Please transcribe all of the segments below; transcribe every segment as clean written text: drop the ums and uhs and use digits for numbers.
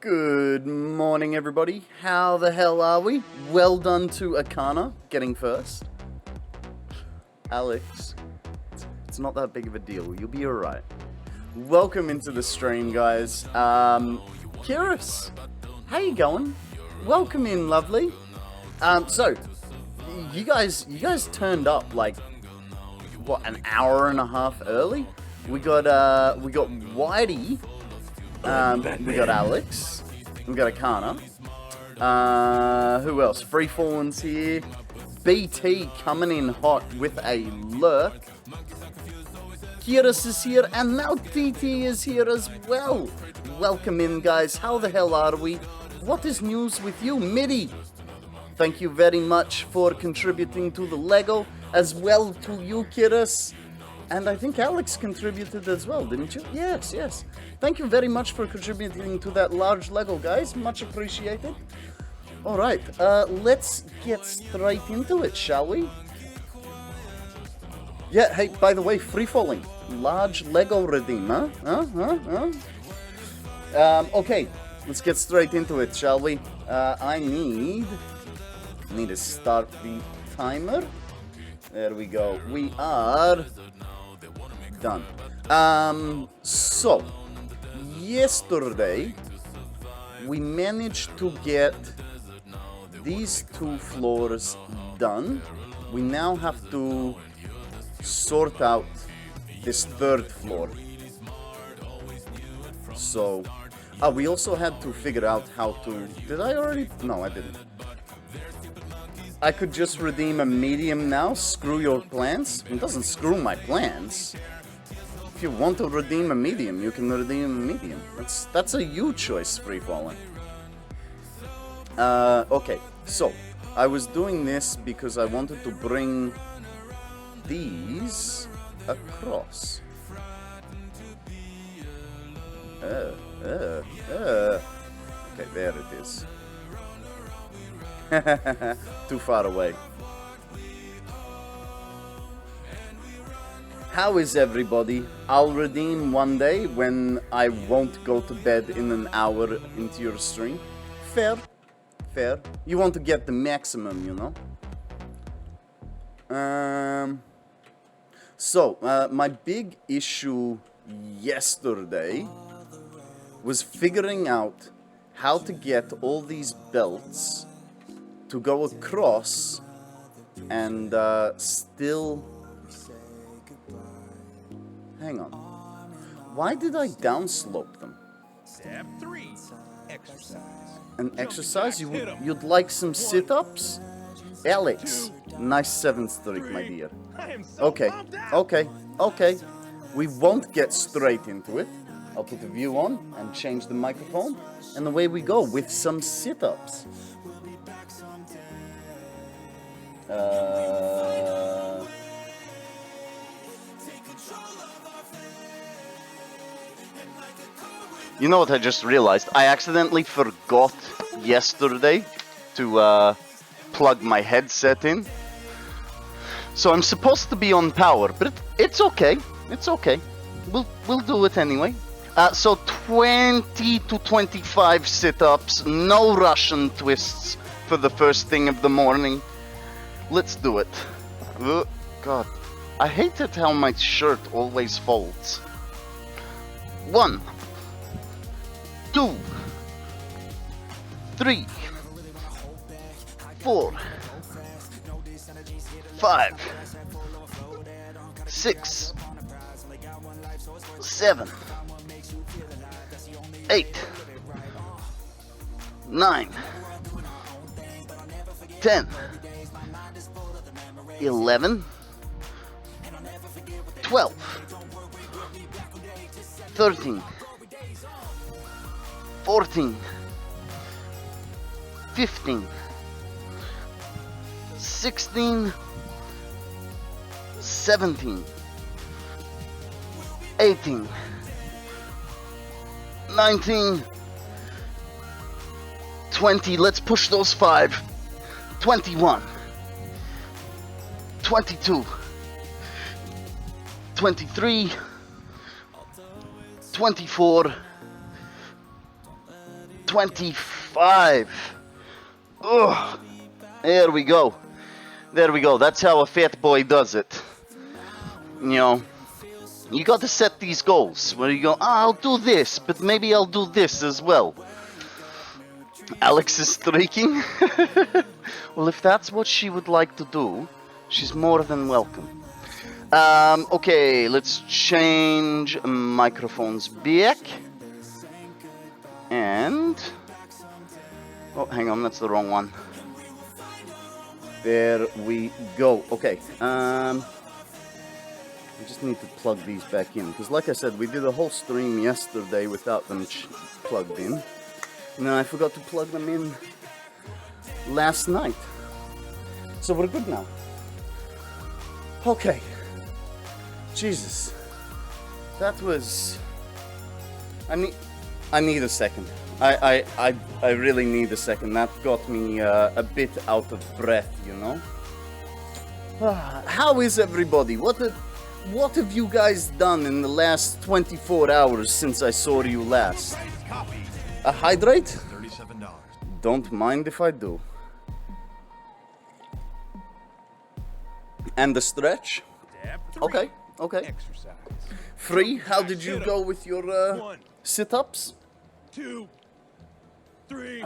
Good morning, everybody. How the hell are we? Well done to Akana getting first. Alex, it's not that big of a deal. You'll be alright. Welcome into the stream, guys. Kiris, how you going? Welcome in, lovely. So, you guys turned up like what, an hour and a half early? We got Whitey. We got Alex. We got Akana. Who else? Free Fallen's here. BT coming in hot with a lurk. Kiris is here, and now TT is here as well. Welcome in, guys. How the hell are we? What is news with you, Midi? Thank you very much for contributing to the Lego, as well to you, Kiris. And I think Alex contributed as well, didn't you? Yes, yes. Thank you very much for contributing to that large Lego, guys. Much appreciated. Alright, let's get straight into it, shall we? Yeah, hey, by the way, free falling. Large Lego redeem, huh? Okay, let's get straight into it, shall we? I need to start the timer. There we go. We are done. So yesterday we managed to get these two floors done. We now have to sort out this third floor. So we also had to figure out how to... Did I already? No, I didn't. I could just redeem a medium now. Screw your plans. It doesn't screw my plans. If you want to redeem a medium, you can redeem a medium. That's a you choice, Free Fallen. Okay, so I was doing this because I wanted to bring these across. Okay, there it is. Too far away. How is everybody? I'll redeem one day when I won't go to bed in an hour into your stream. Fair. Fair. You want to get the maximum, you know? So, my big issue yesterday was figuring out how to get all these belts to go across and still... Hang on. Why did I downslope them? Step 3. Exercise. An exercise? You'd like some sit-ups? Alex, nice 7th streak, my dear. Okay, okay, okay. We won't get straight into it. I'll put the view on and change the microphone. And away we go with some sit-ups. You know what I just realized? I accidentally forgot yesterday to plug my headset in. So I'm supposed to be on power, but it's okay. It's okay. We'll do it anyway. So 20 to 25 sit-ups, no Russian twists for the first thing of the morning. Let's do it. God, I hate it how my shirt always folds. 1, 2, 3, 4, 5, 6, 7, 8, 9, 10, 11, 12, 13, 14, 15, 16, 17, 18, 19, 20, let's push those 5, 21, 22, 23, 24, 25. Ugh. There we go. There we go. That's how a fat boy does it. You know, you got to set these goals where you go, I'll do this, but maybe I'll do this as well. Alex is streaking. Well, if that's what she would like to do, she's more than welcome. Okay, let's change microphones back. And... oh, hang on, that's the wrong one. There we go. Okay, I just need to plug these back in, because like I said, we did a whole stream yesterday without them plugged in. And then I forgot to plug them in last night. So we're good now. Okay. Jesus. That was... I need a second. I really need a second. That got me a bit out of breath, you know? How is everybody? What have you guys done in the last 24 hours since I saw you last? A hydrate? $37. Don't mind if I do. And the stretch? Okay, okay. Exercise. Free, how did you go with your sit-ups? 2, 3.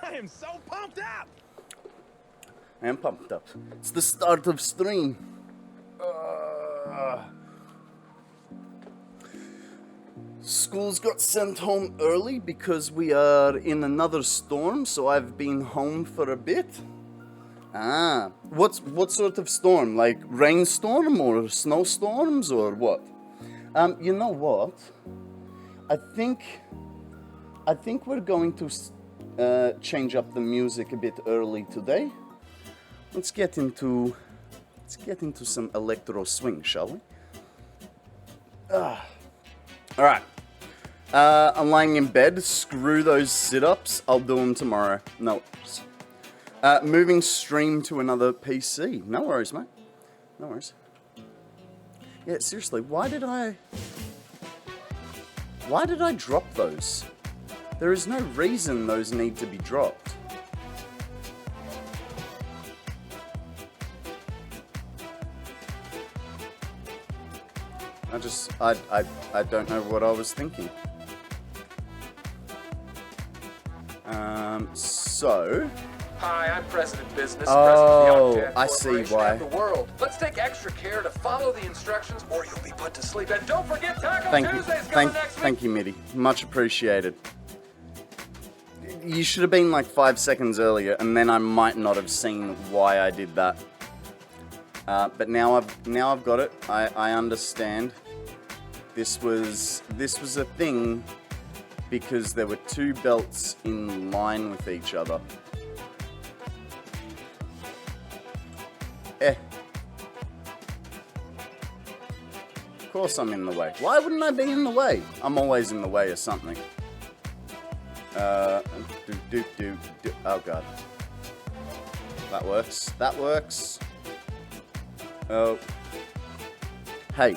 I am so pumped up. I am pumped up. It's the start of stream. School's got sent home early because we are in another storm, so I've been home for a bit. Ah, what sort of storm? Like rainstorm or snowstorms or what? You know what? I think we're going to change up the music a bit early today. Let's get into some electro swing, shall we? All right. I'm lying in bed. Screw those sit-ups. I'll do them tomorrow. No worries. Moving stream to another PC. No worries, mate. No worries. Yeah, seriously, why did I drop those? There is no reason those need to be dropped. I don't know what I was thinking. So... Hi, I'm President Business. Oh, President of the I see Corporation why. and the world. Let's take extra care to follow the instructions, or you'll be put to sleep. And don't forget Taco Tuesday's coming next week. Thank you, Mitty. Much appreciated. You should have been like 5 seconds earlier, and then I might not have seen why I did that. But now I've got it. I understand. This was a thing because there were two belts in line with each other. Of course I'm in the way. Why wouldn't I be in the way? I'm always in the way of something. Oh god. That works. That works. Oh. Hey.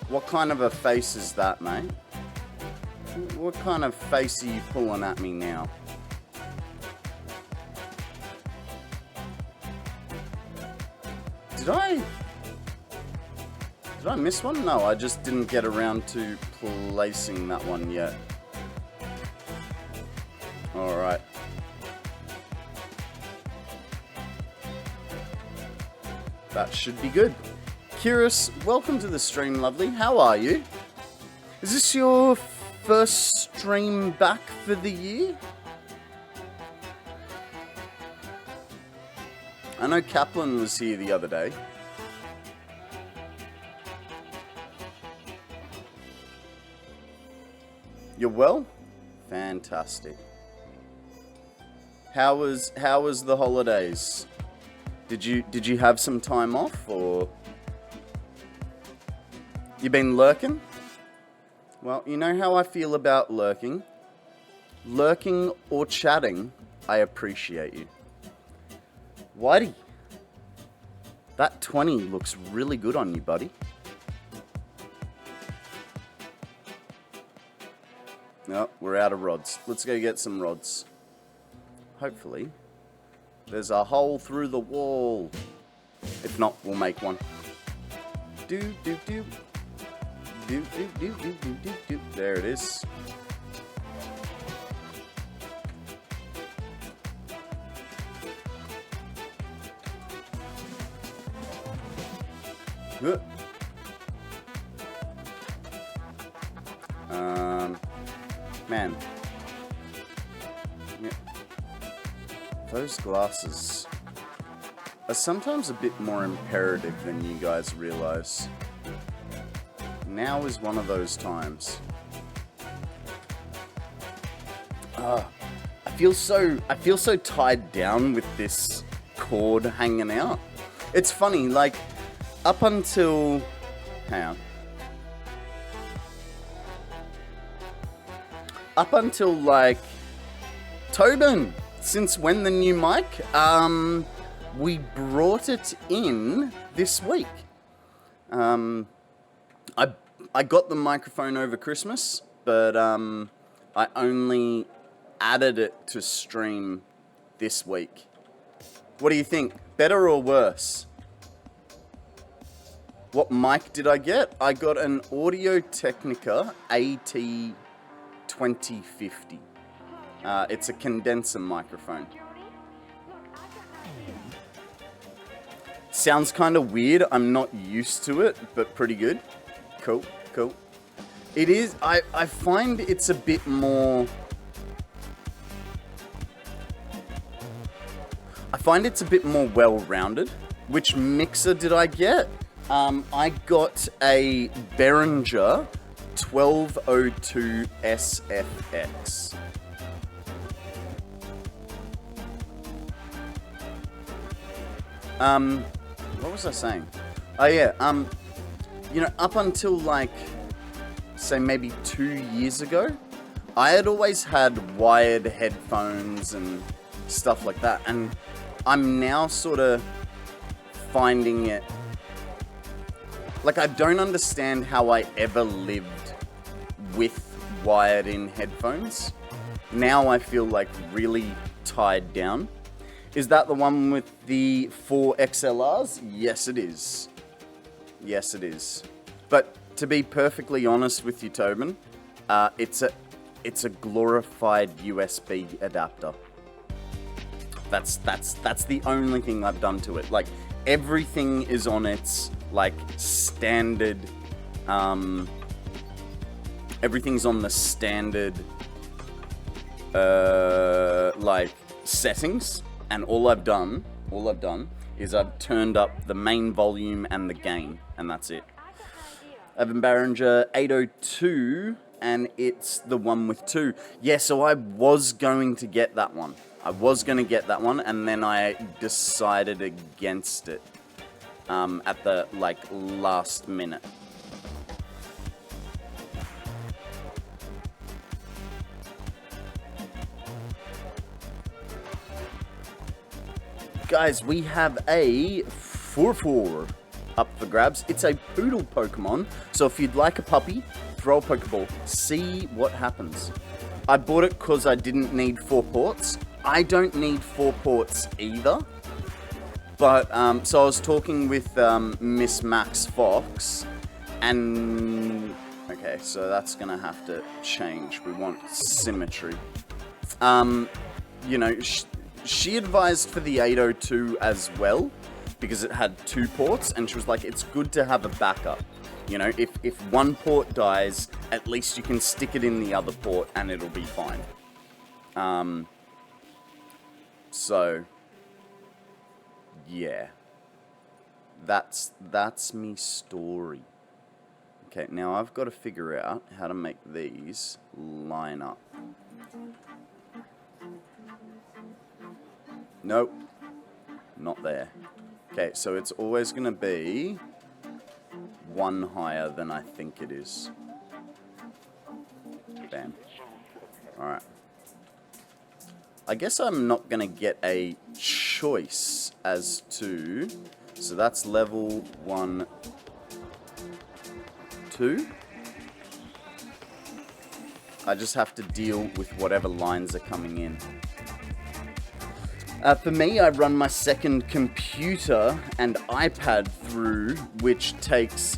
What kind of a face is that, mate? What kind of face are you pulling at me now? Did I miss one? No, I just didn't get around to placing that one yet. Alright. That should be good. Curious, welcome to the stream, lovely. How are you? Is this your first stream back for the year? I know Kaplan was here the other day. You're well? Fantastic. How was the holidays? Did you have some time off, or you been lurking? Well, you know how I feel about lurking. Lurking or chatting, I appreciate you. Whitey, that 20 looks really good on you, buddy. No, we're out of rods. Let's go get some rods. Hopefully. There's a hole through the wall. If not, we'll make one. Do, do, do. Do, do, do, do, do, do, do. There it is. Man. Yeah. Those glasses are sometimes a bit more imperative than you guys realize. Now is one of those times. I feel so tied down with this cord hanging out. It's funny, like, up until... Hang on. Up until, like... Tobin! Since when the new mic? We brought it in this week. I got the microphone over Christmas, but I only added it to stream this week. What do you think? Better or worse? What mic did I get? I got an Audio-Technica AT2050. It's a condenser microphone. Sounds kind of weird. I'm not used to it, but pretty good. Cool, cool. It is, I find it's a bit more... I find it's a bit more well-rounded. Which mixer did I get? I got a Behringer 1202 SFX. What was I saying? Oh yeah, you know, up until like, say maybe 2 years ago, I had always had wired headphones and stuff like that, and I'm now sort of finding it, like, I don't understand how I ever lived with wired in headphones. Now I feel like really tied down. Is that the one with the 4 XLRs? Yes, it is. Yes, it is. But to be perfectly honest with you, Tobin, it's a glorified USB adapter. That's the only thing I've done to it. Like, everything is on its, like, standard, everything's on the standard, like, settings. And all I've done is I've turned up the main volume and the gain, and that's it. I have a Behringer 802, and it's the one with 2. Yeah, so I was going to get that one. And then I decided against it at the, like, last minute. Guys, we have a 4-4 up for grabs. It's a poodle Pokemon, so if you'd like a puppy, throw a Pokeball. See what happens. I bought it because I didn't need 4 ports. I don't need 4 ports either. But, so I was talking with Miss Max Fox, and... Okay, so that's gonna have to change. We want symmetry. You know, she advised for the 802 as well, because it had 2 ports, and she was like, it's good to have a backup. You know, if one port dies, at least you can stick it in the other port and it'll be fine. So, yeah. That's me story. Okay, now I've got to figure out how to make these line up. Nope, not there. Okay, so it's always going to be 1 higher than I think it is. Bam. Alright. I guess I'm not going to get a choice as to... So that's level 1, 2. I just have to deal with whatever lines are coming in. For me, I run my second computer and iPad through, which takes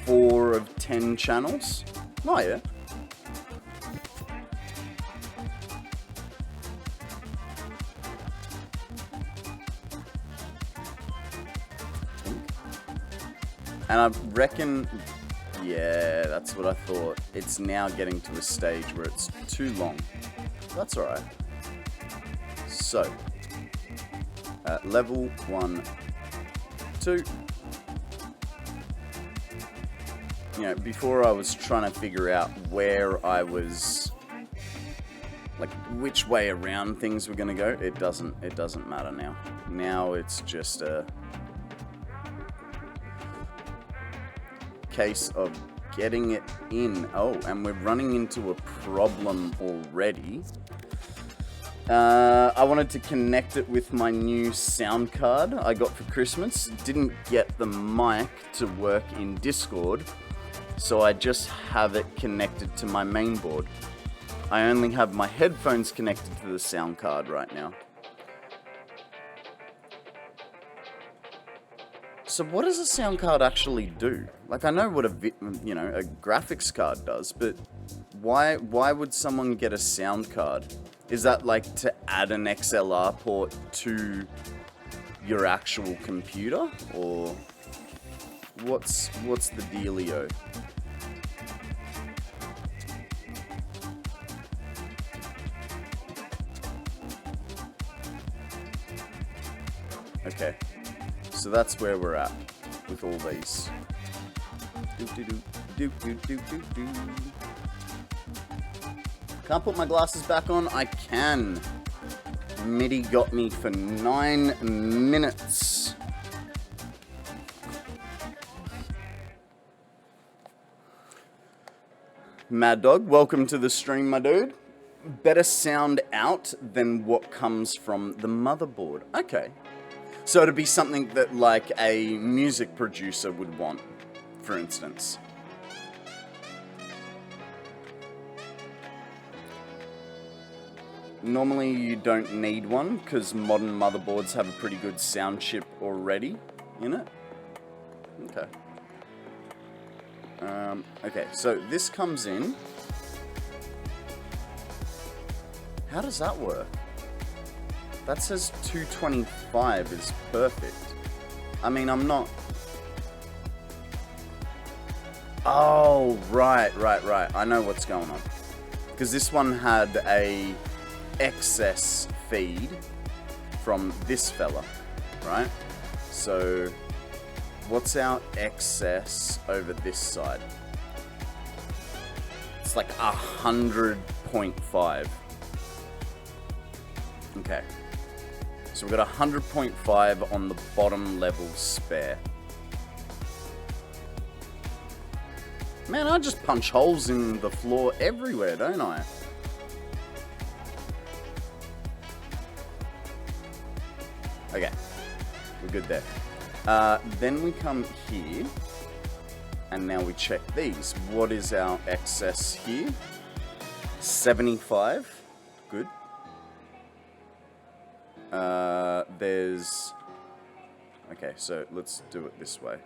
4 of 10 channels. Oh, yeah. And I reckon, yeah, that's what I thought. It's now getting to a stage where it's too long. That's alright. So, level 1, 2. You know, before I was trying to figure out where I was, like, which way around things were gonna go. It doesn't matter now. Now it's just a case of getting it in. Oh, and we're running into a problem already. I wanted to connect it with my new sound card I got for Christmas. Didn't get the mic to work in Discord, so I just have it connected to my main board. I only have my headphones connected to the sound card right now. So what does a sound card actually do? Like, I know what a graphics card does, but why would someone get a sound card? Is that like to add an XLR port to your actual computer, or what's the dealio? Okay. So that's where we're at with all these. Can't put my glasses back on? I can. MIDI got me for 9 minutes. Mad Dog, welcome to the stream, my dude. Better sound out than what comes from the motherboard. Okay. So it'd be something that, like, a music producer would want, for instance. Normally you don't need one, because modern motherboards have a pretty good sound chip already in it. Okay. Okay, so this comes in. How does that work? That says 225 is perfect. I mean, I'm not... Oh, right. I know what's going on. Because this one had a excess feed from this fella, right? So, what's our excess over this side? It's like 100.5. Okay. So we've got 100.5 on the bottom level spare. Man, I just punch holes in the floor everywhere, don't I? Okay, we're good there. Then we come here, and now we check these. What is our excess here? 75, good. Okay, so let's do it this way.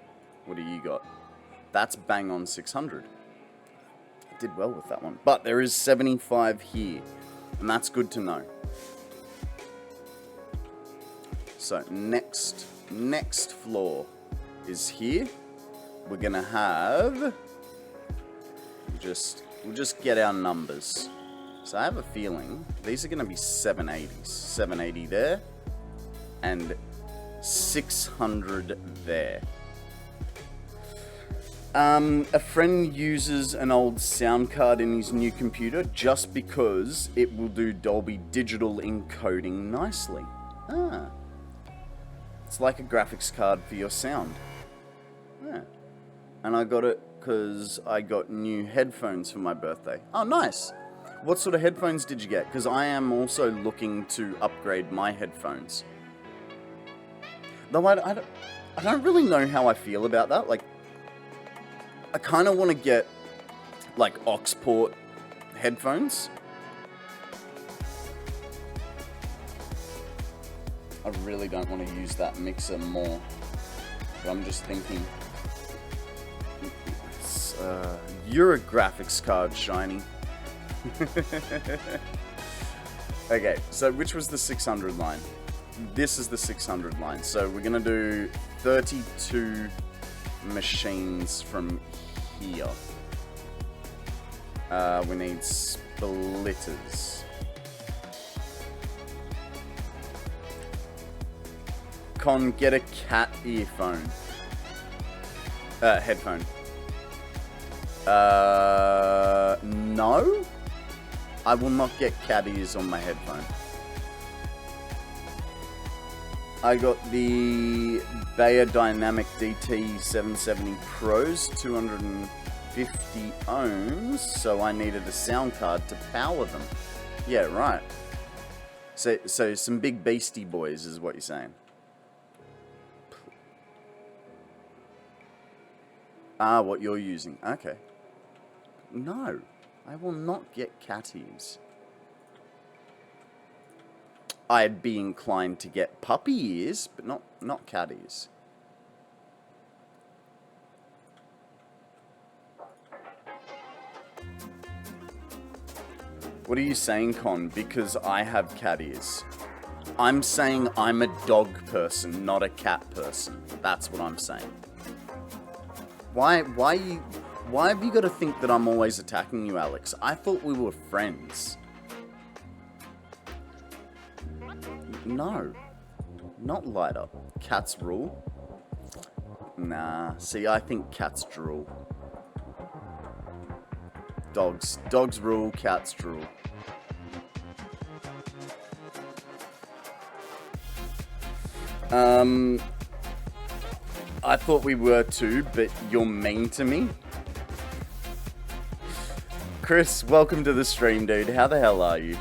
What do you got? That's bang on 600. I did well with that one. But there is 75 here, and that's good to know. So next floor is here. We're gonna have, we'll just get our numbers. So I have a feeling these are gonna be 780s. 780 there, and 600 there. A friend uses an old sound card in his new computer just because it will do Dolby Digital encoding nicely. Ah. It's like a graphics card for your sound. Yeah. And I got it because I got new headphones for my birthday. Oh, nice. What sort of headphones did you get? Because I am also looking to upgrade my headphones. Though I don't really know how I feel about that. Like, I kind of want to get, like, aux port headphones. I really don't want to use that mixer more, but I'm just thinking. You're a graphics card, Shiny. Okay, so which was the 600 line? This is the 600 line. So we're gonna do 32 machines from here. We need splitters. Con, get a cat earphone. Headphone. No? I will not get cat ears on my headphone. I got the Bayer Dynamic DT 770 Pros, 250 ohms, so I needed a sound card to power them. Yeah, right. So some big beastie boys is what you're saying. Ah, what you're using. Okay. No, I will not get cat ears. I'd be inclined to get puppy ears, but not cat ears. What are you saying, Con? Because I have cat ears. I'm saying I'm a dog person, not a cat person. That's what I'm saying. Why have you got to think that I'm always attacking you, Alex? I thought we were friends. No. Not light up. Cats rule? Nah. See, I think cats drool. Dogs rule, cats drool. I thought we were too, but you're mean to me. Chris, welcome to the stream, dude. How the hell are you?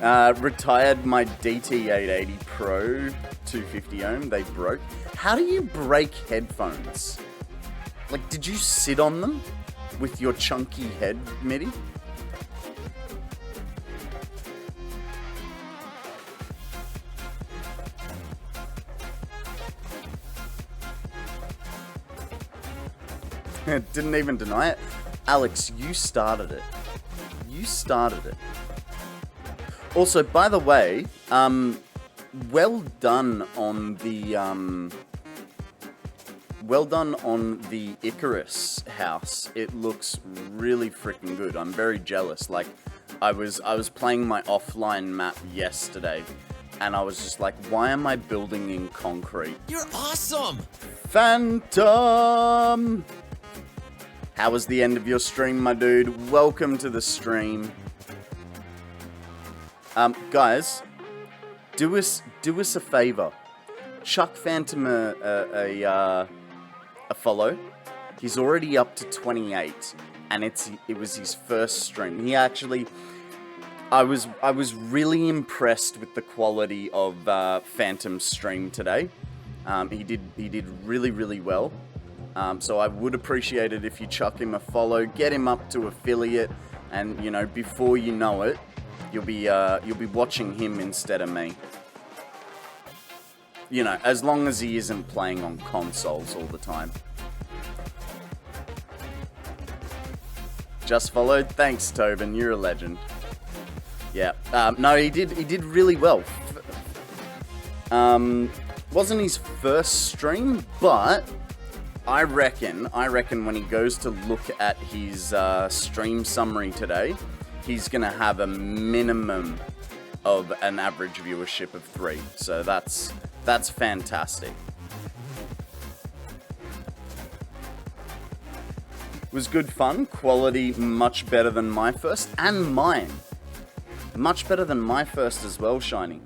Retired my DT880 Pro 250 ohm. They broke. How do you break headphones? Like, did you sit on them with your chunky head, MIDI? Didn't even deny it. Alex, you started it. You started it. Also, by the way, well done on the Icarus house. It looks really freaking good. I'm very jealous. Like, I was playing my offline map yesterday, and I was just like, why am I building in concrete? You're awesome! Phantom! How was the end of your stream, my dude? Welcome to the stream. Guys, do us a favor. Chuck Phantom a follow. He's already up to 28, and it was his first stream. He actually, I was really impressed with the quality of Phantom's stream today. He did really well. So I would appreciate it if you chuck him a follow, get him up to affiliate, and you know, before you know it, you'll be watching him instead of me. You know, as long as he isn't playing on consoles all the time. Just followed. Thanks, Tobin. You're a legend. Yeah. No, he did really well. Wasn't his first stream, but I reckon when he goes to look at his stream summary today, he's gonna have a minimum of an average viewership of 3. So that's fantastic. Was good fun, quality much better than my first, and mine. Much better than my first as well, Shiny.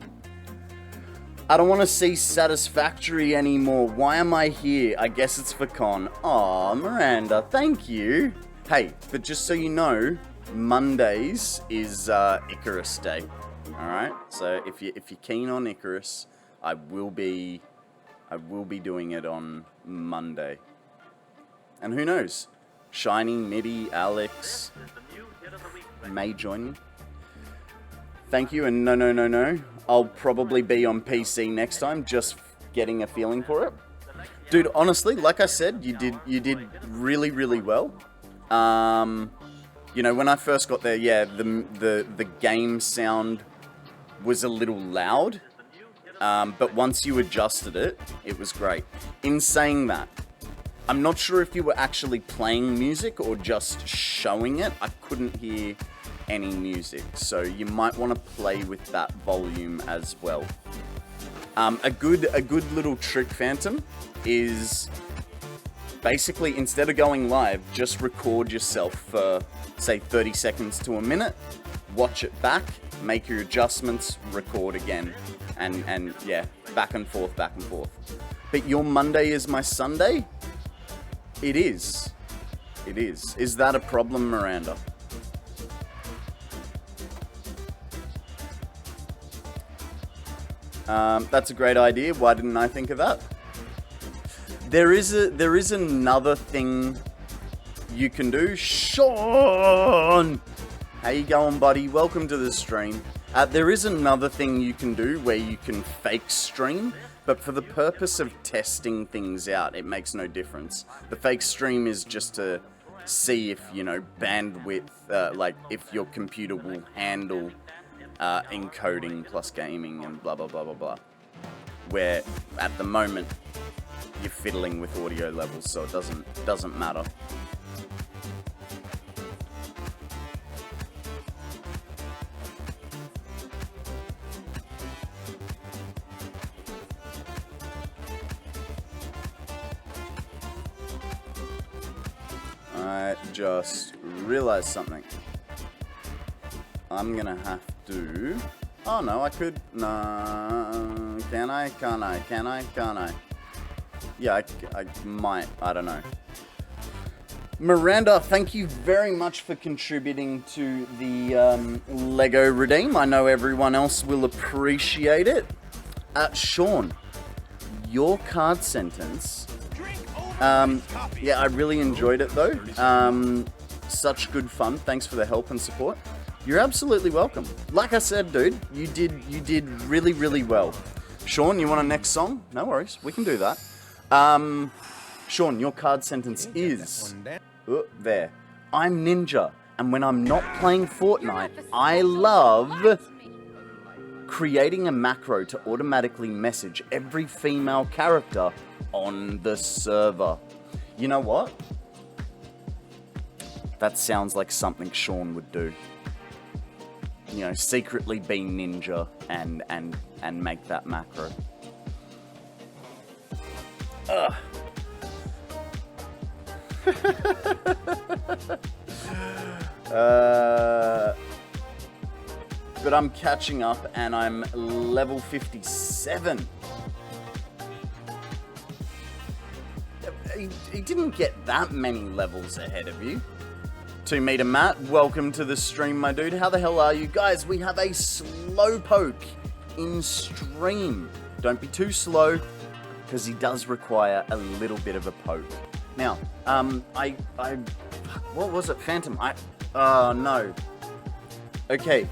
I don't want to see Satisfactory anymore. Why am I here? I guess it's for Con. Aw, Miranda, thank you. Hey, but just so you know, Mondays is Icarus Day. Alright? So if you're keen on Icarus, I will be doing it on Monday. And who knows? Shiny, MIDI, Alex. may join me. Thank you, and no. I'll probably be on PC next time, just getting a feeling for it. Dude, honestly, like I said, you did really, really well. You know, when I first got there, yeah, the game sound was a little loud. But once you adjusted it, it was great. In saying that, I'm not sure if you were actually playing music or just showing it. I couldn't hear any music, so you might want to play with that volume as well. A good little trick, Phantom, is basically instead of going live, just record yourself for say 30 seconds to a minute, watch it back, make your adjustments, record again, and yeah, back and forth. But your Monday is my Sunday? It is. It is. Is that a problem, Miranda? That's a great idea. Why didn't I think of that? There is another thing you can do. Sean! How you going, buddy? Welcome to the stream. There is another thing you can do where you can fake stream, but for the purpose of testing things out, it makes no difference. The fake stream is just to see if, you know, bandwidth, like if your computer will handle encoding plus gaming and blah, blah, blah, blah, blah. Where at the moment, you're fiddling with audio levels, so it doesn't matter. I just realized something. I'm gonna have to... Oh no, I could... No... Can I? Can't I? Can I? Can't I? Yeah, I might. I don't know. Miranda, thank you very much for contributing to the Lego Redeem. I know everyone else will appreciate it. Sean, your card sentence... yeah, I really enjoyed it though. Such good fun. Thanks for the help and support. You're absolutely welcome. Like I said, dude, you did really, really well. Sean, you want a next song? No worries, we can do that. Sean, your card sentence is... there. I'm Ninja, and when I'm not playing Fortnite, I love creating a macro to automatically message every female character on the server. You know what? That sounds like something Sean would do. You know, secretly be Ninja and make that macro. Ugh. But I'm catching up and I'm level 57. He didn't get that many levels ahead of you. 2 Meter Matt, welcome to the stream, my dude. How the hell are you? Guys, we have a slowpoke in stream. Don't be too slow, because he does require a little bit of a poke. Now, what was it? Phantom, no. Okay,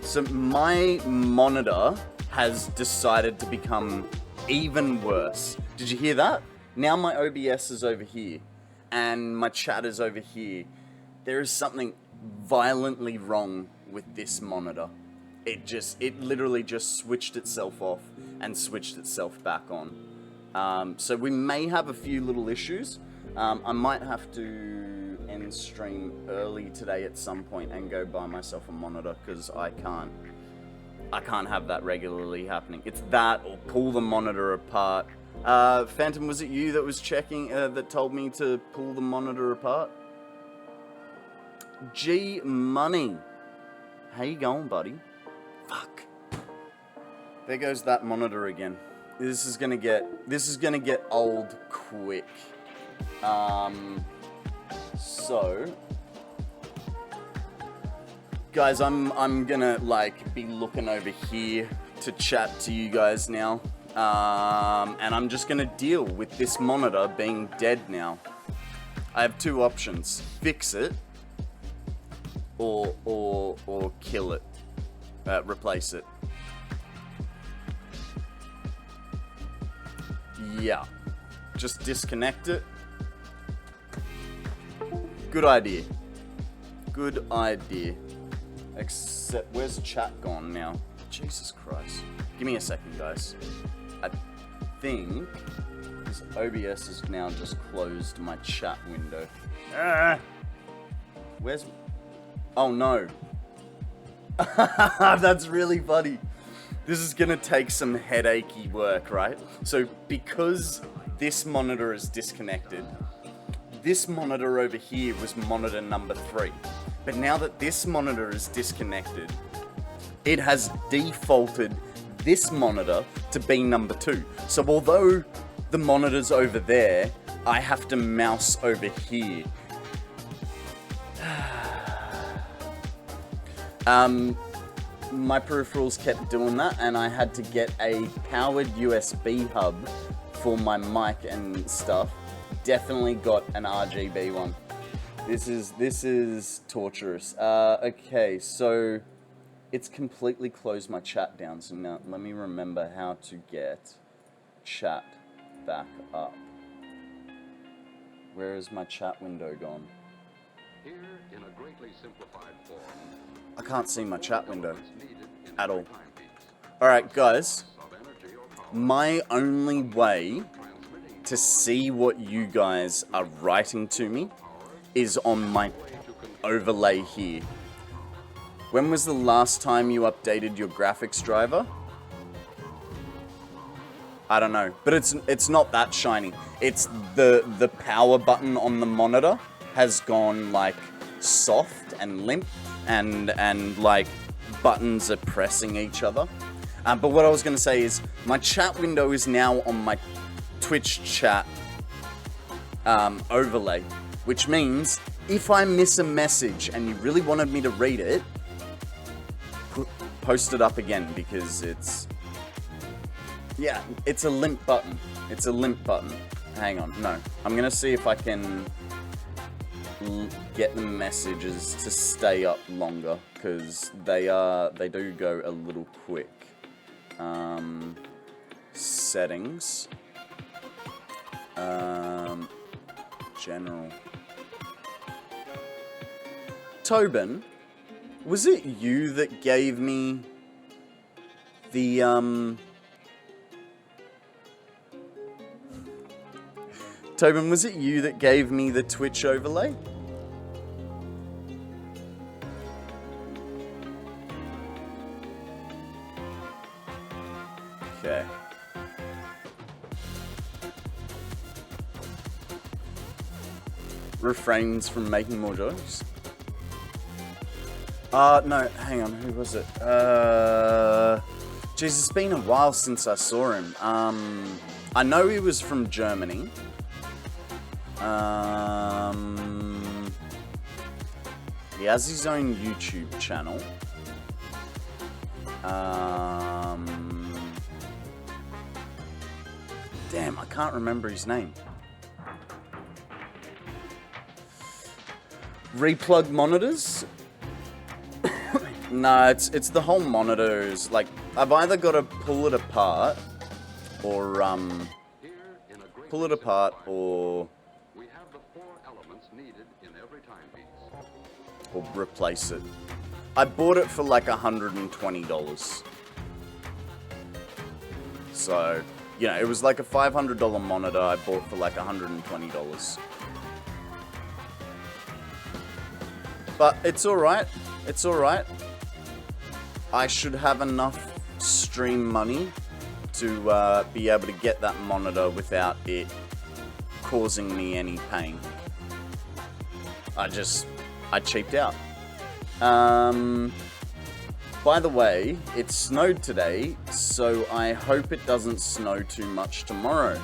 so my monitor has decided to become even worse. Did you hear that? Now my OBS is over here, and my chat is over here. There is something violently wrong with this monitor. It literally just switched itself off and switched itself back on. So we may have a few little issues. I might have to end stream early today at some point and go buy myself a monitor, because I can't have that regularly happening. It's that or pull the monitor apart. Phantom, was it you that was checking, that told me to pull the monitor apart? G Money. How you going, buddy? Fuck. There goes that monitor again. This is gonna get old quick. So guys, I'm gonna like be looking over here to chat to you guys now. And I'm just gonna deal with this monitor being dead now. I have 2 options. Fix it, or kill it, replace it. Yeah, just disconnect it. Good idea. Good idea. Except, where's chat gone now? Jesus Christ. Give me a second, guys. I think this OBS has now just closed my chat window. Where's... Oh no. That's really funny. This is gonna take some headachy work, right? So because this monitor is disconnected, this monitor over here was monitor number 3. But now that this monitor is disconnected, it has defaulted this monitor to be number 2. So although the monitor's over there, I have to mouse over here. My peripherals kept doing that, and I had to get a powered USB hub for my mic and stuff. Definitely got an RGB one. This is torturous. Okay, so it's completely closed my chat down. So now let me remember how to get chat back up. Where is my chat window gone? Here, in a greatly simplified form, I can't see my chat window at all. Alright guys, my only way to see what you guys are writing to me is on my overlay here. When was the last time you updated your graphics driver? I don't know, but it's not that shiny. It's the power button on the monitor has gone like soft and limp, and like buttons are pressing each other. But what I was gonna say is my chat window is now on my Twitch chat overlay, which means if I miss a message and you really wanted me to read it, post it up again, because it's, yeah, it's a limp button. It's a limp button. Hang on, no. I'm gonna see if I can get the messages to stay up longer, because they do go a little quick. Settings. General. Tobin, was it you that gave me the Tobin, was it you that gave me the Twitch overlay? Okay. Refrains from making more jokes? No, hang on, who was it? Jeez, it's been a while since I saw him. I know he was from Germany. He has his own YouTube channel. Damn, I can't remember his name. Replug monitors? No, it's the whole monitors. Like, I've either got to pull it apart, or or replace it. I bought it for like $120. So, you know, it was like a $500 monitor I bought for like $120. But it's alright. It's alright. I should have enough stream money to be able to get that monitor without it causing me any pain. I cheaped out. By the way, it snowed today, so I hope it doesn't snow too much tomorrow.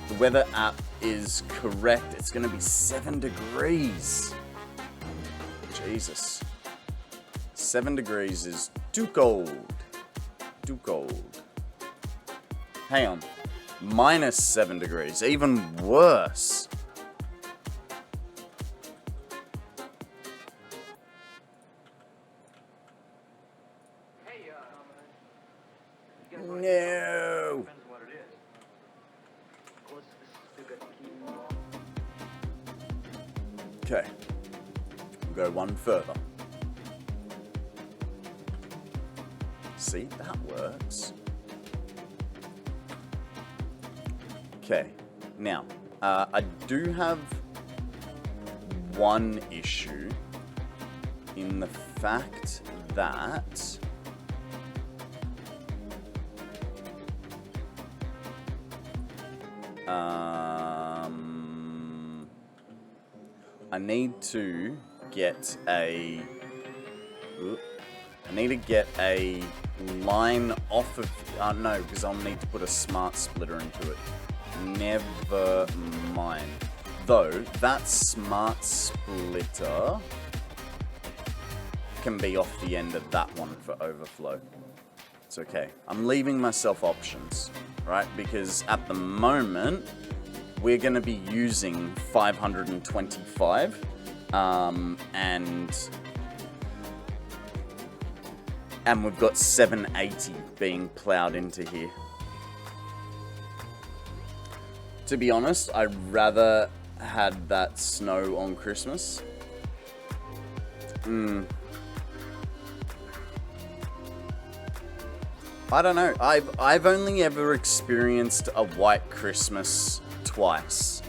The weather app is correct. It's going to be 7 degrees. Jesus. 7 degrees is too cold. Too cold. Hang on. Minus 7 degrees. Even worse. No. Okay. We'll go one further. See, that works. Okay. Now, I do have one issue in the fact that I need to get a line off of no, because I'll need to put a smart splitter into it. Never mind. Though that smart splitter can be off the end of that one for overflow. It's okay. I'm leaving myself options, right? Because at the moment we're going to be using 525 and we've got 780 being plowed into here. To be honest, I'd rather had that snow on Christmas. I don't know. I've only ever experienced a white Christmas twice.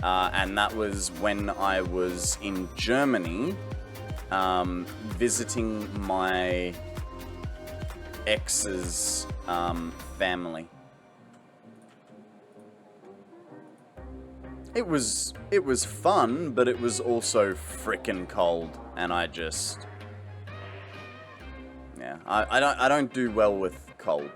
And that was when I was in Germany visiting my ex's family. It was fun, but it was also frickin' cold, and I just, yeah, I don't do well with cold.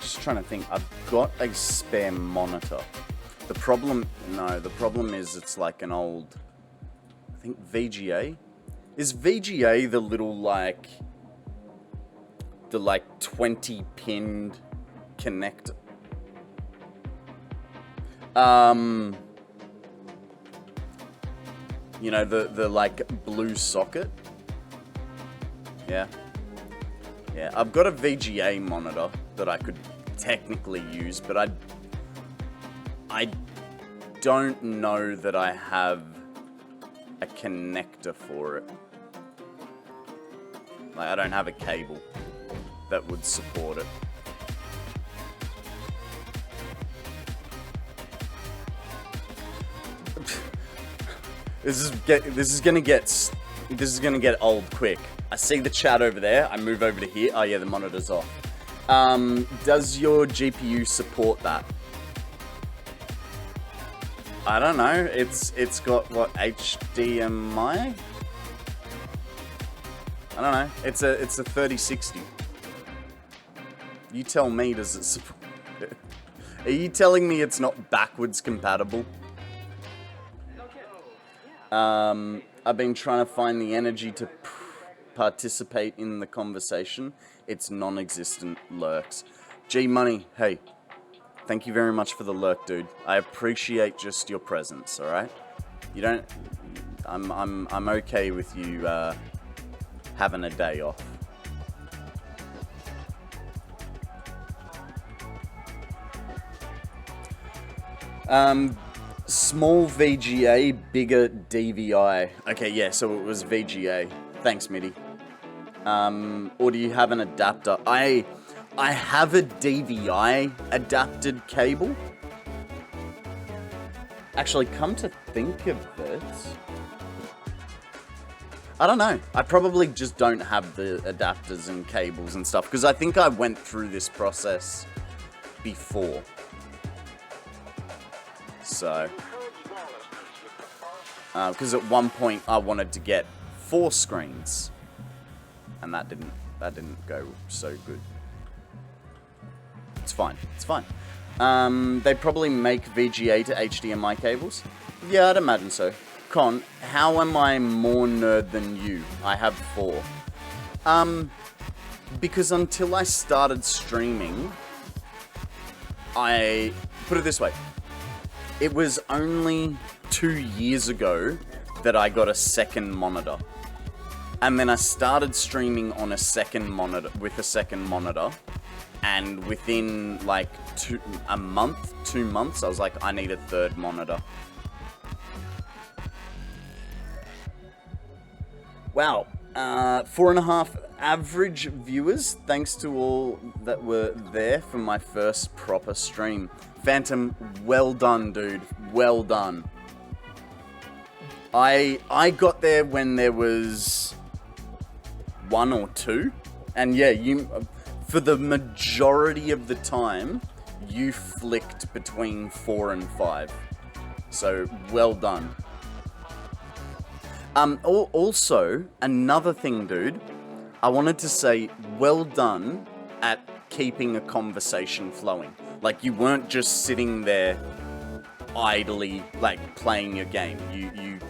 Just trying to think. I've got a spare monitor. The problem is it's like an old, I think VGA. Is VGA the little like 20 pinned connector? You know, the like blue socket? Yeah. Yeah, I've got a VGA monitor that I could technically use, but I don't know that I have a connector for it. Like, I don't have a cable that would support it. This is gonna get old quick. I see the chat over there. I move over to here. Oh yeah, the monitor's off. Does your GPU support that? I don't know. It's got what, HDMI? I don't know. It's a 3060. You tell me, does it support it? Are you telling me it's not backwards compatible? I've been trying to find the energy to participate in the conversation. It's non-existent lurks. G Money, hey. Thank you very much for the lurk, dude. I appreciate just your presence, alright? You don't... I'm okay with you, having a day off. Small VGA, bigger DVI. Okay, yeah, so it was VGA. Thanks, Mitty. Or do you have an adapter? I have a DVI adapted cable. Actually, come to think of it, I don't know. I probably just don't have the adapters and cables and stuff, because I think I went through this process before. So, because at one point I wanted to get 4 screens, and that didn't go so good. It's fine. It's fine. They probably make VGA to HDMI cables. Yeah, I'd imagine so. Con, how am I more nerd than you? I have 4. Because until I started streaming, put it this way. It was only 2 years ago that I got a second monitor. And then I started streaming on a second monitor, and within like 2 months, I was like, I need a third monitor. Wow, 4.5 average viewers, thanks to all that were there for my first proper stream. Phantom, well done, dude, well done. I got there when there was 1 or 2, and yeah, you, for the majority of the time, you flicked between 4 and 5. So, well done. Also, another thing, dude, I wanted to say well done at keeping a conversation flowing. Like, you weren't just sitting there idly, like, playing your game. You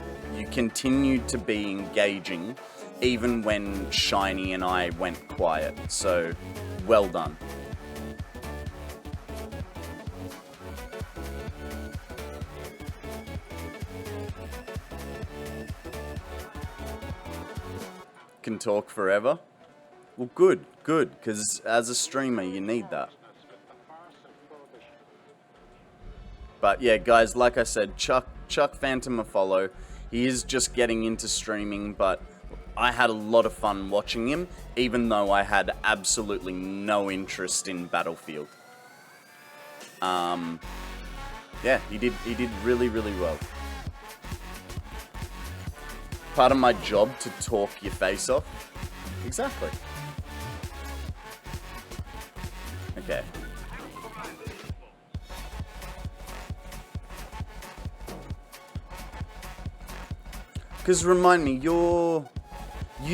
continued to be engaging, even when Shiny and I went quiet. So, well done. Can talk forever? Well, good, because as a streamer, you need that. But yeah, guys, like I said, Chuck Phantom a follow. He is just getting into streaming, but I had a lot of fun watching him, even though I had absolutely no interest in Battlefield. Yeah, he did really, really well. Part of my job to talk your face off. Exactly. Okay. Because remind me, you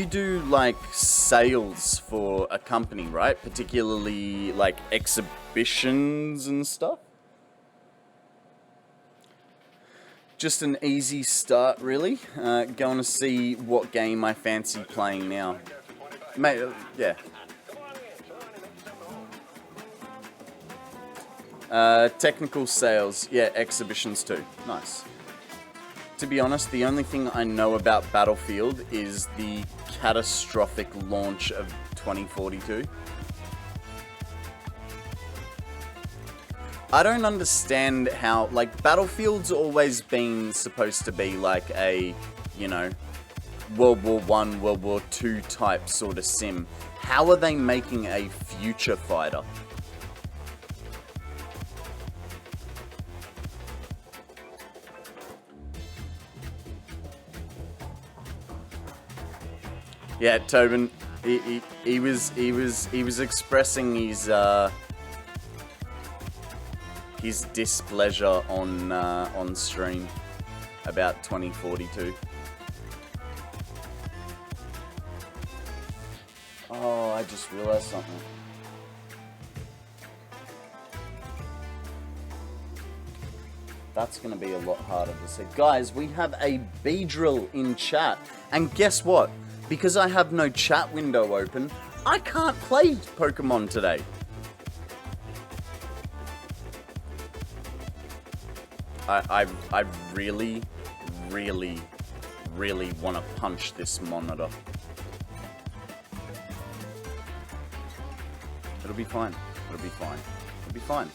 do like sales for a company, right? Particularly like exhibitions and stuff? Just an easy start, really. Going to see what game I fancy playing now. Mate, yeah. Technical sales, yeah, exhibitions too. Nice. To be honest, the only thing I know about Battlefield is the catastrophic launch of 2042. I don't understand how, like, Battlefield's always been supposed to be like a, you know, World War I, World War II type sort of sim. How are they making a future fighter? Yeah, Tobin, he was expressing his displeasure on stream about 2042. Oh, I just realized something. That's gonna be a lot harder to say. Guys, we have a B-drill in chat, and guess what? Because I have no chat window open, I can't play Pokemon today. I really, really, really want to punch this monitor. It'll be fine. It'll be fine. It'll be fine.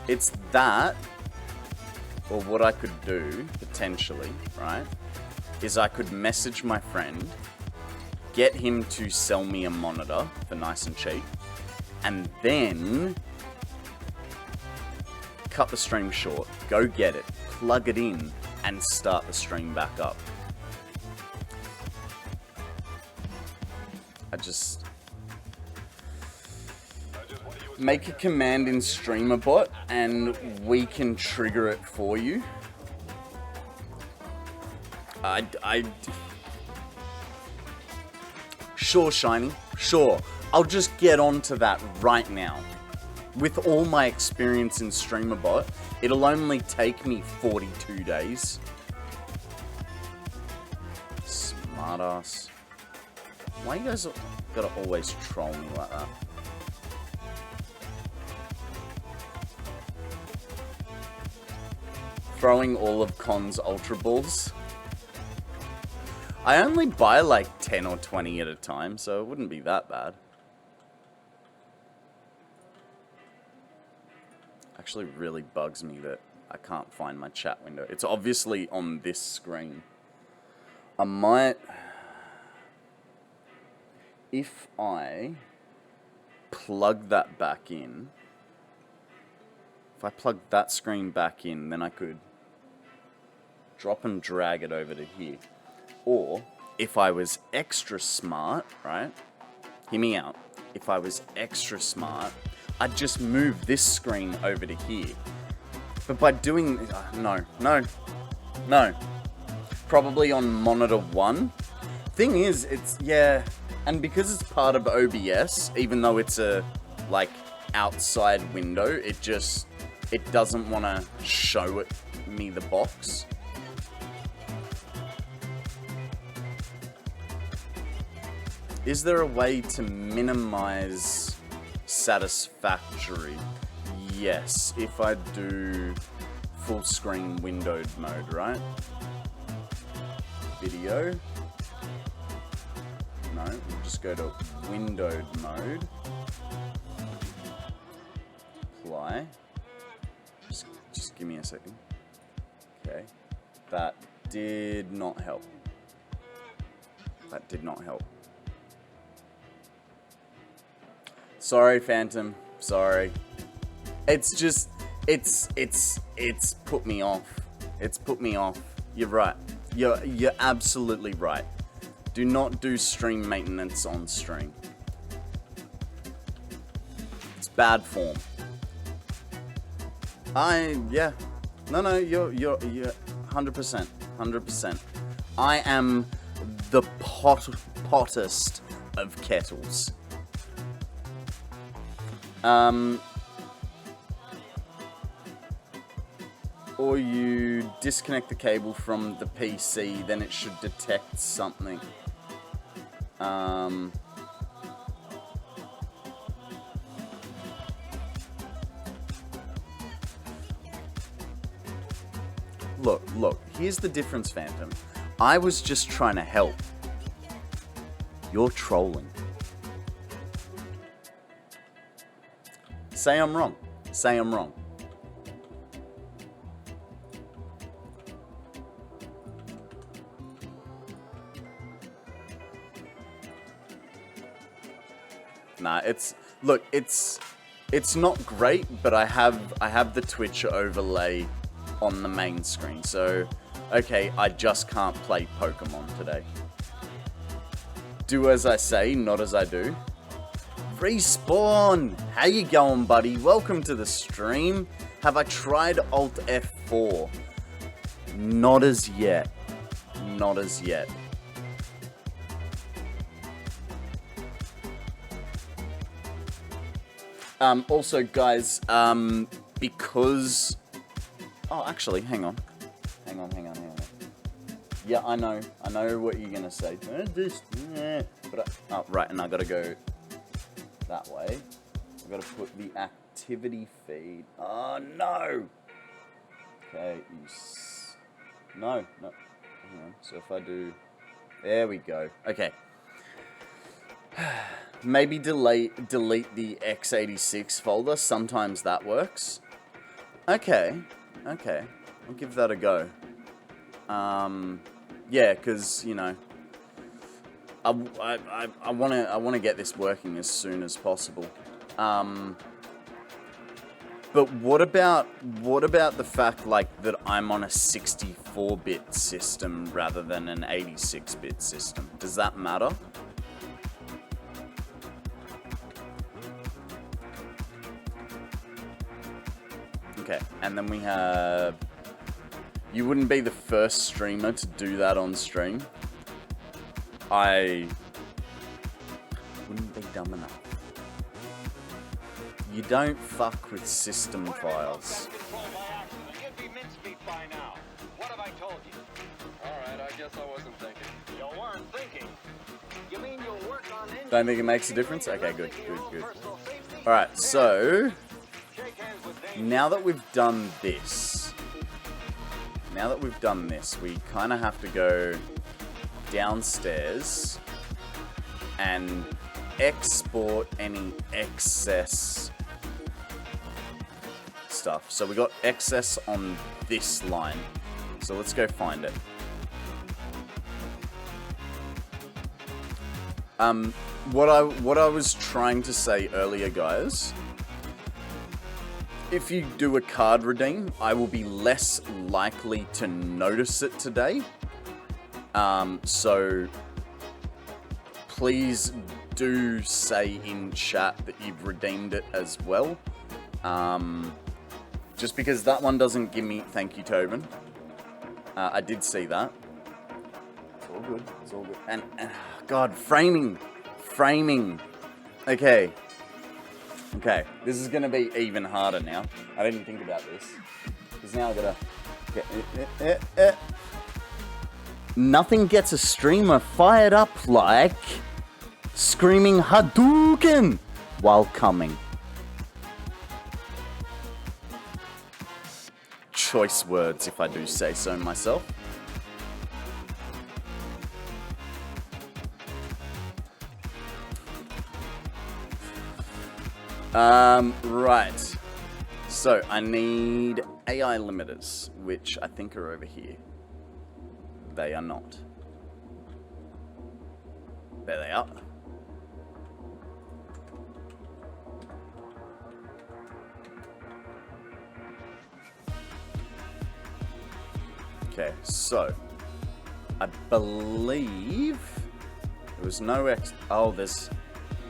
It's that, or what I could do, potentially, right, is I could message my friend, get him to sell me a monitor for nice and cheap, and then cut the stream short, go get it, plug it in, and start the stream back up. I just make a command in StreamerBot and we can trigger it for you. Sure, Shiny, sure. I'll just get onto that right now. With all my experience in StreamerBot, it'll only take me 42 days. Smartass. Why you guys gotta always troll me like that? throwing all of Kon's Ultra Balls. I only buy like 10 or 20 at a time, so it wouldn't be that bad. Actually really bugs me that I can't find my chat window. It's obviously on this screen. I might... If I plug that back in... If I plug that screen back in, then I could drop and drag it over to here. Or, if I was extra smart, right? Hear me out. If I was extra smart, I'd just move this screen over to here. But by doing... No. Probably on monitor 1. Thing is, it's... Yeah. And because it's part of OBS, even though it's a, like, outside window, it just... It doesn't want to show me the box. Is there a way to minimize Satisfactory? Yes, if I do full screen windowed mode, right? Video. No, we'll just go to windowed mode. Apply. Just give me a second. Okay. That did not help. That did not help. Sorry, Phantom. Sorry. It's just, it's put me off. It's put me off. You're right. You're absolutely right. Do not do stream maintenance on stream. It's bad form. Yeah. No, you're 100%. 100%. I am the pottest of kettles. Or you disconnect the cable from the PC, then it should detect something. Look, here's the difference, Phantom. I was just trying to help. You're trolling. Say I'm wrong. Say I'm wrong. Nah, it's not great, but I have the Twitch overlay on the main screen. So, okay, I just can't play Pokemon today. Do as I say, not as I do. Respawn! How you going, buddy? Welcome to the stream. Have I tried Alt F4? Not as yet. Not as yet. Also, guys, because... Oh, actually, hang on. Hang on. Yeah, I know what you're gonna say. Oh, right, and I gotta go that way. I gotta put the activity feed. Oh, no! Okay, no. Hang on, so if I do... There we go. Okay. Maybe delete the x86 folder. Sometimes that works. Okay. I'll give that a go. Yeah, because, you know, I want to get this working as soon as possible. But what about the fact, like, that I'm on a 64-bit system rather than an 86-bit system? Does that matter? Okay, and then we have... You wouldn't be the first streamer to do that on stream. I wouldn't be dumb enough. You don't fuck with system files. Don't think it makes a difference? Okay, good. Alright, so... Now that we've done this... now that we've done this, we kind of have to go downstairs and export any excess stuff. So we got excess on this line. So let's go find it. What I was trying to say earlier, guys, if you do a card redeem, I will be less likely to notice it today. So please do say in chat that you've redeemed it as well. Just because that one doesn't give me... Thank you, Tobin. I did see that. It's all good. It's all good. And God, framing. Okay. Okay, this is gonna be even harder now. I didn't think about this. Because now I gotta... Okay. Nothing gets a streamer fired up like screaming Hadouken while coming. Choice words, if I do say so myself. Right. So, I need AI limiters, which I think are over here. They are not. There they are. Okay, so I believe there was no oh, there's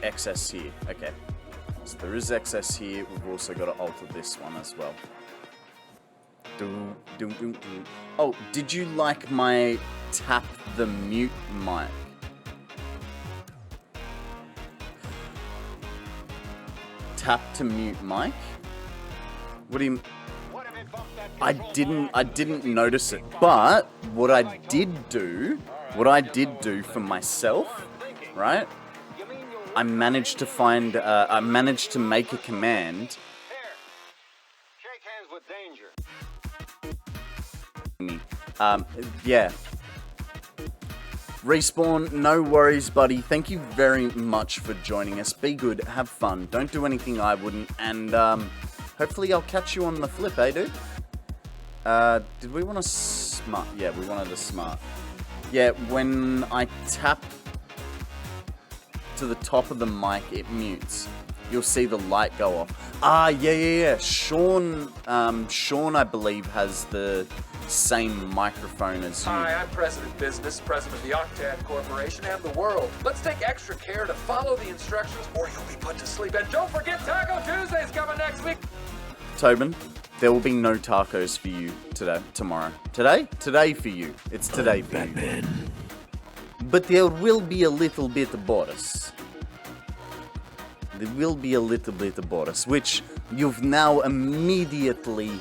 excess here. Okay, so there is excess here. We've also got to alter this one as well. Oh, did you like my tap the mute mic? Tap to mute mic? What do you... I didn't notice it, but what I did do for myself, right? I managed to find, I managed to make a command. Shake hands with danger. Yeah. Respawn, no worries, buddy. Thank you very much for joining us. Be good, have fun. Don't do anything I wouldn't, and hopefully I'll catch you on the flip, eh, dude? Did we want a smart? Yeah, we wanted a smart. Yeah, when I tap to the top of the mic, it mutes. You'll see the light go off. Ah, yeah. Sean, I believe, has the same microphone as you. Hi, I'm President Business, President of the Octad Corporation and the world. Let's take extra care to follow the instructions or you'll be put to sleep. And don't forget Taco Tuesday's coming next week. Tobin, there will be no tacos for you tomorrow. Today? Today for you. It's today for you. But there will be a little bit of Boris. There will be a little bit of Boris, which you've now immediately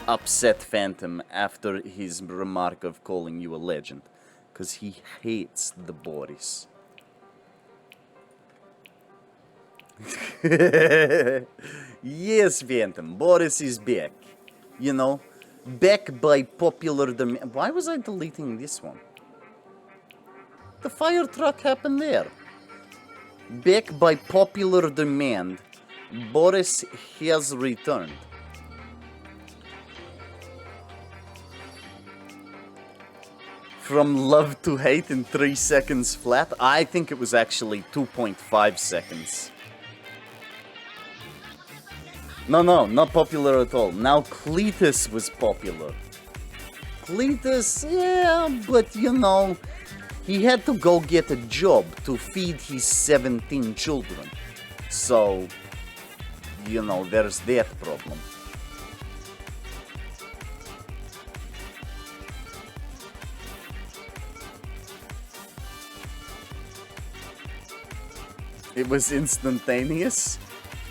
upset Phantom after his remark of calling you a legend. Because he hates the Boris. Yes, Phantom, Boris is back. You know, back by popular demand. Why was I deleting this one? The fire truck happened there. Back by popular demand, Boris has returned. From love to hate in 3 seconds flat? I think it was actually 2.5 seconds. No, not popular at all. Now Cletus was popular. Cletus, yeah, but you know, he had to go get a job to feed his 17 children. So, you know, there's that problem. It was instantaneous.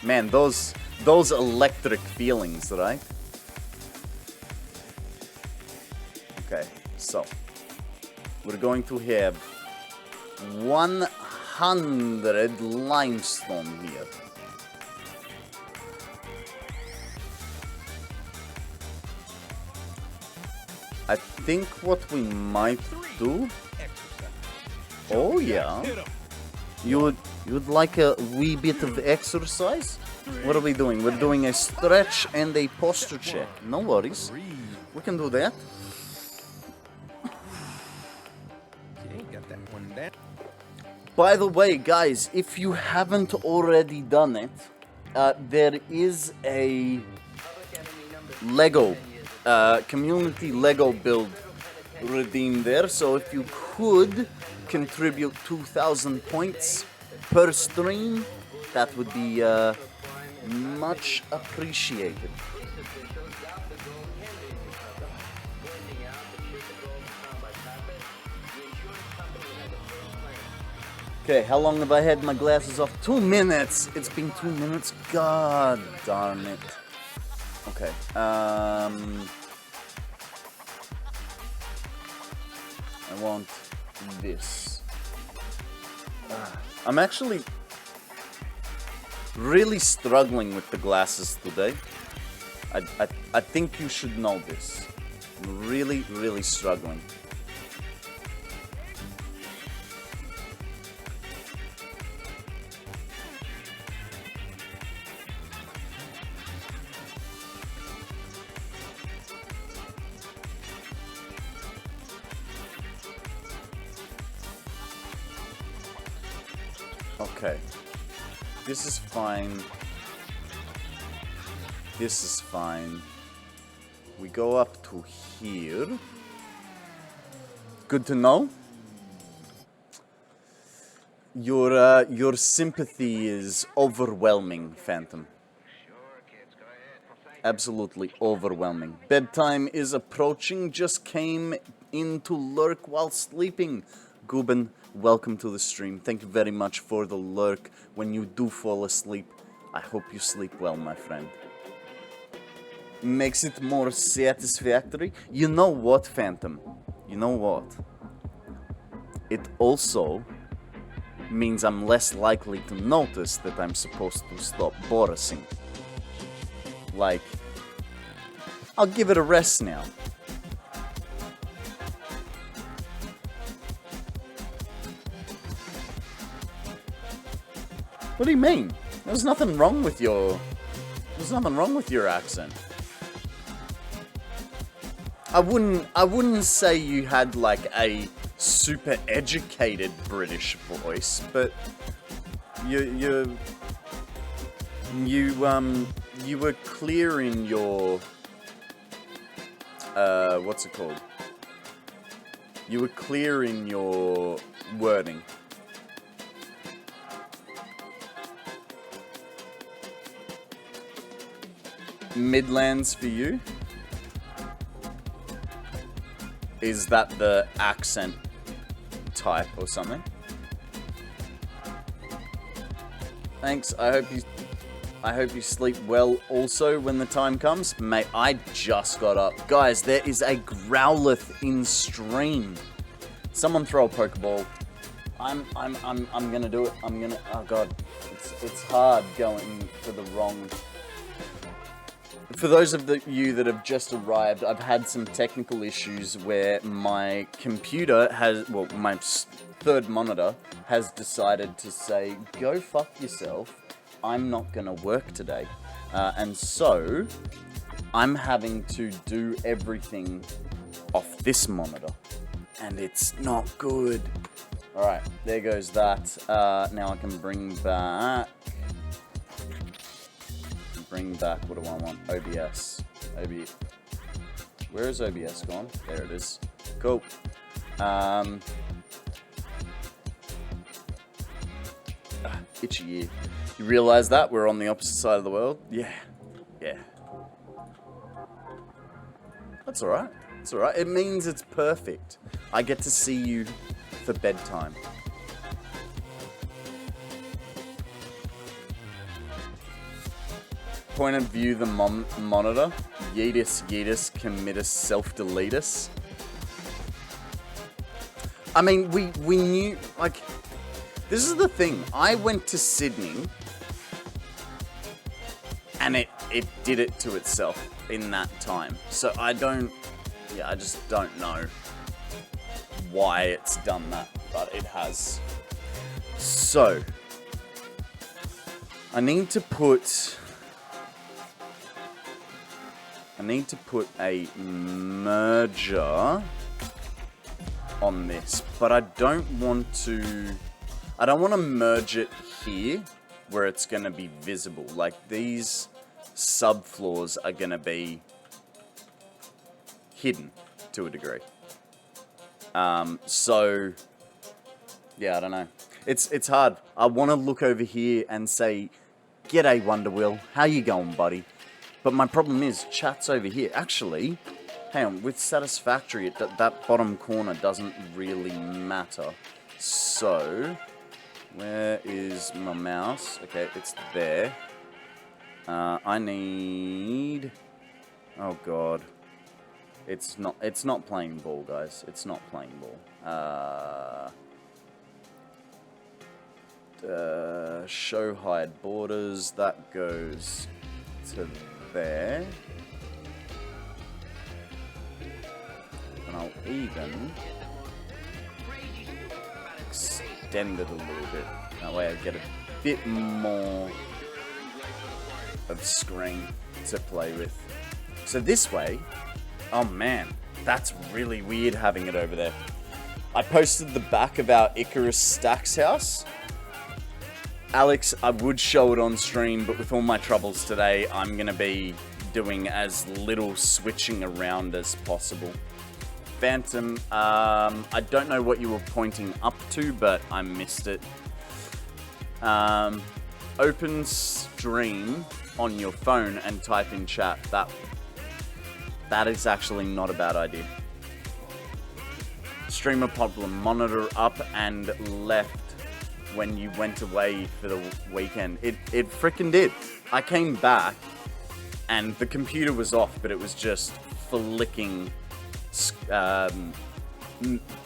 Man, those electric feelings, right? Okay, so we're going to have 100 limestone here. I think what we might do... Oh yeah. You would like a wee bit of exercise? What are we doing? We're doing a stretch and a posture check. No worries. We can do that. Okay, got that one down. By the way, guys, if you haven't already done it, there is a Lego, community Lego build redeemed there. So if you could contribute 2,000 points per stream, that would be much appreciated. Okay, how long have I had my glasses off? 2 minutes! It's been 2 minutes? God darn it. Okay, I want this. I'm actually really struggling with the glasses today. I think you should know this. I'm really, really struggling. Okay, this is fine. This is fine. We go up to here. Good to know. Your sympathy is overwhelming, Phantom. Absolutely overwhelming. Bedtime is approaching. Just came in to lurk while sleeping. Guben, welcome to the stream. Thank you very much for the lurk. When you do fall asleep, I hope you sleep well, my friend. Makes it more satisfactory. You know what, Phantom? You know what? It also means I'm less likely to notice that I'm supposed to stop borising. Like, I'll give it a rest now. What do you mean? There's nothing wrong with your... There's nothing wrong with your accent. I wouldn't say you had like a super educated British voice, but you were clear in your what's it called? You were clear in your wording. Midlands for you? Is that the accent type or something? Thanks. I hope you sleep well also when the time comes. Mate, I just got up. Guys, there is a Growlithe in stream. Someone throw a Pokeball. I'm gonna do it. Oh god. It's hard going for the wrong. For those of you that have just arrived, I've had some technical issues where my computer has, well, my third monitor has decided to say, go fuck yourself, I'm not gonna work today. And so, I'm having to do everything off this monitor. And it's not good. Alright, there goes that. Now I can bring back... what do I want? OBS. Where is OBS gone? There it is. Cool. Itchy ear. You realize that? We're on the opposite side of the world? Yeah. Yeah. That's alright. It's alright. It means it's perfect. I get to see you for bedtime. Point of view, the monitor. Yeetus, committus, self-deletus. I mean, we knew, like, this is the thing. I went to Sydney, and it did it to itself in that time. So I don't yeah, I just don't know why it's done that, but it has. So, I need to put a merger on this, but I don't want to merge it here where it's going to be visible. Like, these subfloors are going to be hidden to a degree. So, yeah, I don't know. It's hard. I want to look over here and say, "G'day, Wonderwheel. How you going, buddy?" But my problem is, chat's over here. Actually, hang on. With Satisfactory, that bottom corner doesn't really matter. So, where is my mouse? Okay, it's there. I need... Oh, God. It's not playing ball, guys. It's not playing ball. Show hide borders. That goes to there. And I'll even extend it a little bit. That way I get a bit more of screen to play with. So this way, oh man, that's really weird having it over there. I posted the back of our Icarus Stacks house. Alex, I would show it on stream, but with all my troubles today, I'm going to be doing as little switching around as possible. Phantom, I don't know what you were pointing up to, but I missed it. Open stream on your phone and type in chat. That is actually not a bad idea. Streamer problem, monitor up and left when you went away for the weekend. It frickin' did. I came back and the computer was off, but it was just flicking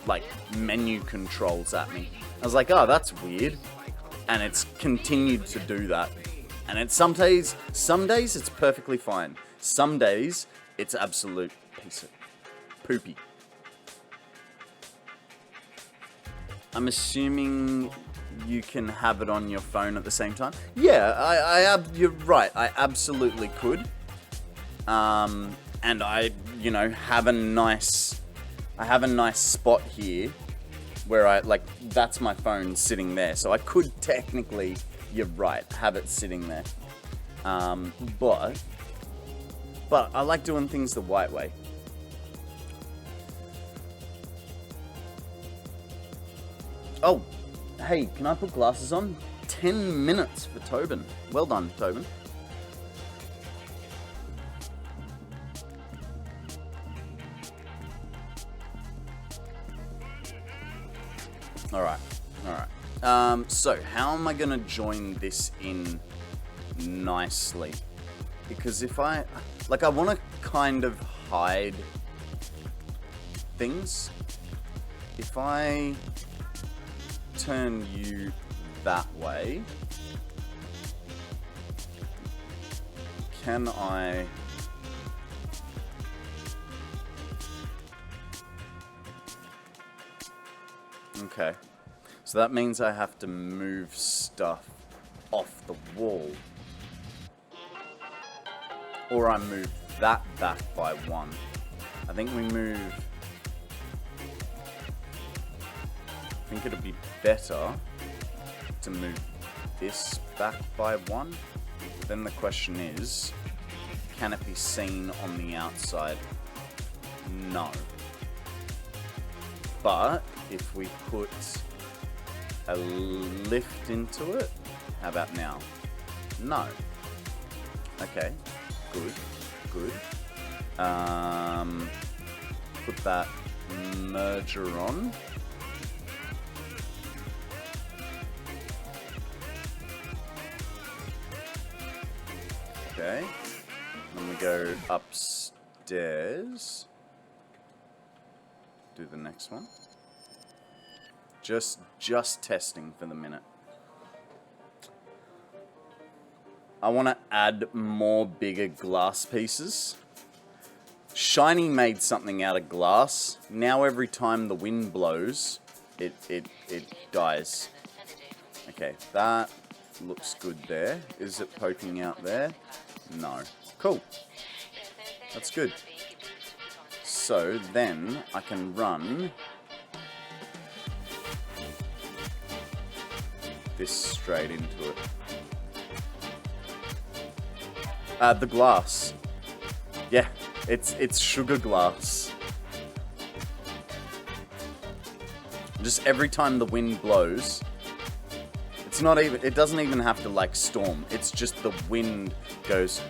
like menu controls at me. I was like, oh, that's weird. And it's continued to do that. And it's some days it's perfectly fine. Some days it's absolute piece of poopy. I'm assuming you can have it on your phone at the same time. Yeah, you're right. I absolutely could. And I have a nice spot here where that's my phone sitting there. So I could technically, you're right, have it sitting there. But I like doing things the right way. Oh, hey, can I put glasses on? 10 minutes for Tobin. Well done, Tobin. Alright. So, how am I going to join this in nicely? Because if I want to kind of hide things. If I turn you that way, can I... Okay. So that means I have to move stuff off the wall. Or I move that back by one. I think we move... I think it'll be better to move this back by one. Then the question is, can it be seen on the outside? No. But if we put a lift into it, how about now? No. Okay, good. Put that merger on. Okay, then we go upstairs. Do the next one. Just testing for the minute. I want to add more bigger glass pieces Shiny made something out of glass. Now every time the wind blows, it dies. Okay, that looks good there. Is it poking out there? No. Cool. That's good. So then I can run this straight into it. The glass. Yeah, it's sugar glass. Just every time the wind blows, it's not even, it doesn't even have to like storm. It's just the wind goes.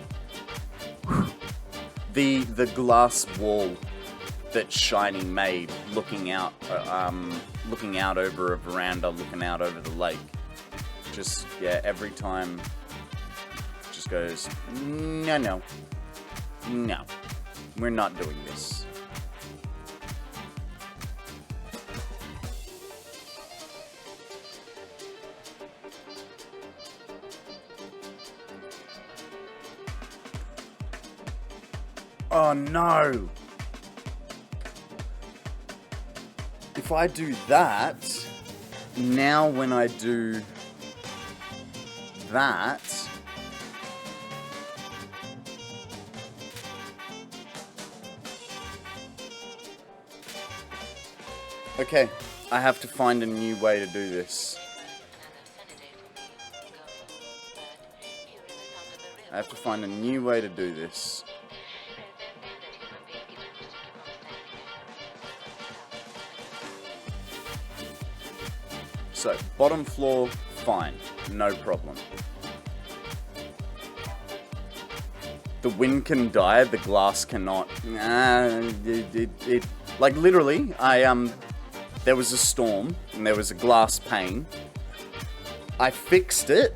The glass wall that Shiny made, looking out over a veranda, looking out over the lake. Just, yeah, every time, just goes, no, we're not doing this. Oh no! If I do that, now when I do that, okay, I have to find a new way to do this. I have to find a new way to do this. So, bottom floor, fine, no problem. The wind can die, the glass cannot. Like literally, there was a storm and there was a glass pane. I fixed it,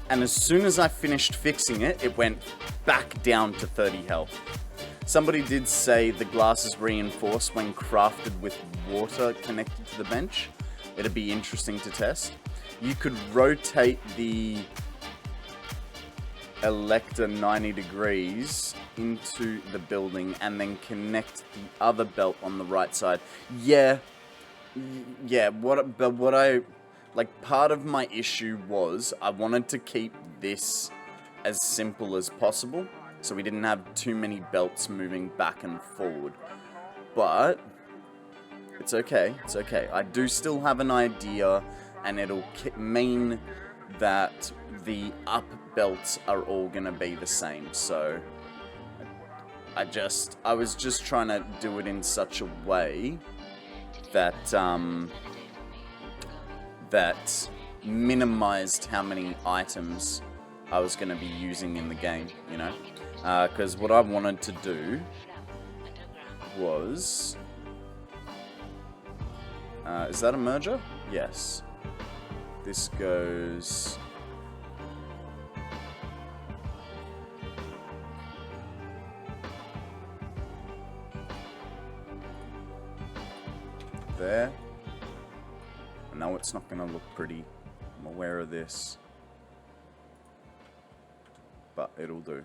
and as soon as I finished fixing it, it went back down to 30 health. Somebody did say the glass is reinforced when crafted with water connected to the bench. It'd be interesting to test. You could rotate the Elector 90 degrees into the building and then connect the other belt on the right side. Yeah, what I, like, part of my issue was I wanted to keep this as simple as possible, so we didn't have too many belts moving back and forward. But it's okay, it's okay. I do still have an idea, and it'll mean that the up belts are all gonna be the same, so I was just trying to do it in such a way that, that minimized how many items I was gonna be using in the game, you know? Because what I wanted to do was... is that a merger? Yes. This goes... there. I know it's not going to look pretty. I'm aware of this. But it'll do.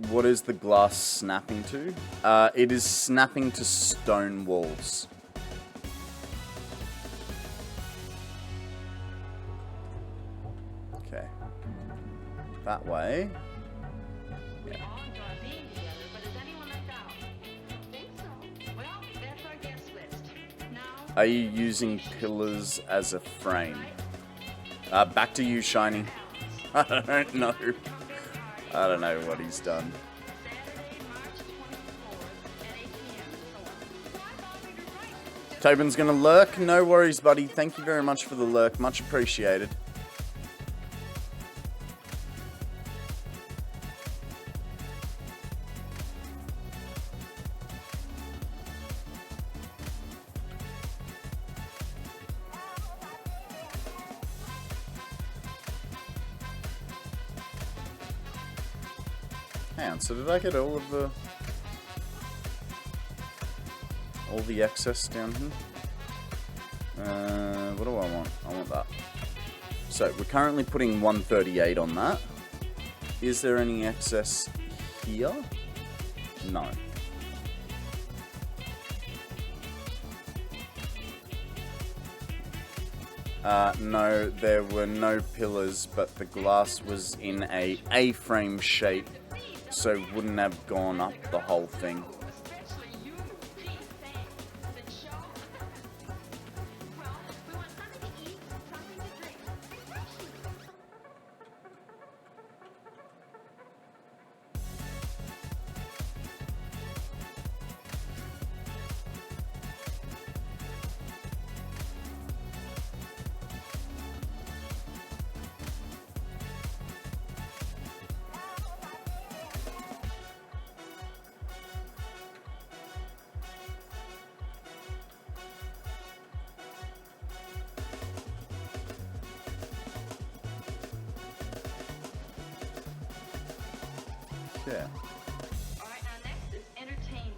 What is the glass snapping to? It is snapping to stone walls. Okay. That way. Yeah. Are you using pillars as a frame? Back to you, Shiny. I don't know. I don't know what he's done. Tobin's gonna lurk. No worries, buddy. Thank you very much for the lurk. Much appreciated. Hang on, so did I get all the excess down here? What do I want? I want that. So we're currently putting 138 on that. Is there any excess here? No. No, there were no pillars, but the glass was in a A-frame shape, so wouldn't have gone up the whole thing. Yeah. Alright, now next is entertainment.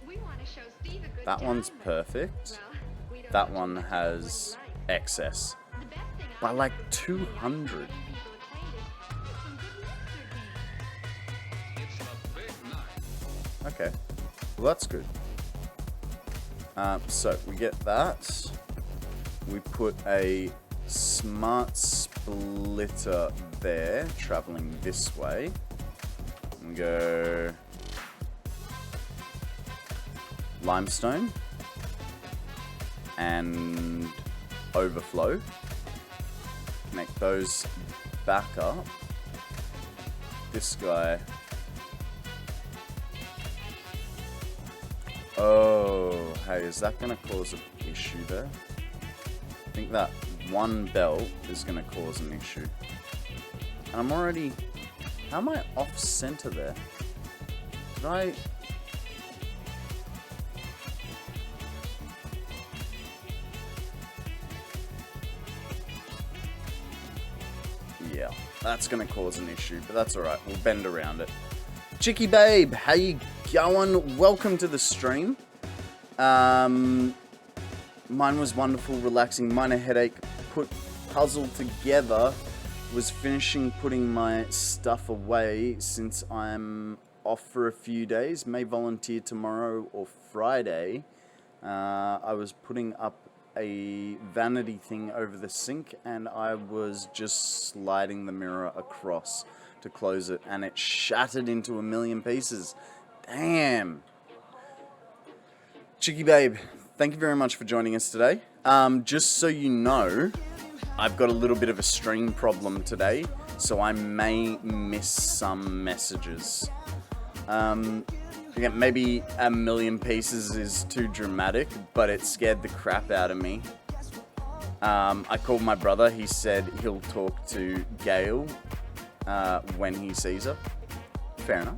We want to show Steve a good That time. one's perfect. Well, we don't That know one too much has about what he likes. excess. The best thing By I like like 200. is people acquainted with some good mixer games. It's a big night. Okay. Well, that's good. So we get that. We put a smart splitter there, traveling this way. And go limestone and overflow. Connect those back up. This guy. Oh, hey, is that going to cause an issue there? I think that one belt is going to cause an issue. And I'm already... How am I off center there? Did I... Yeah, that's going to cause an issue, but that's alright. We'll bend around it. Chicky Babe, how you going? Welcome to the stream. Mine was wonderful, relaxing, minor headache, put puzzle together, was finishing putting my stuff away since I'm off for a few days, may volunteer tomorrow or Friday. I was putting up a vanity thing over the sink and I was just sliding the mirror across to close it and it shattered into a million pieces. Damn. Chicky Babe, thank you very much for joining us today. Just so you know, I've got a little bit of a stream problem today, so I may miss some messages. Again, maybe a million pieces is too dramatic, but it scared the crap out of me. I called my brother. He said he'll talk to Gail when he sees her. Fair enough.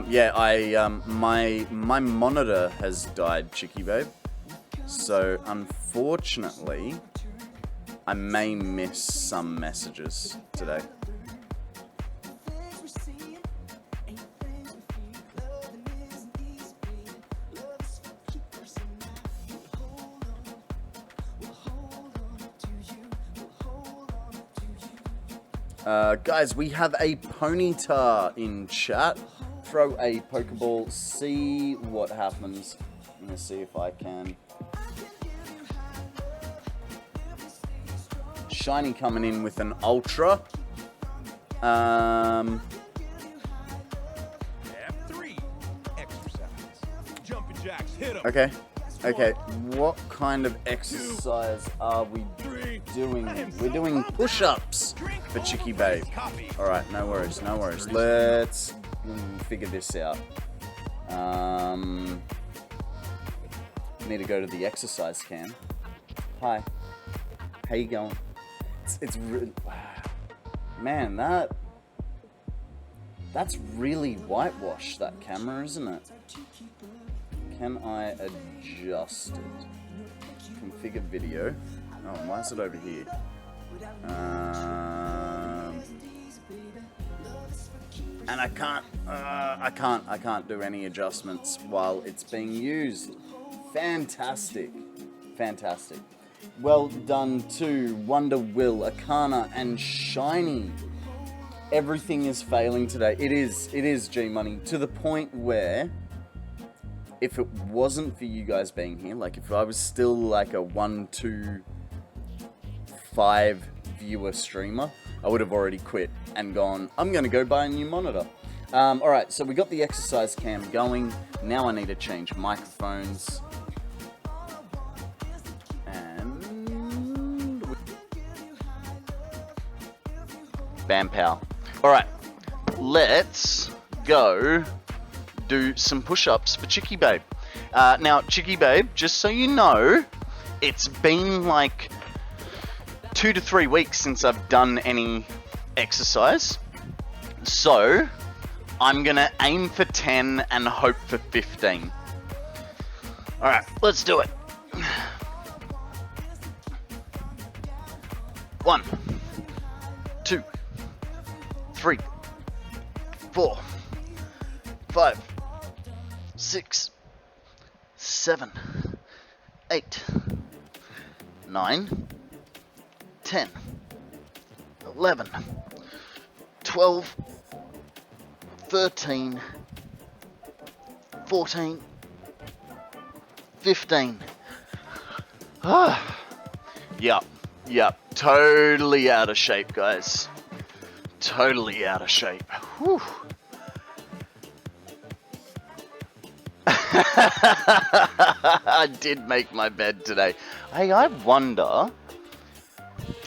Yeah, my monitor has died, Chicky Babe. So unfortunately, I may miss some messages today. Guys, we have a Ponyta in chat. Throw a Pokeball, see what happens. I'm gonna see if I can. Shiny coming in with an Ultra. F3. Exercise. Jumping jacks. Hit 'em. Okay. Okay. What kind of exercise are we doing? We're doing push-ups for Chicky Babe. Alright, no worries, no worries. Let's figure this out. Need to go to the exercise cam. Hi. How you going? It's really... Man, that's really whitewashed, that camera, isn't it? Can I adjust it? Configure video. Oh, why is it over here? And I can't do any adjustments while it's being used. Fantastic. Fantastic. Well done to Wonder Will, Akana, and Shiny. Everything is failing today. It is G-Money, to the point where if it wasn't for you guys being here, like if I was still like a 1, 2, 5 viewer streamer, I would have already quit and gone, I'm going to go buy a new monitor. Alright, so we got the exercise cam going. Now I need to change microphones. And... Bam pow. Alright, let's go do some push-ups for Chicky Babe. Now, Chicky Babe, just so you know, it's been like 2 to 3 weeks since I've done any exercise. So, I'm gonna aim for 10 and hope for 15. Alright, let's do it. 1, 2, 3, 4, 5, 6, 7, 8, 9, 10, 11, 12, 13, 14, 15. Yep, totally out of shape, guys. Totally out of shape. Whew. I did make my bed today. Hey, I wonder...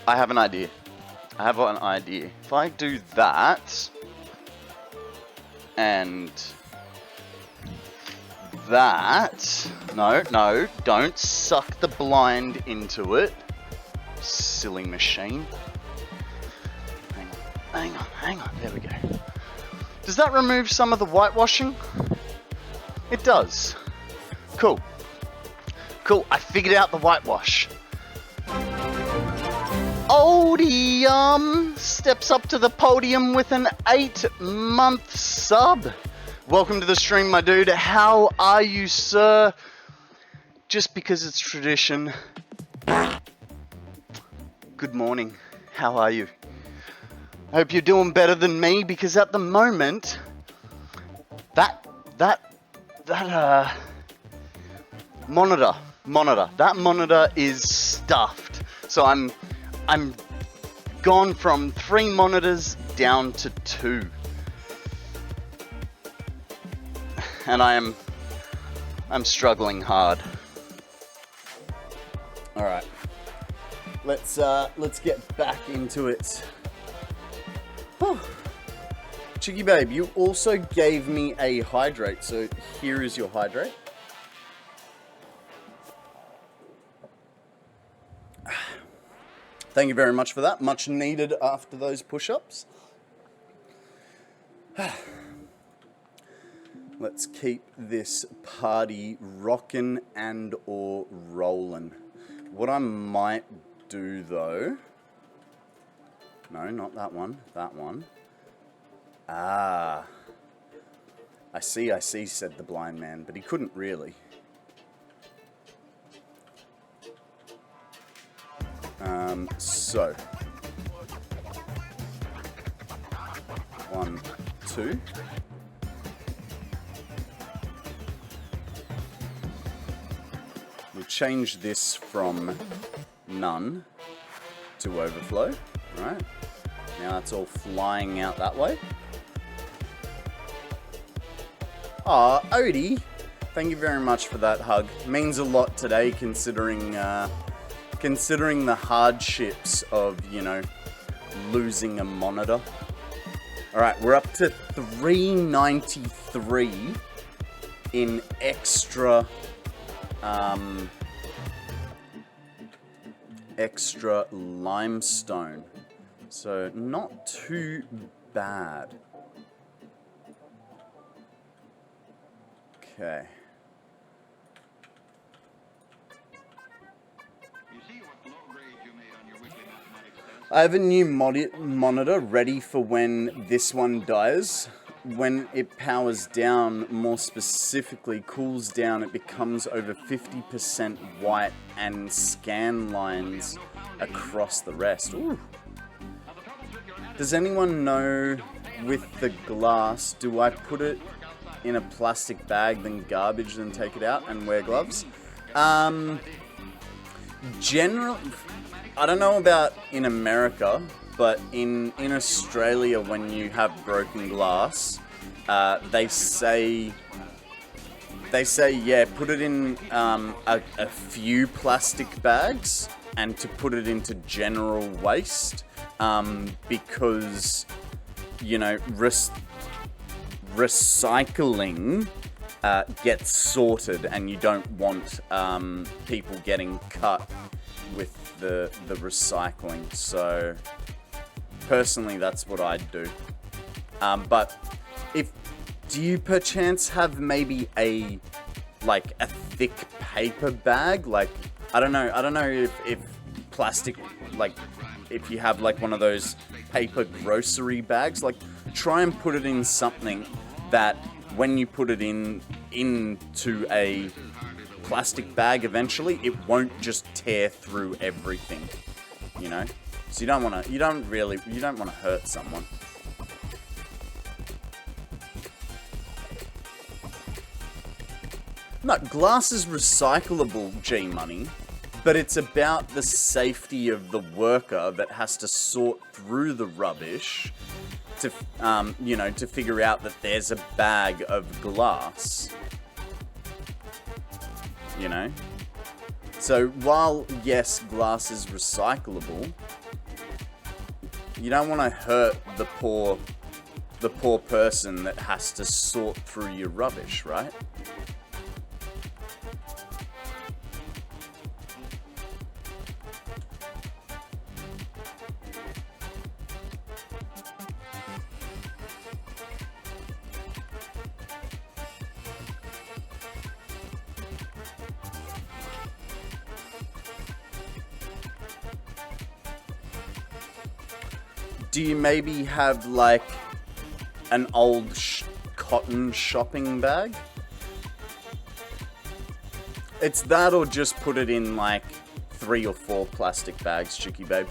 I have an idea. If I do that... and... that... No, don't suck the blind into it. Silly machine. Hang on, there we go. Does that remove some of the whitewashing? It does. Cool, I figured out the whitewash. Oldie, steps up to the podium with an 8-month sub. Welcome to the stream, my dude. How are you, sir? Just because it's tradition. Good morning. How are you? I hope you're doing better than me, because at the moment, that monitor is stuffed. So I'm gone from 3 monitors down to 2. And I'm struggling hard. All right. Let's get back into it. Whew. Chicky Babe, you also gave me a hydrate, so here is your hydrate. Thank you very much for that. Much needed after those push-ups. Let's keep this party rockin' and or rollin'. What I might do though... No, not that one. That one. Ah. I see, said the blind man, but he couldn't really. So. 1, 2. We'll change this from none to overflow, right? Now it's all flying out that way. Aw, Odie, thank you very much for that hug. Means a lot today, considering the hardships of, you know, losing a monitor. Alright, we're up to 393 in extra limestone. So, not too bad. Okay. I have a new monitor ready for when this one dies. when it powers down, more specifically cools down, it becomes over 50% white and scan lines across the rest. Ooh. Does anyone know with the glass, do I put it in a plastic bag, then garbage, then take it out and wear gloves? Generally, I don't know about in America, but in Australia, when you have broken glass, they say, yeah, put it in a few plastic bags and to put it into general waste, because, you know, recycling gets sorted, and you don't want people getting cut with the recycling. So personally, that's what I'd do. But do you perchance have maybe a thick paper bag? Like, I don't know if plastic, like if you have like one of those paper grocery bags, like try and put it in something that when you put it into a plastic bag eventually, it won't just tear through everything, you know? So you don't want to hurt someone. No, glass is recyclable, G-Money, but it's about the safety of the worker that has to sort through the rubbish to, you know, to figure out that there's a bag of glass. You know? So while, yes, glass is recyclable, you don't want to hurt the poor person that has to sort through your rubbish, right? Do you maybe have like an old cotton shopping bag? It's that, or just put it in like 3 or 4 plastic bags, Chicky babe.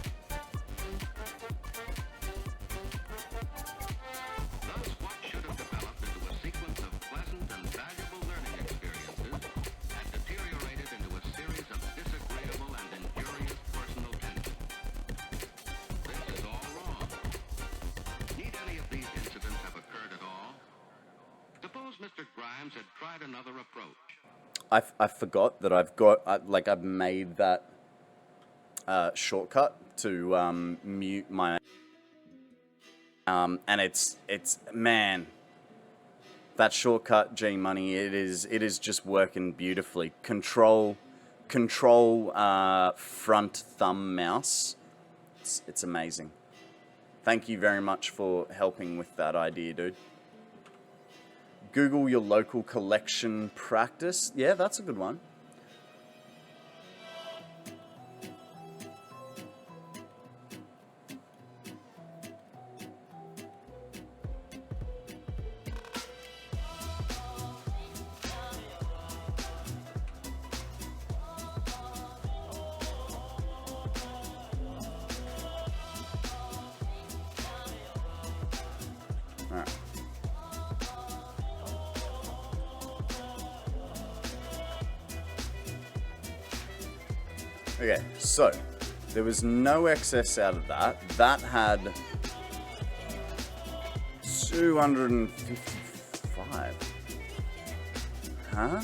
Thus, what should have developed into a sequence of pleasant and valuable learning experiences had deteriorated into a series of disagreeable and injurious personal tensions. This is all wrong. Need any of these incidents have occurred at all? Suppose Mr. Grimes had tried another approach. I forgot that I've made that shortcut to mute my and it's man, that shortcut, G Money, it is just working beautifully. Control front thumb mouse. It's amazing. Thank you very much for helping with that idea, dude. Google your local collection practice. Yeah, that's a good one. Alright. Okay, so there was no excess out of that. That had 255. Huh?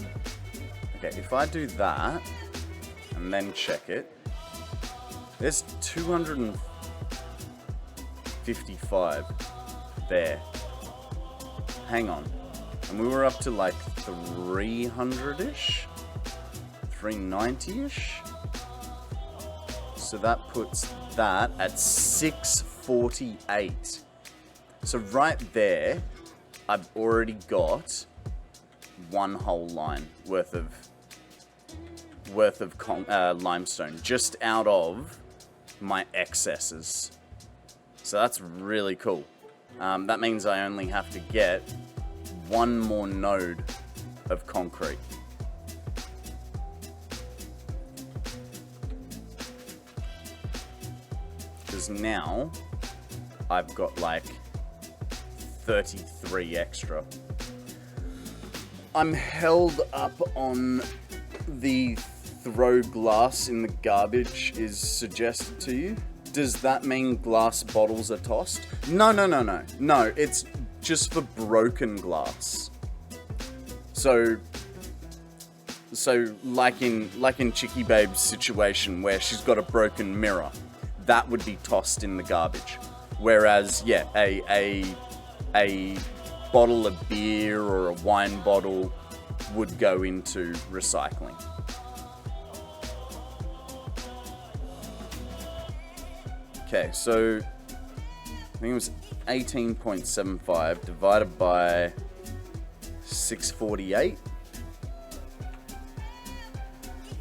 Okay, if I do that and then check it, there's 255 there. Hang on. And we were up to like 300-ish? 390-ish? So that puts that at 648. So right there, I've already got one whole line worth of limestone just out of my excesses. So that's really cool. That means I only have to get one more node of concrete. Because now I've got like 33 extra. I'm held up on the throw glass in the garbage is suggested to you. Does that mean glass bottles are tossed? No. No, it's just for broken glass. So like in Chicky Babe's situation where she's got a broken mirror, that would be tossed in the garbage. Whereas, yeah, a bottle of beer or a wine bottle would go into recycling. Okay, so I think it was 18.75 divided by 648.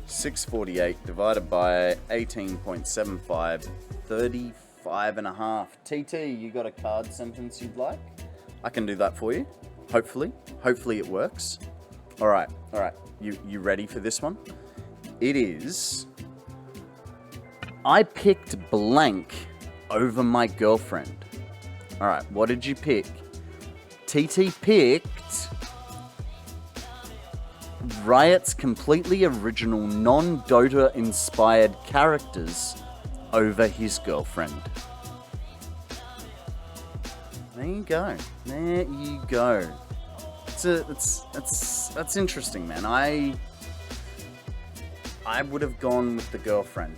648 divided by 18.75, 35.5. TT, you got a card sentence you'd like? I can do that for you. Hopefully it works. All right. You ready for this one? It is. I picked blank over my girlfriend. All right. What did you pick? TT picked Riot's completely original, non-Dota inspired characters over his girlfriend. There you go. There you go. That's interesting, man. I would have gone with the girlfriend,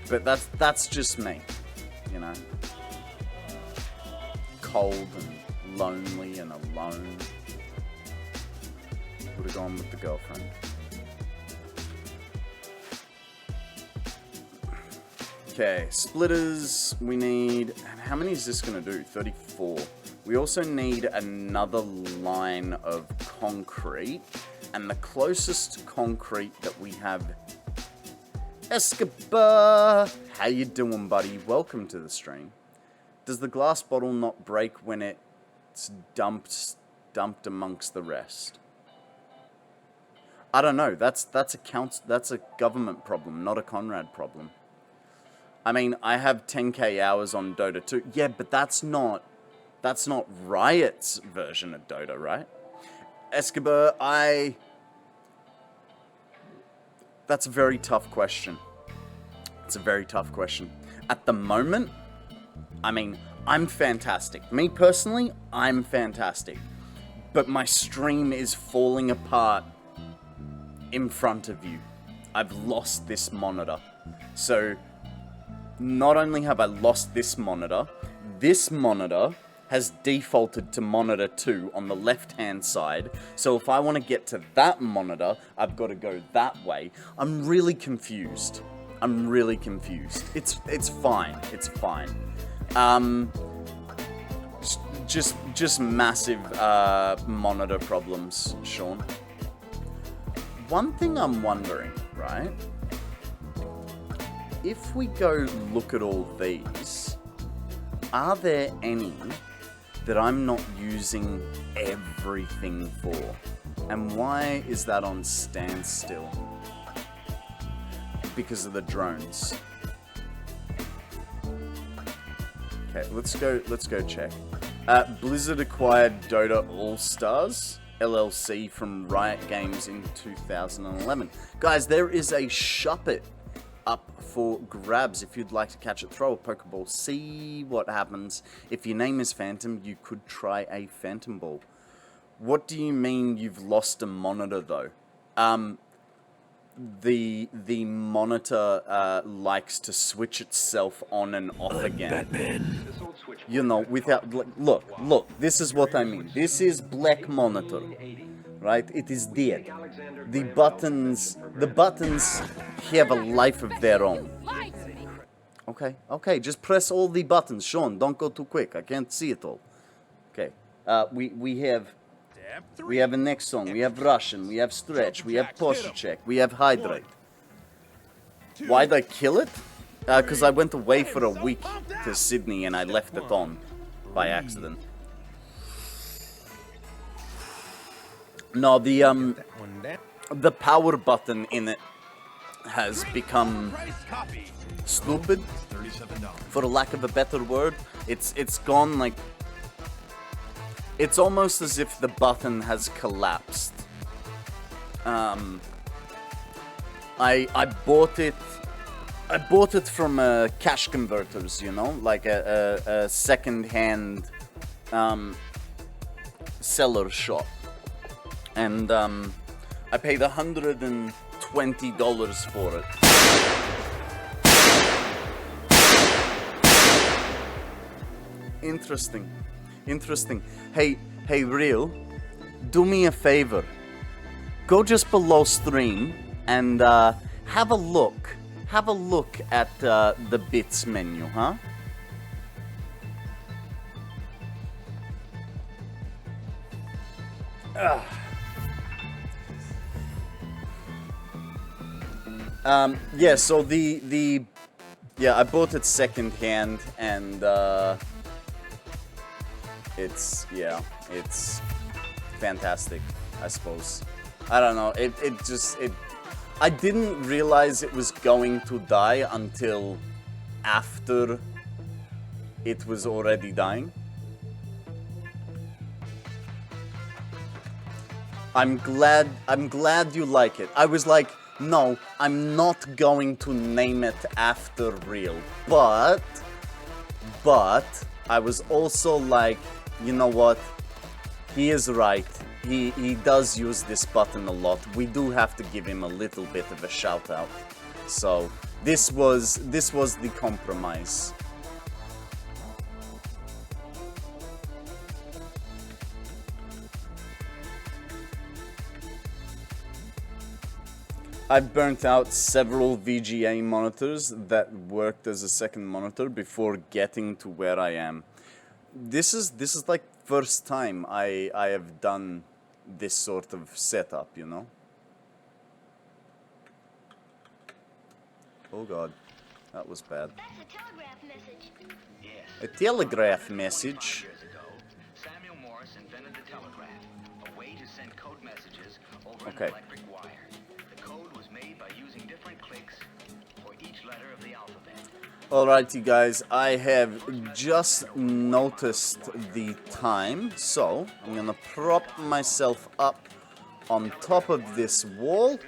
but that's just me, you know. Cold and lonely and alone. Would have gone with the girlfriend. Okay, splitters, we need, and how many is this going to do? 34. We also need another line of concrete, and the closest concrete that we have, Escobar, how you doing, buddy? Welcome to the stream. Does the glass bottle not break when it's dumped amongst the rest? I don't know. That's a government problem, not a Konrad problem. I mean, I have 10k hours on Dota 2. Yeah, but that's not Riot's version of Dota, right? Escobar, that's a very tough question. It's a very tough question. At the moment, I mean, I'm fantastic. Me personally, I'm fantastic. But my stream is falling apart in front of you. I've lost this monitor. So, not only have I lost this monitor has defaulted to monitor 2 on the left-hand side. So if I want to get to that monitor, I've got to go that way. I'm really confused. It's fine. It's fine. Just massive monitor problems, Sean. One thing I'm wondering, right? If we go look at all these, are there any that I'm not using everything for? And why is that on standstill? Because of the drones. Okay, let's go check. Blizzard acquired Dota All-Stars LLC from Riot Games in 2011. Guys, there is a Shuppet up for grabs. If you'd like to catch it, throw a Pokeball, see what happens. If your name is Phantom, you could try a Phantom Ball. What do you mean you've lost a monitor, though? The monitor likes to switch itself on and off again. Batman. You know, without look. This is what I mean. This is black monitor, right? It is dead. The buttons have a life of their own. Okay. Just press all the buttons, Sean. Don't go too quick. I can't see it all. Okay. We have a next song. We have Russian. We have Stretch. We have Posture Check. We have Hydrate. Why'd I kill it? Because I went away for a week to Sydney and I left it on. by accident. No, the One down. the power button in it has become Price copy. stupid, $37. for lack of a better word. It's gone like, it's almost as if the button has collapsed. I bought it from cash converters, you know, like a second-hand seller shop, and I paid $120 for it. Interesting. Hey, Real, do me a favor. Go just below stream and have a look at the Bitz menu, huh? Yeah, so I bought it second hand, and it's fantastic, I suppose. I don't know, I didn't realize it was going to die until after it was already dying. I'm glad you like it. I was like, no, I'm not going to name it after Real, but I was also like, you know what? He is right. He does use this button a lot. We do have to give him a little bit of a shout out. So this was the compromise. I've burnt out several VGA monitors that worked as a second monitor before getting to where I am. This is like first time I have done this sort of setup, you know? Oh god, that was bad. That's a telegraph message. A telegraph message? Years ago, Samuel Morse invented the telegraph, a way to send code messages over Okay. an electric wire. The code was made by using different clicks for each letter of the alphabet. Alright, you guys, I have just noticed the time, so I'm gonna prop myself up on top of this wall,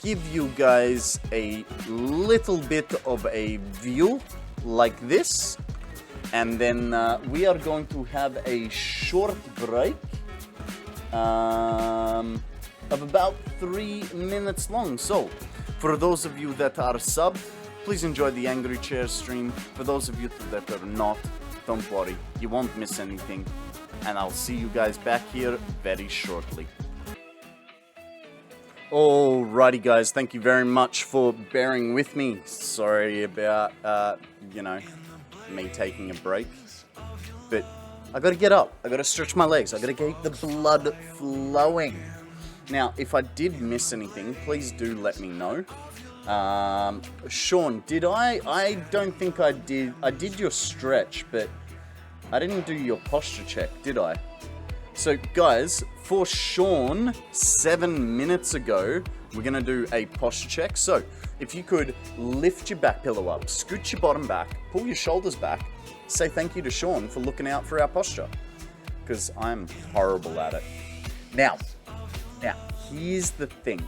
give you guys a little bit of a view like this, and then we are going to have a short break of about 3 minutes long. So, for those of you that are subbed, please enjoy the Angry Chair stream. For those of you that are not, don't worry, you won't miss anything. And I'll see you guys back here very shortly. Alrighty guys, thank you very much for bearing with me. Sorry about, you know, me taking a break. But I gotta get up, I gotta stretch my legs, I gotta get the blood flowing. Now, if I did miss anything, please do let me know. Sean, did I don't think I did. I did your stretch, but I didn't do your posture check, did I? So, guys, for Sean, 7 minutes ago, we're gonna do a posture check. So, if you could lift your back pillow up, scoot your bottom back, pull your shoulders back, say thank you to Sean for looking out for our posture. Because I'm horrible at it. Now, here's the thing.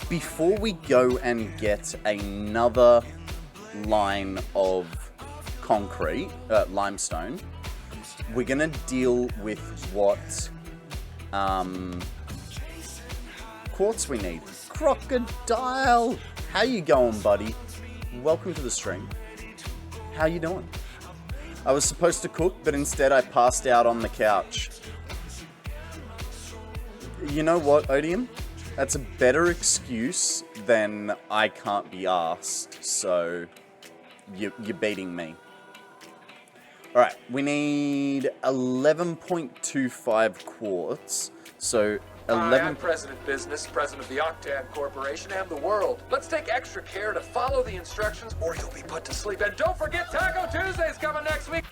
Before we go and get another line of concrete, limestone, we're gonna deal with what quartz we need. Crocodile! How you going, buddy? Welcome to the stream. How you doing? I was supposed to cook, but instead I passed out on the couch. You know what, Odium? That's a better excuse than I can't be asked, so you're beating me. Alright, we need 11.25 quartz, so 11... I'm President Business, President of the Octad Corporation and the world. Let's take extra care to follow the instructions or you'll be put to sleep. And don't forget Taco Tuesday's coming next week!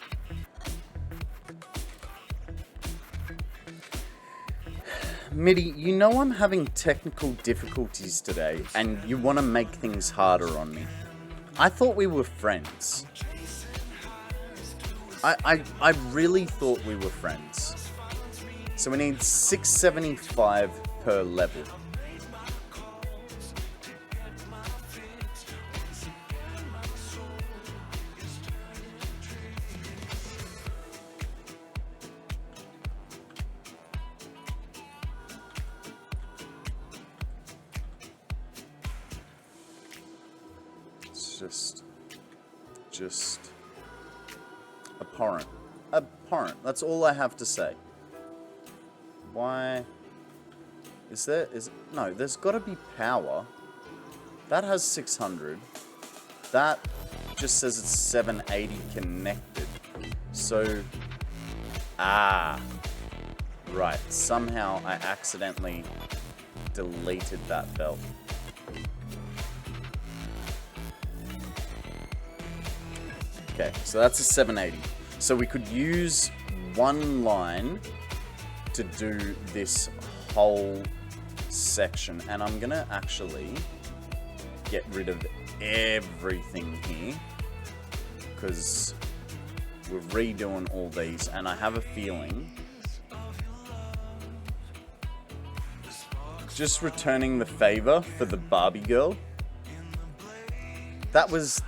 Mitty, you know I'm having technical difficulties today, and you want to make things harder on me. I thought we were friends. I really thought we were friends. So we need 675 per level. It's just abhorrent. Abhorrent. That's all I have to say. Why? No, there's got to be power. That has 600. That just says it's 780 connected. So, right. Somehow I accidentally deleted that belt. Okay, so that's a 780. So we could use one line to do this whole section. And I'm gonna actually get rid of everything here, because we're redoing all these, and I have a feeling just returning the favor for the Barbie girl. That was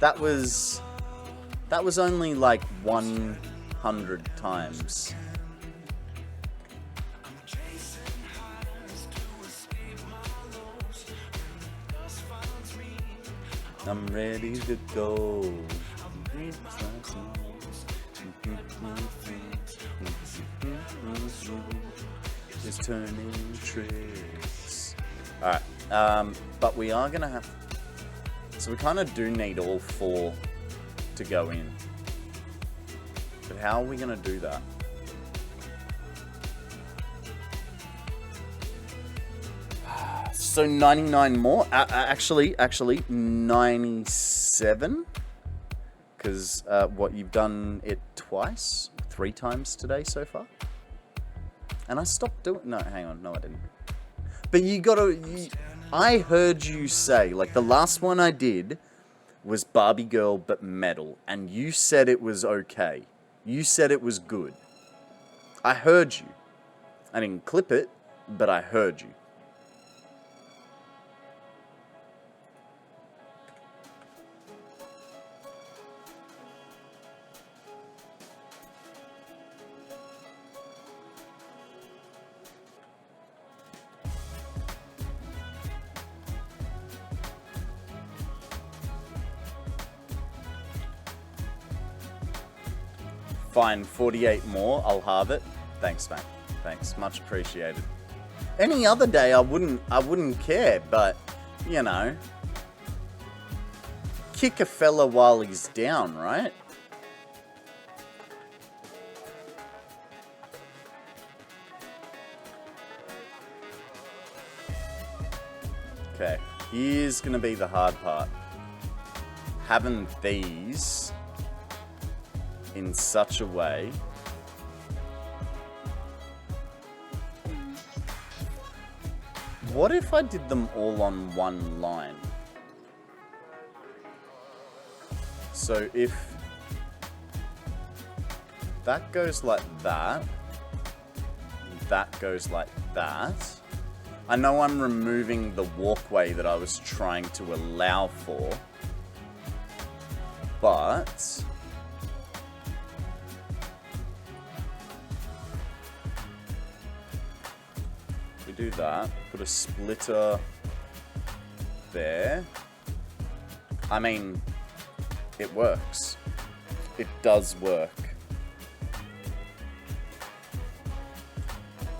only like 100 times. I'm ready to go. Just turning tricks. Alright, but we are gonna have... So we kind of do need all four to go in. But how are we gonna do that? So 99 more? Actually 97? Because, what, you've done it twice? 3 times today so far? And I stopped doing... No, hang on. No, I didn't. But you gotta... I heard you say, like, the last one I did was Barbie Girl but metal. And you said it was okay. You said it was good. I heard you. I didn't clip it, but I heard you. Fine, 48 more, I'll halve it. Thanks, mate. Thanks, much appreciated. Any other day I wouldn't care, but, you know, kick a fella while he's down, right? Okay, here's gonna be the hard part. Having these in such a way what if I did them all on one line? So if that goes like that, that goes like that. I know I'm removing the walkway that I was trying to allow for, but do that, put a splitter there. I mean, it works. It does work.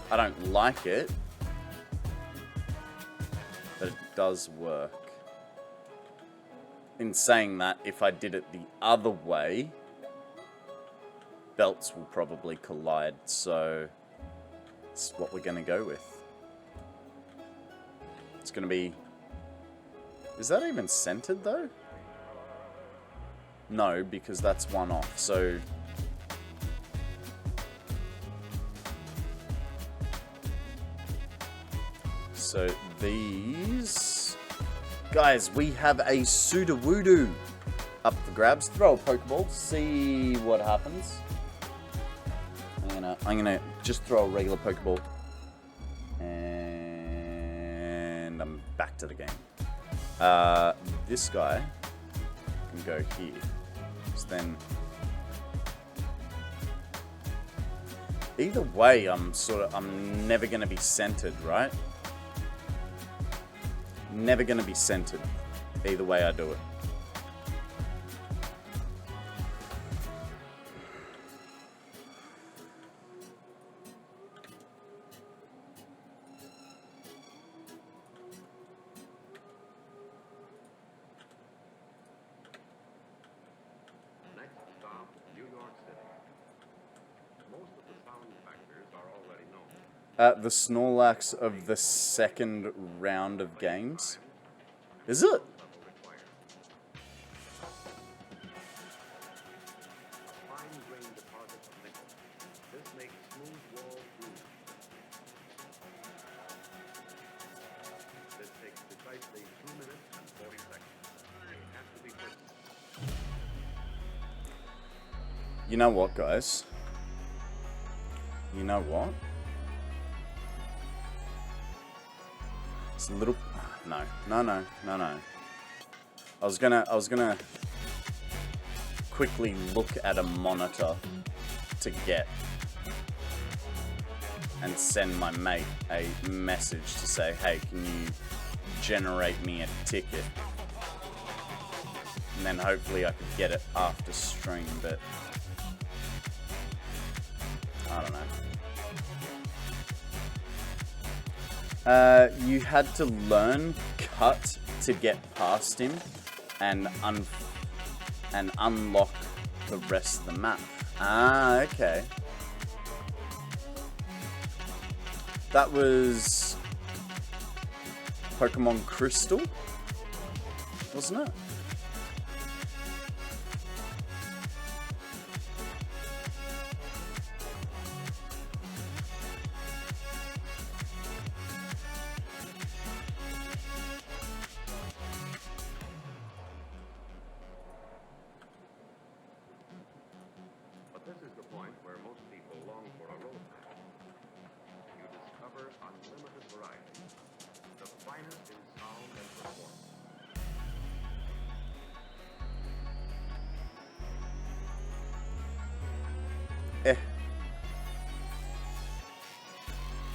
I don't like it, but it does work. In saying that, if I did it the other way, belts will probably collide, so it's what we're gonna go with. It's gonna be... Is that even centered though? No, because that's one off, so... So these... Guys, we have a Sudowoodo up for grabs. Throw a Pokeball, see what happens. I'm gonna just throw a regular Pokeball. And I'm back to the game. This guy can go here. So then... Either way, I'm never gonna be centered, right? Never gonna be centered. Either way I do it. Next stop, New York City. Most of the sound factors are already known. The Snorlax of the second round of games. Is it? Fine-grained deposit of nickel. This makes smooth wall groove. This takes precisely 2 minutes and 40 seconds. They have to be perfect. You know what, guys? You know what? It's a little... No. I was gonna quickly look at a monitor to get and send my mate a message to say, hey, can you generate me a ticket? And then hopefully I could get it after stream, but I don't know. You had to learn cut to get past him and unlock the rest of the map. Ah, okay. That was Pokemon Crystal, wasn't it? But this is the point where most people long for a road trip. You discover unlimited variety, the finest in sound and performance.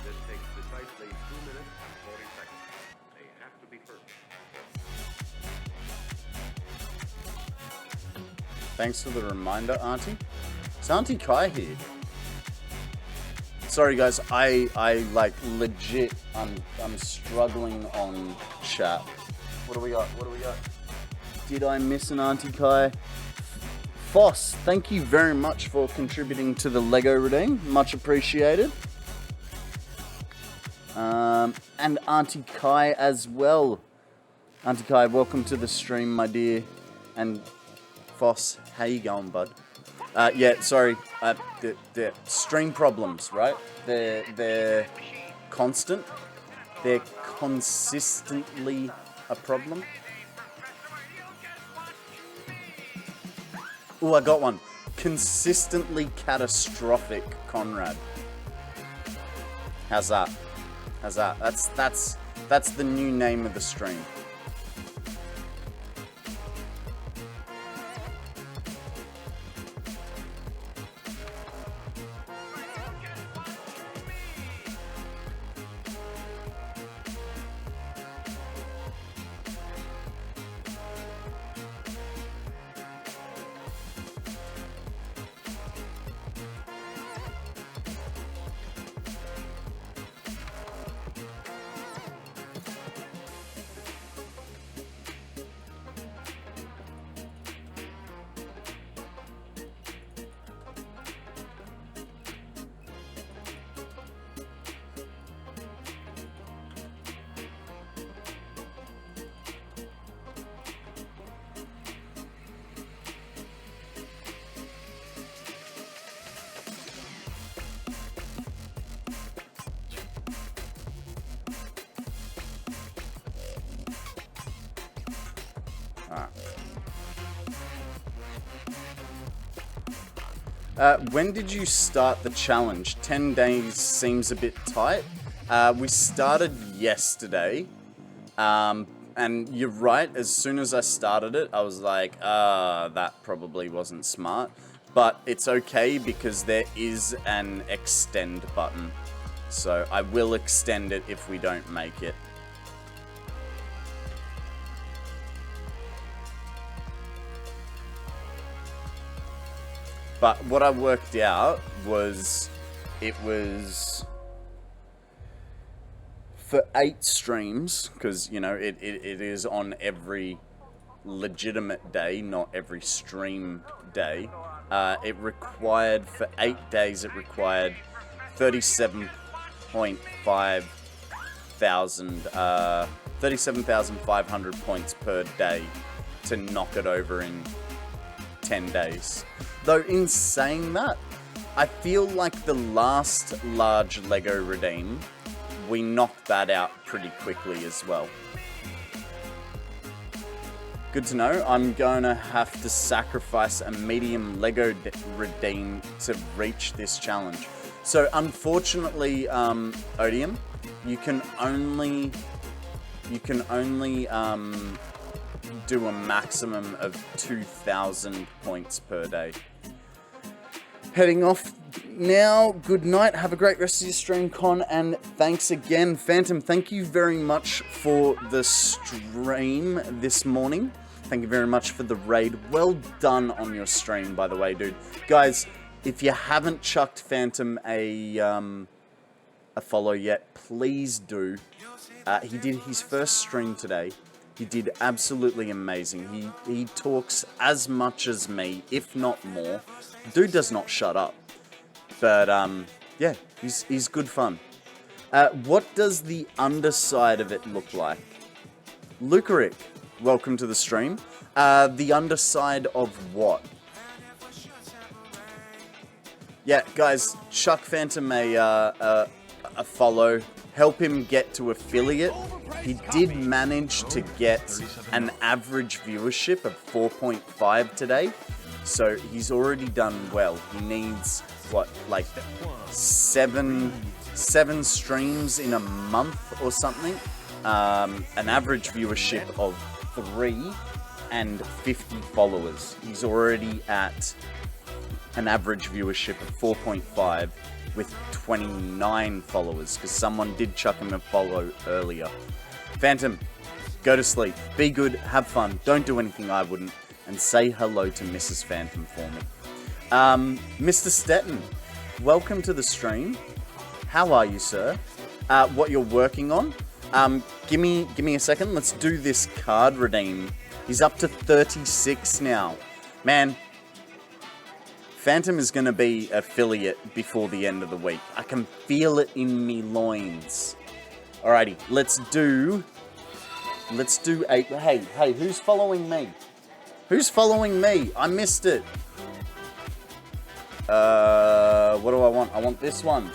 This takes precisely 2 minutes and 40 seconds. They have to be perfect. Thanks for the reminder, Auntie. Is Auntie Kai here? Sorry guys, I like legit I'm struggling on chat. What do we got? Did I miss an Auntie Kai? Foss, thank you very much for contributing to the Lego redeem. Much appreciated. And Auntie Kai as well. Auntie Kai, welcome to the stream, my dear. And Foss, how you going, bud? Yeah, sorry. The stream problems, right? They're constant. They're consistently a problem. Oh, I got one. Consistently catastrophic, Konrad. How's that? That's the new name of the stream. When did you start the challenge? 10 days seems a bit tight. We started yesterday. And you're right, as soon as I started it, I was like, that probably wasn't smart. But it's okay because there is an extend button. So I will extend it if we don't make it. But what I worked out was, it was for 8 streams, because, you know, it is on every legitimate day, not every stream day. It required, for 8 days, it required 37,500 points per day to knock it over in 10 days. Though in saying that, I feel like the last large Lego redeem, we knocked that out pretty quickly as well. Good to know. I'm going to have to sacrifice a medium Lego redeem to reach this challenge. So unfortunately, Odium, you can only do a maximum of 2,000 points per day. Heading off now. Good night. Have a great rest of your stream, Con, and thanks again. Phantom, thank you very much for the stream this morning. Thank you very much for the raid. Well done on your stream, by the way, dude. Guys, if you haven't chucked Phantom a follow yet, please do. He did his first stream today. He did absolutely amazing. He talks as much as me, if not more. Dude does not shut up. But, yeah, he's good fun. What does the underside of it look like? Lucaric, welcome to the stream. The underside of what? Yeah, guys, chuck Phantom a follow. Help him get to affiliate. He did manage to get an average viewership of 4.5 today. So he's already done well. He needs, what, like 7 streams in a month or something. An average viewership of 3 and 50 followers. He's already at an average viewership of 4.5 with 29 followers, because someone did chuck him a follow earlier. Phantom, go to sleep. Be good, have fun, don't do anything I wouldn't, and say hello to Mrs. Phantom for me. Mr. Stetton, welcome to the stream. How are you, sir? What you're working on? Give me a second. Let's do this card redeem. He's up to 36 now. Man, Phantom is going to be affiliate before the end of the week. I can feel it in me loins. Alrighty, let's do 8. Hey, who's following me? Who's following me? I missed it. What do I want? I want this one.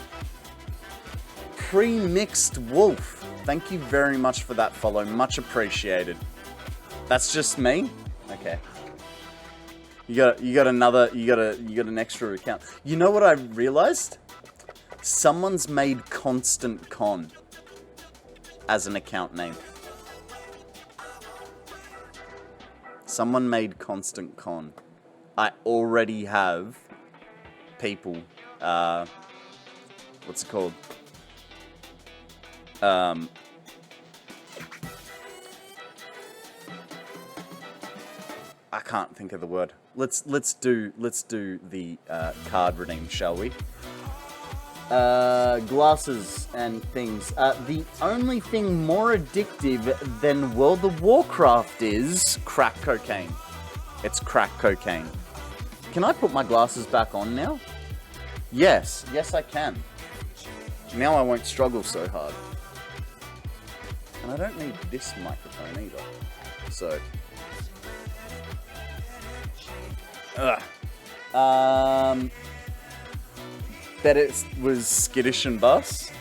Pre-mixed wolf. Thank you very much for that follow. Much appreciated. That's just me? Okay. You got an extra account. You know what I realized? Someone's made KonstantKon as an account name. Someone made KonstantKon. I already have people. What's it called? I can't think of the word. Let's do the card redeem, shall we? Glasses and things. The only thing more addictive than World of Warcraft is crack cocaine. It's crack cocaine. Can I put my glasses back on now? Yes, I can. Now I won't struggle so hard. And I don't need this microphone either. So. Bet it was skittish and bus.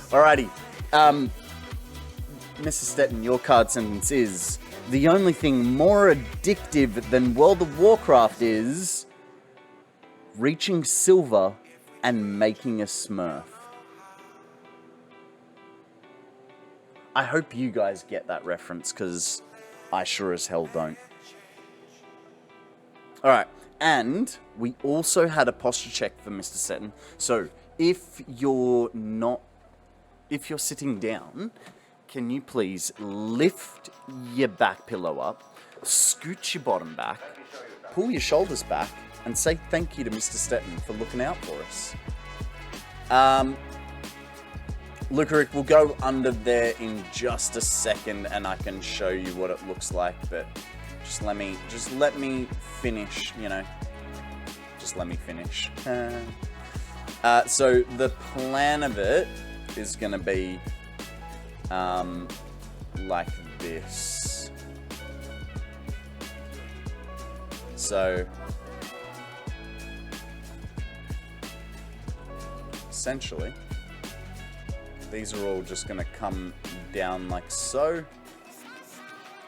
Alrighty. Mrs. Stetton, your card sentence is: the only thing more addictive than World of Warcraft is reaching silver and making a Smurf. I hope you guys get that reference, because I sure as hell don't. Alright, and we also had a posture check for Mr. Seton. So, if you're sitting down, can you please lift your back pillow up, scoot your bottom back, pull your shoulders back, and say thank you to Mr. Stetton for looking out for us. Lucaric, we'll go under there in just a second, and I can show you what it looks like, but just let me finish, you know. Just let me finish. So the plan of it is going to be like this. So essentially, these are all just going to come down like so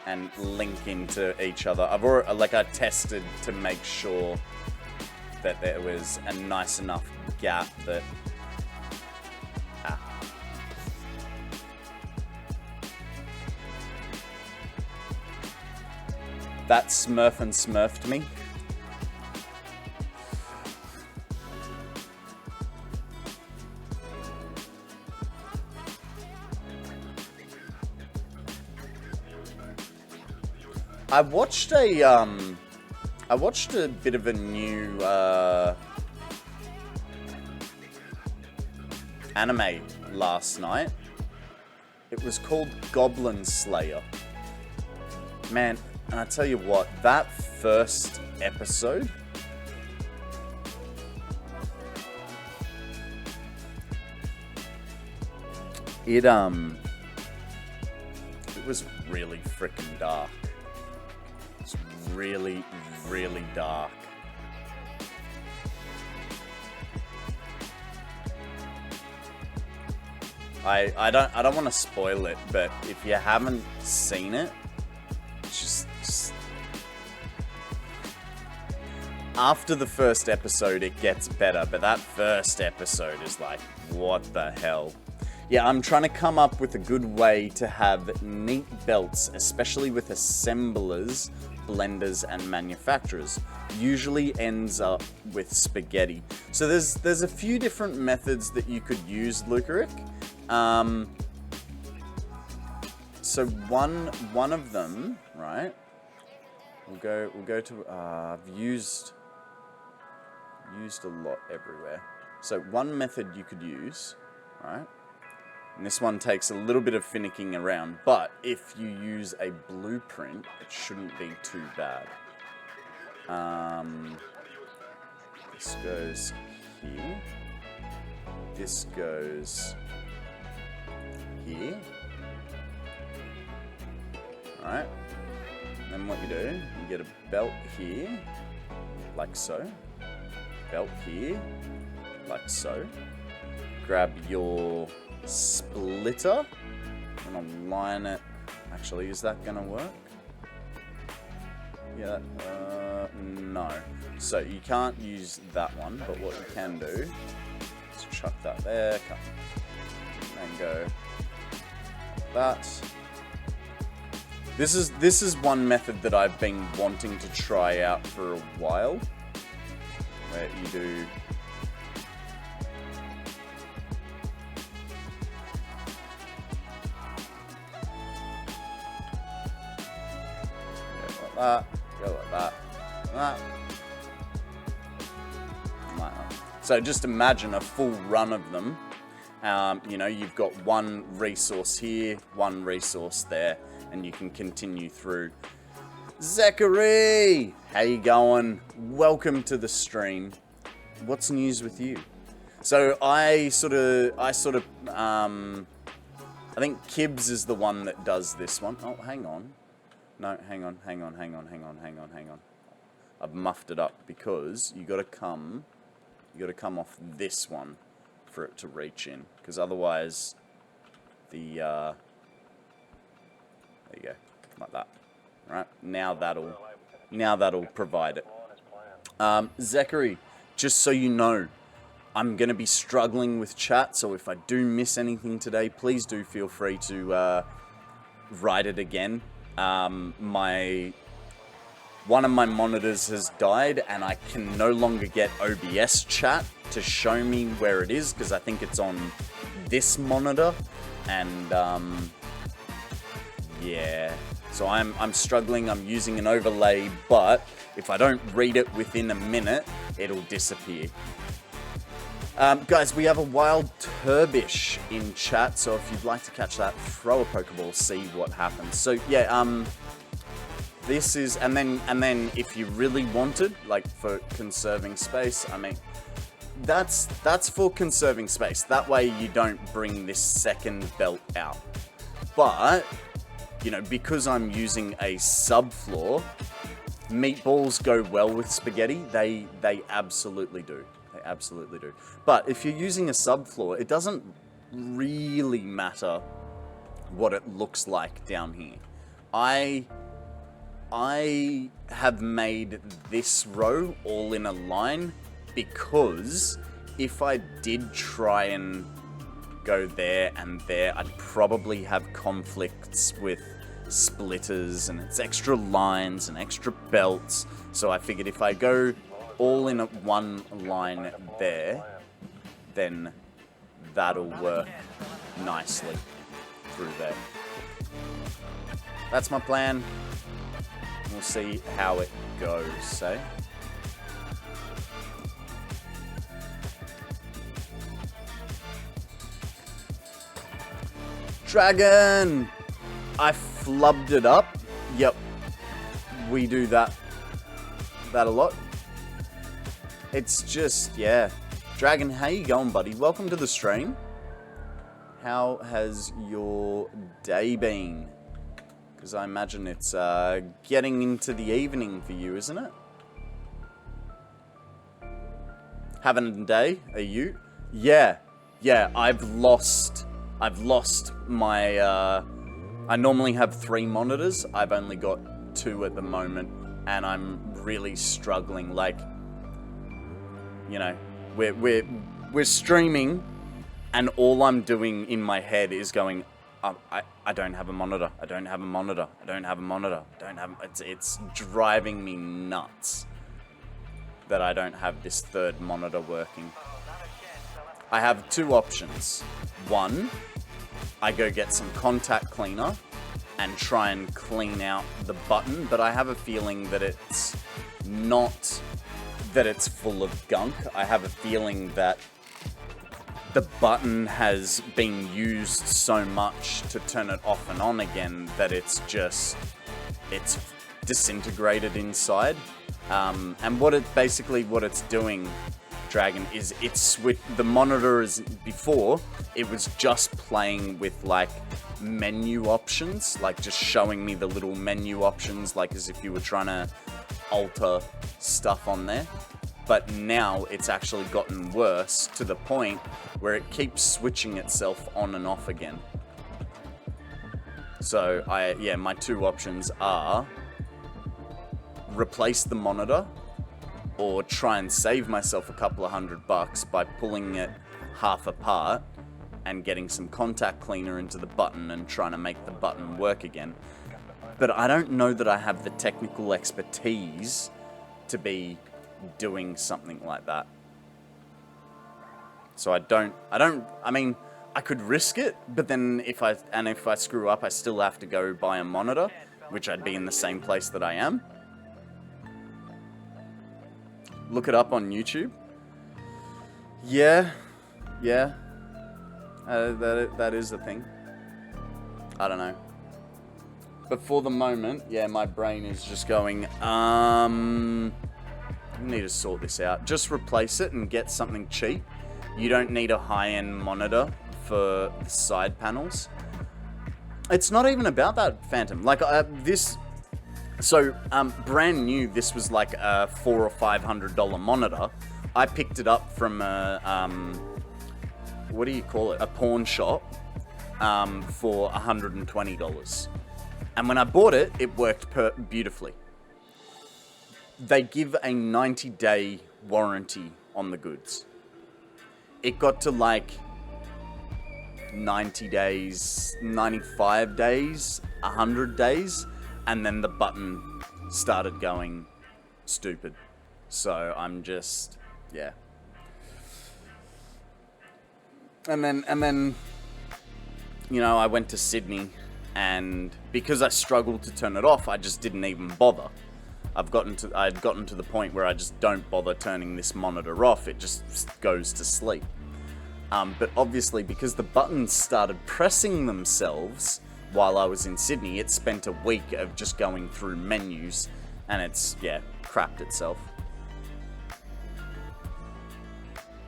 and link into each other. I've already, like, I tested to make sure that there was a nice enough gap that that Smurf and Smurfed me. I watched a bit of a new anime last night. It was called Goblin Slayer. Man, and I tell you what, that first episode, it was really freaking dark. It's really, really dark. I don't want to spoil it, but if you haven't seen it, just after the first episode it gets better, but that first episode is like, what the hell? Yeah, I'm trying to come up with a good way to have neat belts, especially with assemblers, blenders, and manufacturers. Usually ends up with spaghetti. So there's a few different methods that you could use, Lucaric. So one of them, right? We'll go to I've used a lot everywhere. So one method you could use, right? And this one takes a little bit of finicking around, but if you use a blueprint, it shouldn't be too bad. This goes here. This goes here. Alright. Then what you do, you get a belt here, like so. Belt here, like so. Grab your splitter and align it. Actually, is that gonna work? Yeah, no. So you can't use that one, but what you can do is chuck that there, and go that. This is one method that I've been wanting to try out for a while, where you do that, go like that, that. Like that. So just imagine a full run of them. You know, you've got one resource here, one resource there, and you can continue through. Zachary! How you going? Welcome to the stream. What's news with you? So I think Kibs is the one that does this one. Oh, hang on. No, hang on. I've muffed it up because you gotta come off this one for it to reach in, because otherwise the there you go, like that. All right, now that'll provide it. Zachary, just so you know, I'm going to be struggling with chat, so if I do miss anything today, please do feel free to write it again. One of my monitors has died, and I can no longer get OBS chat to show me where it is, because I think it's on this monitor, and yeah. So I'm struggling, I'm using an overlay, but if I don't read it within a minute, it'll disappear. Guys, we have a wild turbish in chat, so if you'd like to catch that, throw a Pokeball, see what happens. So yeah, this is, and then if you really wanted, like for conserving space, I mean, that's for conserving space. That way you don't bring this second belt out. But, you know, because I'm using a subfloor, meatballs go well with spaghetti. They absolutely do. They absolutely do. But if you're using a subfloor, it doesn't really matter what it looks like down here. I have made this row all in a line because if I did try and go there and there, I'd probably have conflicts with splitters, and it's extra lines and extra belts. So I figured if I go all in one line there, then that'll work nicely through there. That's my plan. We'll see how it goes, say. Dragon! I flubbed it up. Yep. We do that a lot. It's just, yeah. Dragon, how you going, buddy? Welcome to the stream. How has your day been? Because I imagine it's getting into the evening for you, isn't it? Having a day? Are you? Yeah. Yeah, I've lost my... I normally have 3 monitors. I've only got 2 at the moment, and I'm really struggling. Like, you know, we're streaming, and all I'm doing in my head is going, I don't have a monitor. I don't have a monitor. I don't have a monitor. I don't have. It's driving me nuts that I don't have this third monitor working. I have 2 options. One, I go get some contact cleaner and try and clean out the button, but I have a feeling that it's not that it's full of gunk. I have a feeling that the button has been used so much to turn it off and on again that it's disintegrated inside. And what it's doing, Dragon, is the monitor is, before, it was just playing with like menu options, like just showing me the little menu options, like as if you were trying to alter stuff on there. But now it's actually gotten worse to the point where it keeps switching itself on and off again. So my 2 options are replace the monitor or try and save myself a couple of $100 by pulling it half apart and getting some contact cleaner into the button and trying to make the button work again. But I don't know that I have the technical expertise to be doing something like that. So I mean, I could risk it, but then if I screw up, I still have to go buy a monitor, which I'd be in the same place that I am. Look it up on YouTube. Yeah. That is the thing. I don't know. But for the moment, yeah, my brain is just going, we need to sort this out. Just replace it and get something cheap. You don't need a high-end monitor for the side panels. It's not even about that, Phantom. Like, brand new, this was like a $400 or $500 monitor. I picked it up from a, what do you call it? A pawn shop for $120. And when I bought it, it worked beautifully. They give a 90-day warranty on the goods. It got to like 90 days, 95 days, 100 days, and then the button started going stupid. So I'm just, yeah. And then, you know, I went to Sydney, and because I struggled to turn it off, I just didn't even bother. I'd gotten to the point where I just don't bother turning this monitor off. It just goes to sleep. But obviously, because the buttons started pressing themselves while I was in Sydney, it spent a week of just going through menus, and it's, yeah, crapped itself.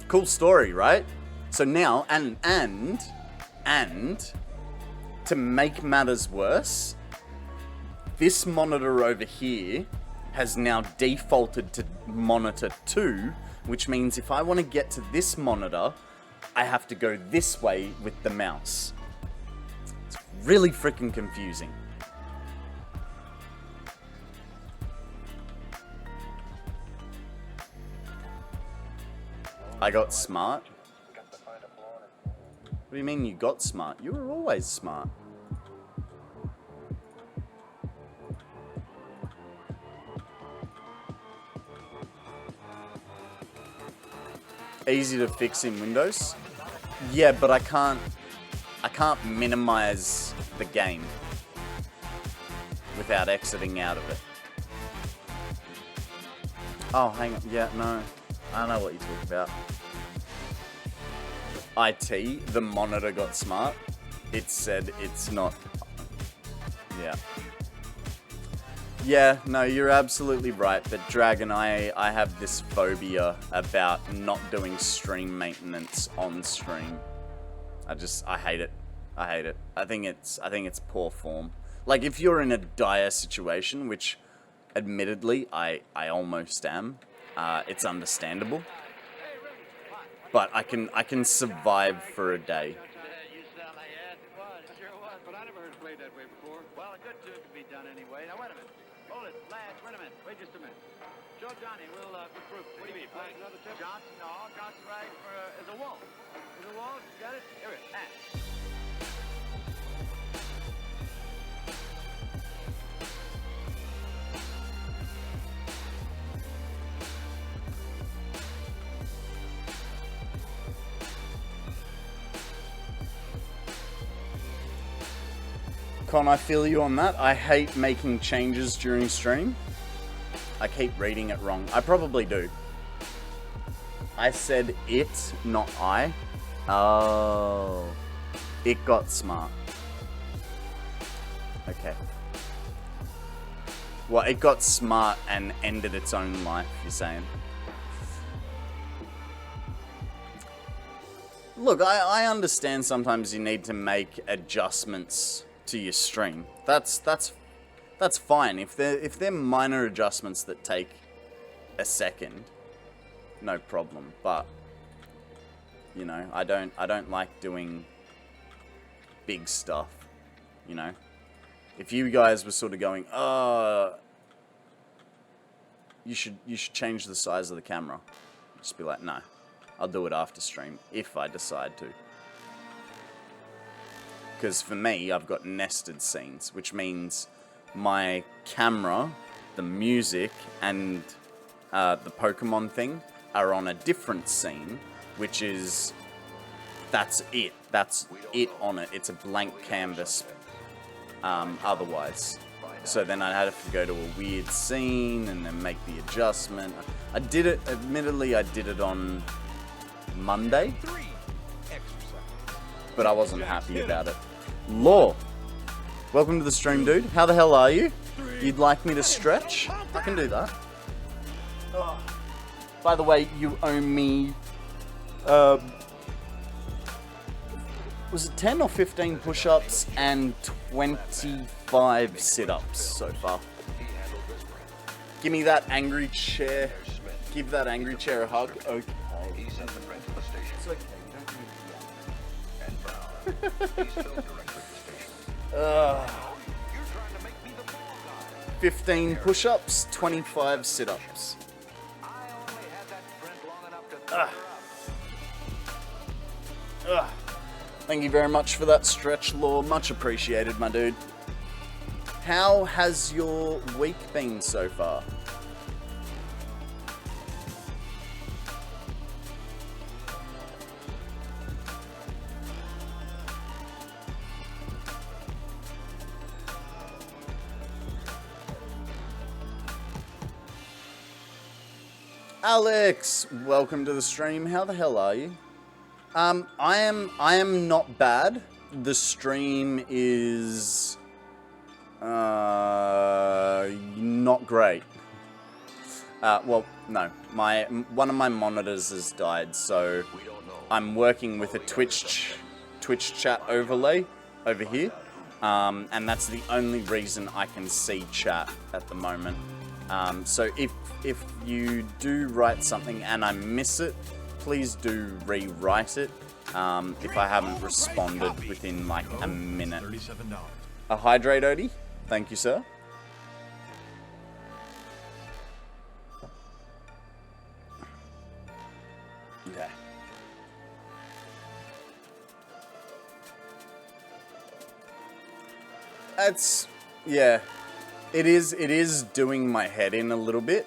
Cool story, right? So now, and to make matters worse, this monitor over here has now defaulted to monitor 2, which means if I want to get to this monitor, I have to go this way with the mouse. It's really freaking confusing. I got smart? What do you mean you got smart? You were always smart. Easy to fix in Windows? Yeah, but I can't minimize the game without exiting out of it. Oh, hang on. Yeah, no. I know what you're talking about. IT, the monitor got smart. It said it's not. Yeah. Yeah, no, you're absolutely right. But Dragon, I have this phobia about not doing stream maintenance on stream. I hate it. I hate it. I think it's poor form. Like, if you're in a dire situation, which admittedly I almost am, it's understandable. But I can survive for a day. You sound like you had to was. Sure was, but I never heard it played that way before. Well, a good tune can be done anyway. Now, wait a minute. Hold it, lads, wait a minute. Wait just a minute. Show Johnny, we'll recruit. What do you mean, play another tip? Johnson, no, Johnson right as a waltz. As a waltz, you got it? Here it is. Con, I feel you on that. I hate making changes during stream. I keep reading it wrong. I probably do. I said it, not I. Oh. It got smart. Okay. Well, it got smart and ended its own life, you're saying? Look, I understand sometimes you need to make adjustments to your stream. That's fine. If they're minor adjustments that take a second, no problem. But you know, I don't like doing big stuff. You know, if you guys were sort of going, you should change the size of the camera, just be like, no, I'll do it after stream if I decide to. Because for me, I've got nested scenes, which means my camera, the music, and the Pokemon thing are on a different scene, which is, that's it on it. It's a blank canvas otherwise. So then I'd have to go to a weird scene and then make the adjustment. I did it, admittedly, I did it on Monday, but I wasn't happy about it. Law, welcome to the stream, dude. How the hell are you? You'd like me to stretch? I can do that. Oh. By the way, you owe me, was it 10 or 15 push-ups and 25 sit-ups so far? Give me that angry chair. Give that angry chair a hug. Okay. It's okay. You don't need to 15 push-ups, 25 sit-ups. I only had that sprint long enough to Ugh. Thank you very much for that stretch, Law. Much appreciated, my dude. How has your week been so far? Alex, welcome to the stream. How the hell are you? I am not bad. The stream is not great. Well, no. One of my monitors has died, so I'm working with a Twitch chat overlay over here. And that's the only reason I can see chat at the moment. So if you do write something and I miss it, please do rewrite it if I haven't responded within like a minute. A hydrate, Odie? Thank you, sir. Okay. That's, yeah. It is doing my head in a little bit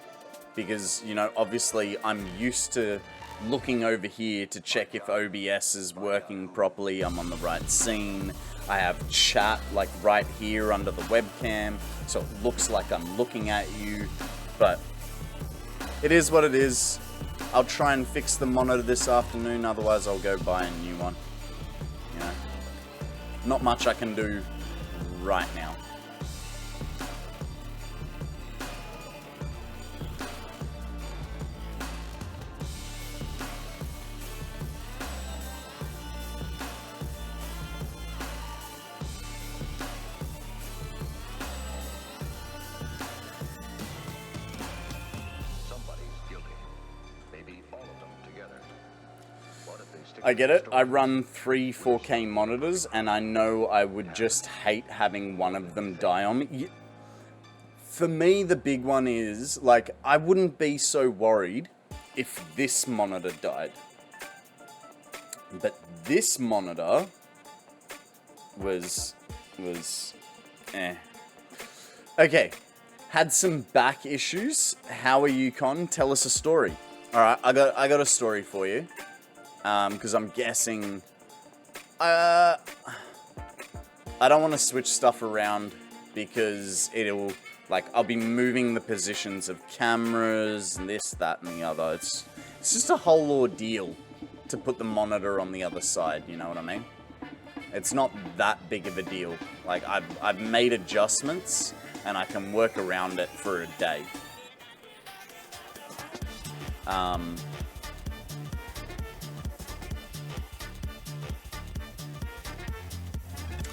because, you know, obviously I'm used to looking over here to check if OBS is working properly, I'm on the right scene. I have chat like right here under the webcam, so it looks like I'm looking at you, but it is what it is. I'll try and fix the monitor this afternoon, otherwise I'll go buy a new one. You know, not much I can do right now. I get it. I run 3 4K monitors, and I know I would just hate having one of them die on me. For me, the big one is, like, I wouldn't be so worried if this monitor died. But this monitor was eh. Okay, had some back issues. How are you, Con? Tell us a story. Alright, I got a story for you. Because I'm guessing... I don't want to switch stuff around because it'll... Like, I'll be moving the positions of cameras and this, that, and the other. It's just a whole ordeal to put the monitor on the other side, you know what I mean? It's not that big of a deal. Like, I've made adjustments and I can work around it for a day.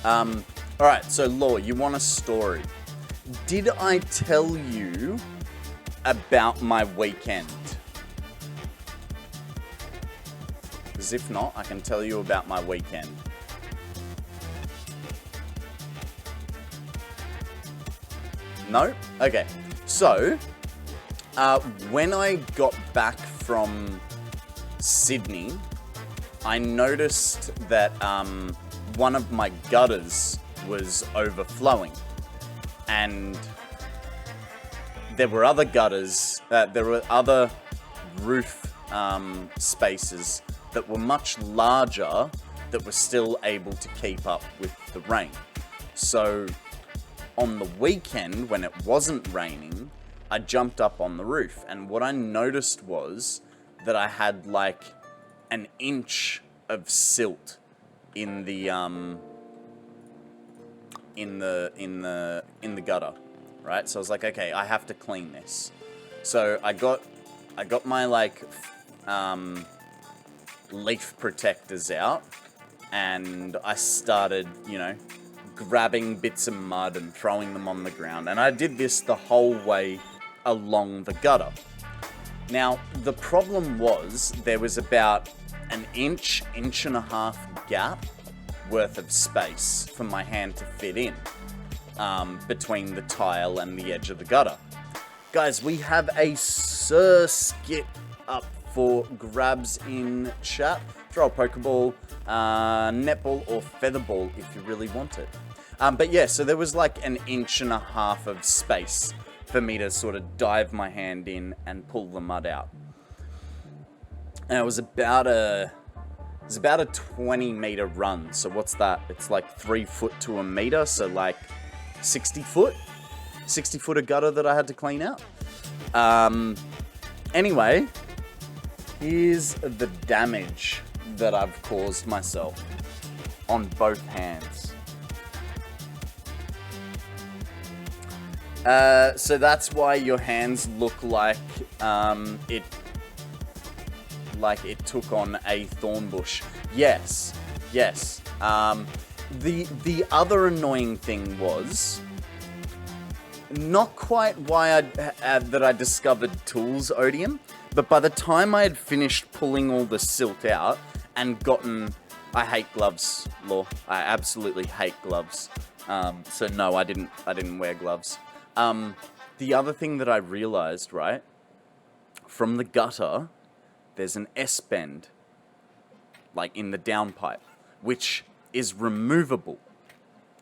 Alright, so Law, you want a story. Did I tell you about my weekend? Because if not, I can tell you about my weekend. No? Okay. So, when I got back from Sydney, I noticed that, one of my gutters was overflowing, and there were other gutters, there were other roof spaces that were much larger that were still able to keep up with the rain. So on the weekend, when it wasn't raining, I jumped up on the roof, and what I noticed was that I had like an inch of silt in the gutter, right? So I was like, okay, I have to clean this. So I got my like leaf protectors out, and I started, you know, grabbing bits of mud and throwing them on the ground, and I did this the whole way along the gutter. Now the problem was there was about an inch and a half gap worth of space for my hand to fit in between the tile and the edge of the gutter. Guys, we have a Sir Skip up for grabs in chat. throw a Pokeball, netball, or featherball if you really want it. But yeah, so there was like an 1.5 inches of space for me to sort of dive my hand in and pull the mud out. And it was about a 20-meter run. So what's that? It's like 3 foot to a meter. So like 60 foot of gutter that I had to clean out. Anyway, here's the damage that I've caused myself on both hands. So that's why your hands look like it took on a thorn bush. Yes. The other annoying thing was not quite why that I discovered tools odium, but by the time I had finished pulling all the silt out and gotten, I hate gloves, Law. I absolutely hate gloves. So no, I didn't wear gloves. The other thing that I realized, right, from the gutter, there's an S-bend, like in the downpipe, which is removable.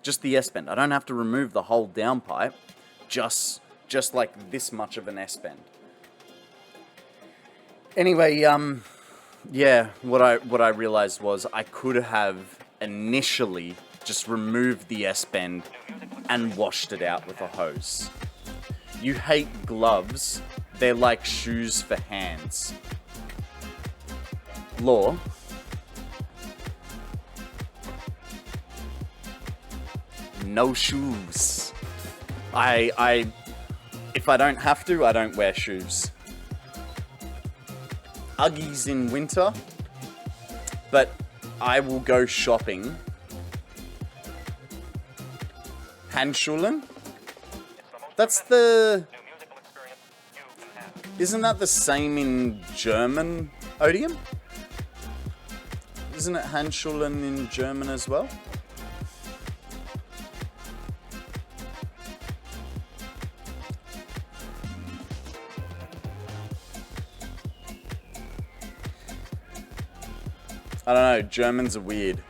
Just the S-bend. I don't have to remove the whole downpipe, just like this much of an S-bend. Anyway, yeah, what I realized was I could have initially just removed the S-bend and washed it out with a hose. You hate gloves, they're like shoes for hands. Law. No shoes. If I don't have to, I don't wear shoes. Uggies in winter, but I will go shopping. Handschuhen? That's the... Isn't that the same in German, Odium? Isn't it Handschuhen in German as well? I don't know, Germans are weird.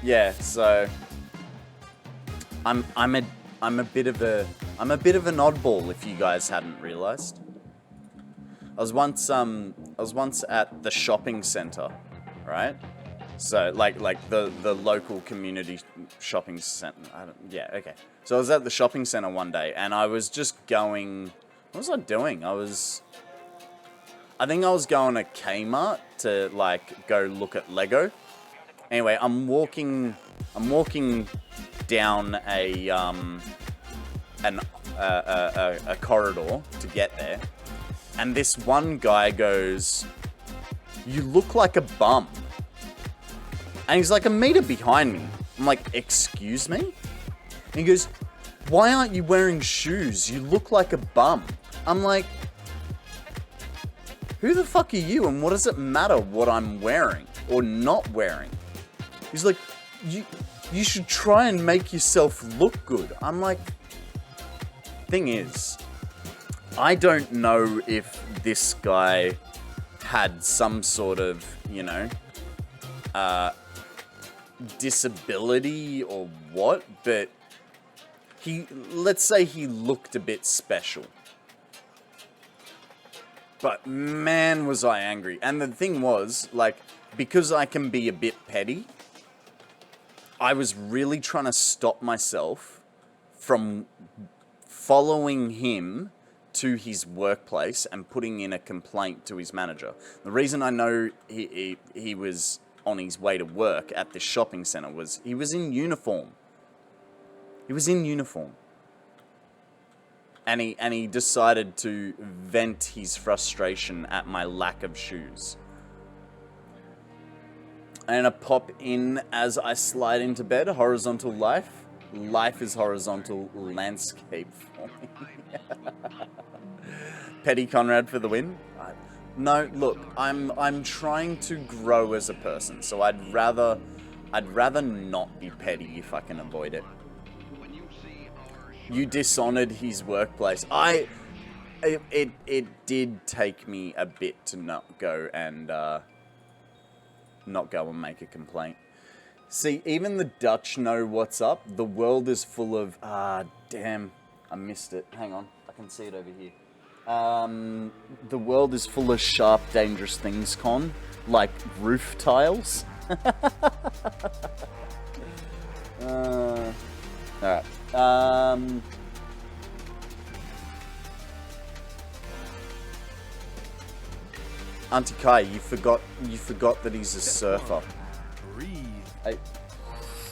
Yeah, so I'm a bit of an oddball, if you guys hadn't realized. I was once at the shopping center, right? So like the local community shopping center. Yeah, okay. So I was at the shopping center one day, and I was just going. What was I doing? I think I was going to Kmart to like go look at Lego. Anyway, I'm walking down a corridor to get there, and this one guy goes, "You look like a bum." And he's like a meter behind me. I'm like, "Excuse me?" And he goes, "Why aren't you wearing shoes? You look like a bum." I'm like, who the fuck are you, and what does it matter what I'm wearing or not wearing? He's like, you should try and make yourself look good. I'm like, thing is, I don't know if this guy had some sort of, you know, disability or what, but let's say he looked a bit special. But man, was I angry. And the thing was, like, because I can be a bit petty, I was really trying to stop myself from following him to his workplace and putting in a complaint to his manager. The reason I know he was on his way to work at this shopping center was he was in uniform. He was in uniform. And he decided to vent his frustration at my lack of shoes. I'm gonna pop in as I slide into bed. Horizontal life. Life is horizontal landscape for me. Petty Konrad for the win. No, look, I'm trying to grow as a person, so I'd rather not be petty if I can avoid it. You dishonored his workplace. It did take me a bit to not go and make a complaint. See, even the Dutch know what's up. The world is full of... damn. I missed it. Hang on. I can see it over here. The world is full of sharp, dangerous things, Con. Like roof tiles. Alright. Auntie Kai, you forgot that he's a surfer.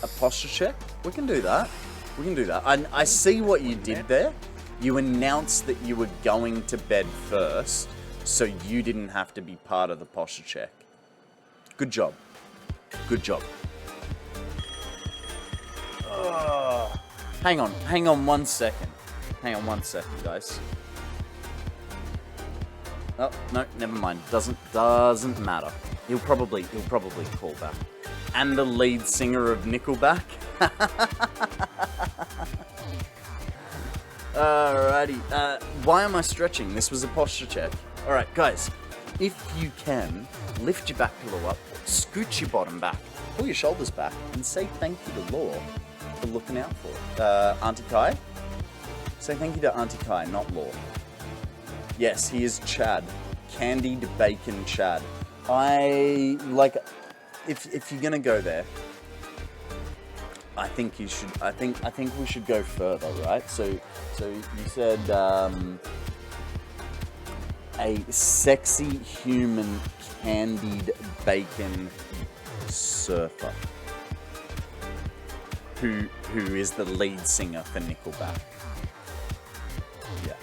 A posture check? We can do that. We can do that. I see what you did there. You announced that you were going to bed first, so you didn't have to be part of the posture check. Good job. Good job. Hang on 1 second. Hang on 1 second, guys. Oh, no, never mind. Doesn't matter. He'll probably call back. And the lead singer of Nickelback. Alrighty. Why am I stretching? This was a posture check. Alright, guys. If you can, lift your back pillow up, scoot your bottom back, pull your shoulders back, and say thank you to Law for looking out for it. Auntie Kai? Say thank you to Auntie Kai, not Law. Yes, he is Chad. Candied bacon Chad. If you're gonna go there, I think you should. I think we should go further, right? So you said a sexy human candied bacon surfer who is the lead singer for Nickelback. Yeah.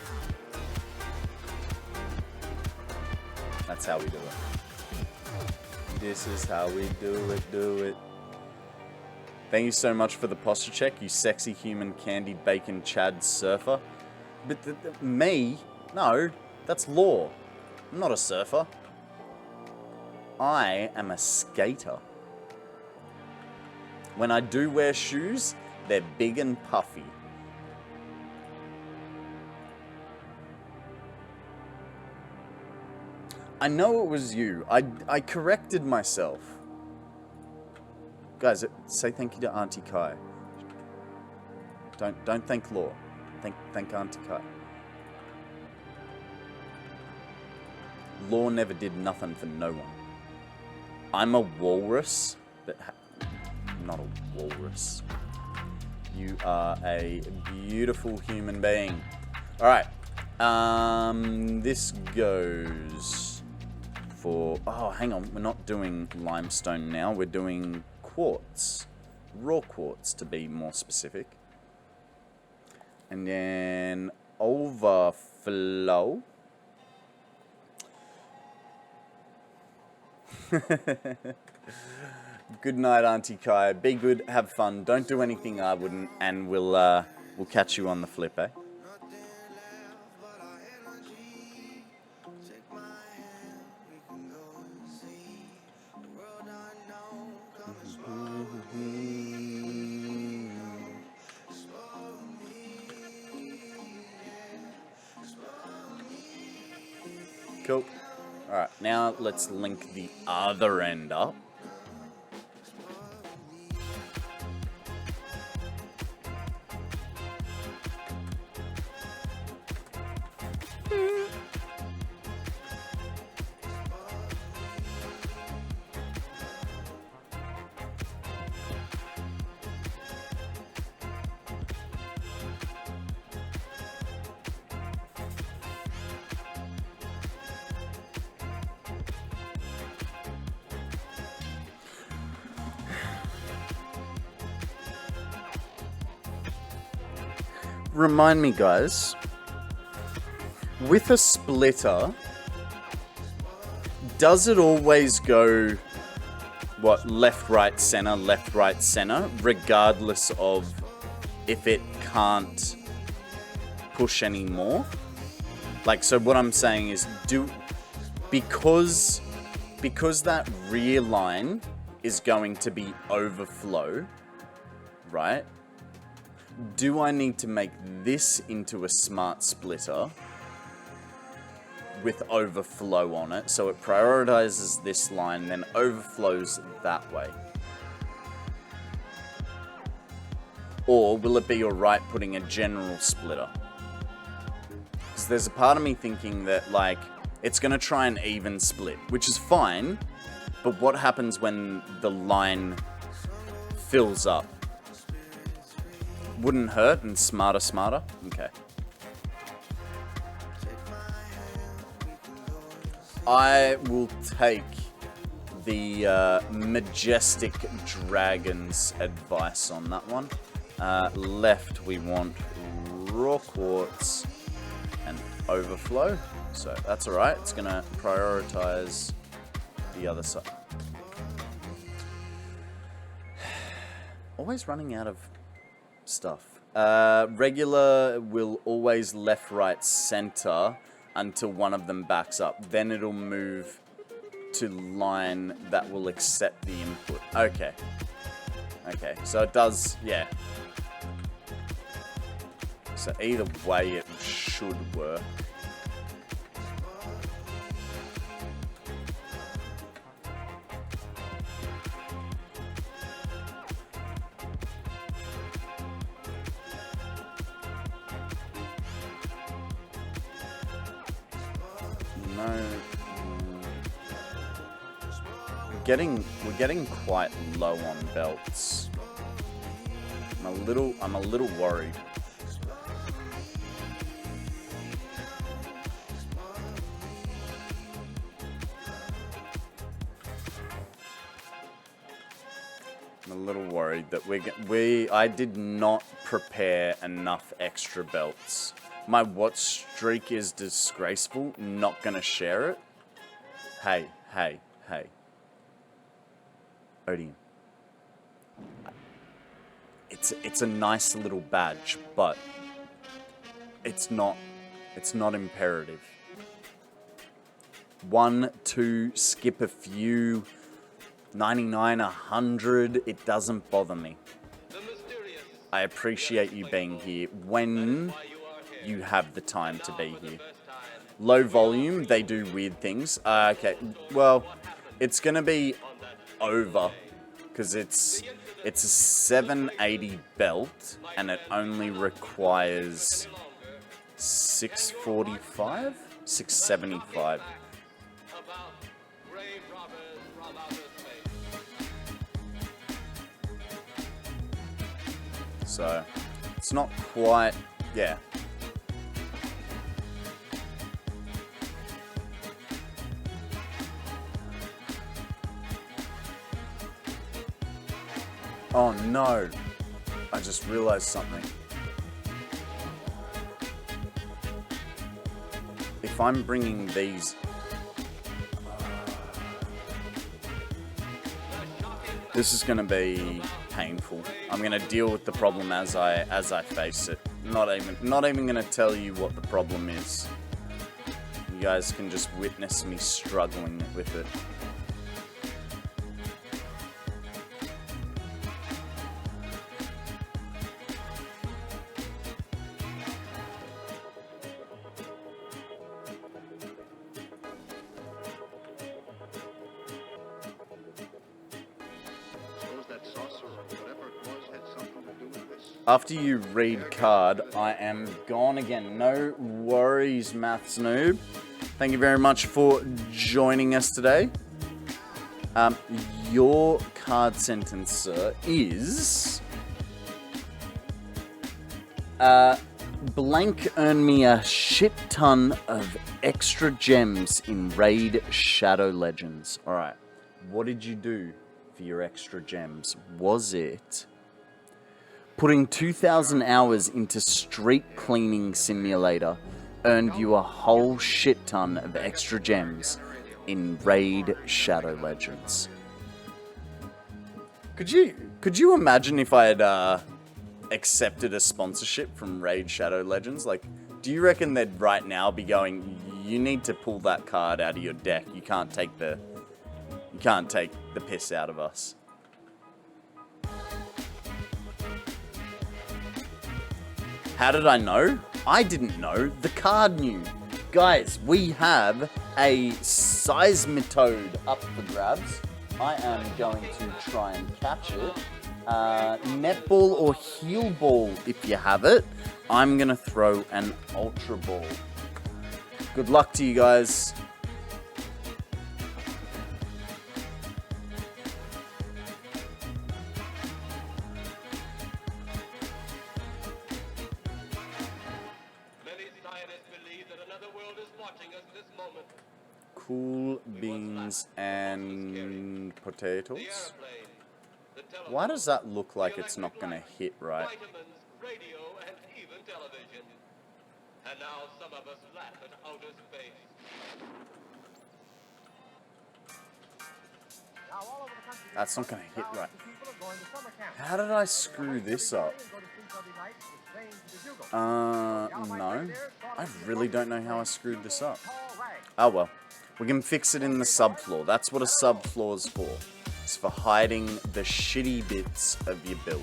That's how we do it. This is how we do it. Thank you so much for the posture check, you sexy human candied bacon Chad surfer. But me? No, that's Law. I'm not a surfer. I am a skater. When I do wear shoes, they're big and puffy. I know it was you. I corrected myself. Guys, say thank you to Auntie Kai. Don't thank Law. Thank Auntie Kai. Law never did nothing for no one. I'm a walrus. Not a walrus. You are a beautiful human being. Alright. This goes for... Oh, hang on. We're not doing limestone now. We're doing quartz. Raw quartz, to be more specific. And then overflow. Good night, Auntie Kai. Be good, have fun. Don't do anything I wouldn't, and we'll catch you on the flip, eh? Cool. Alright, now let's link the other end up. Remind me, guys, with a splitter, does it always go, what, left, right, center, regardless of if it can't push anymore? Like, so what I'm saying is, because that rear line is going to be overflow, right? do I need to make this into a smart splitter with overflow on it, so it prioritizes this line, then overflows that way? Or will it be alright putting a general splitter? Because there's a part of me thinking that, like, it's going to try an even split, which is fine, but what happens when the line fills up? Wouldn't hurt and smarter? Okay. I will take the Majestic Dragon's advice on that one. Left, we want raw quartz and overflow. So that's alright. It's going to prioritize the other side. Always running out of stuff. Regular will always left, right, center until one of them backs up. Then it'll move to line that will accept the input. Okay. Okay, so it does, yeah. So either way it should work. We're getting quite low on belts. I'm a little worried. I'm a little worried that I did not prepare enough extra belts. My watch streak is disgraceful. Not gonna share it. Hey. Odeon. It's a nice little badge, but it's not imperative. 1, 2, skip a few, 99, 100, it doesn't bother me. I appreciate you being here when you have the time to be here. Low volume, they do weird things. Okay, well, it's gonna be over because it's a 780 belt and it only requires 645, 675. So it's not quite, yeah. Oh no, I just realized something. If I'm bringing these... This is going to be painful. I'm going to deal with the problem as I face it. Not even going to tell you what the problem is. You guys can just witness me struggling with it. After you read card, I am gone again. No worries, Maths Noob. Thank you very much for joining us today. Your card sentence, sir, is... blank earned me a shit ton of extra gems in Raid Shadow Legends. Alright, what did you do for your extra gems? Was it... putting 2,000 hours into Street Cleaning Simulator earned you a whole shit ton of extra gems in Raid Shadow Legends? Could you imagine if I had accepted a sponsorship from Raid Shadow Legends? Like, do you reckon they'd right now be going, you need to pull that card out of your deck. You can't take the piss out of us. How did I know? I didn't know. The card knew. Guys, we have a Seismitoad up for grabs. I am going to try and catch it. Netball or heel ball if you have it. I'm going to throw an ultra ball. Good luck to you guys. Cool beans and potatoes. Why does that look like it's not going to hit right? Radio, and even television. And now some of us laugh at outer space. That's not going to hit right. How did I screw this up? No. I really don't know how I screwed this up. Oh well. We can fix it in the subfloor. That's what a subfloor is for. It's for hiding the shitty bits of your build.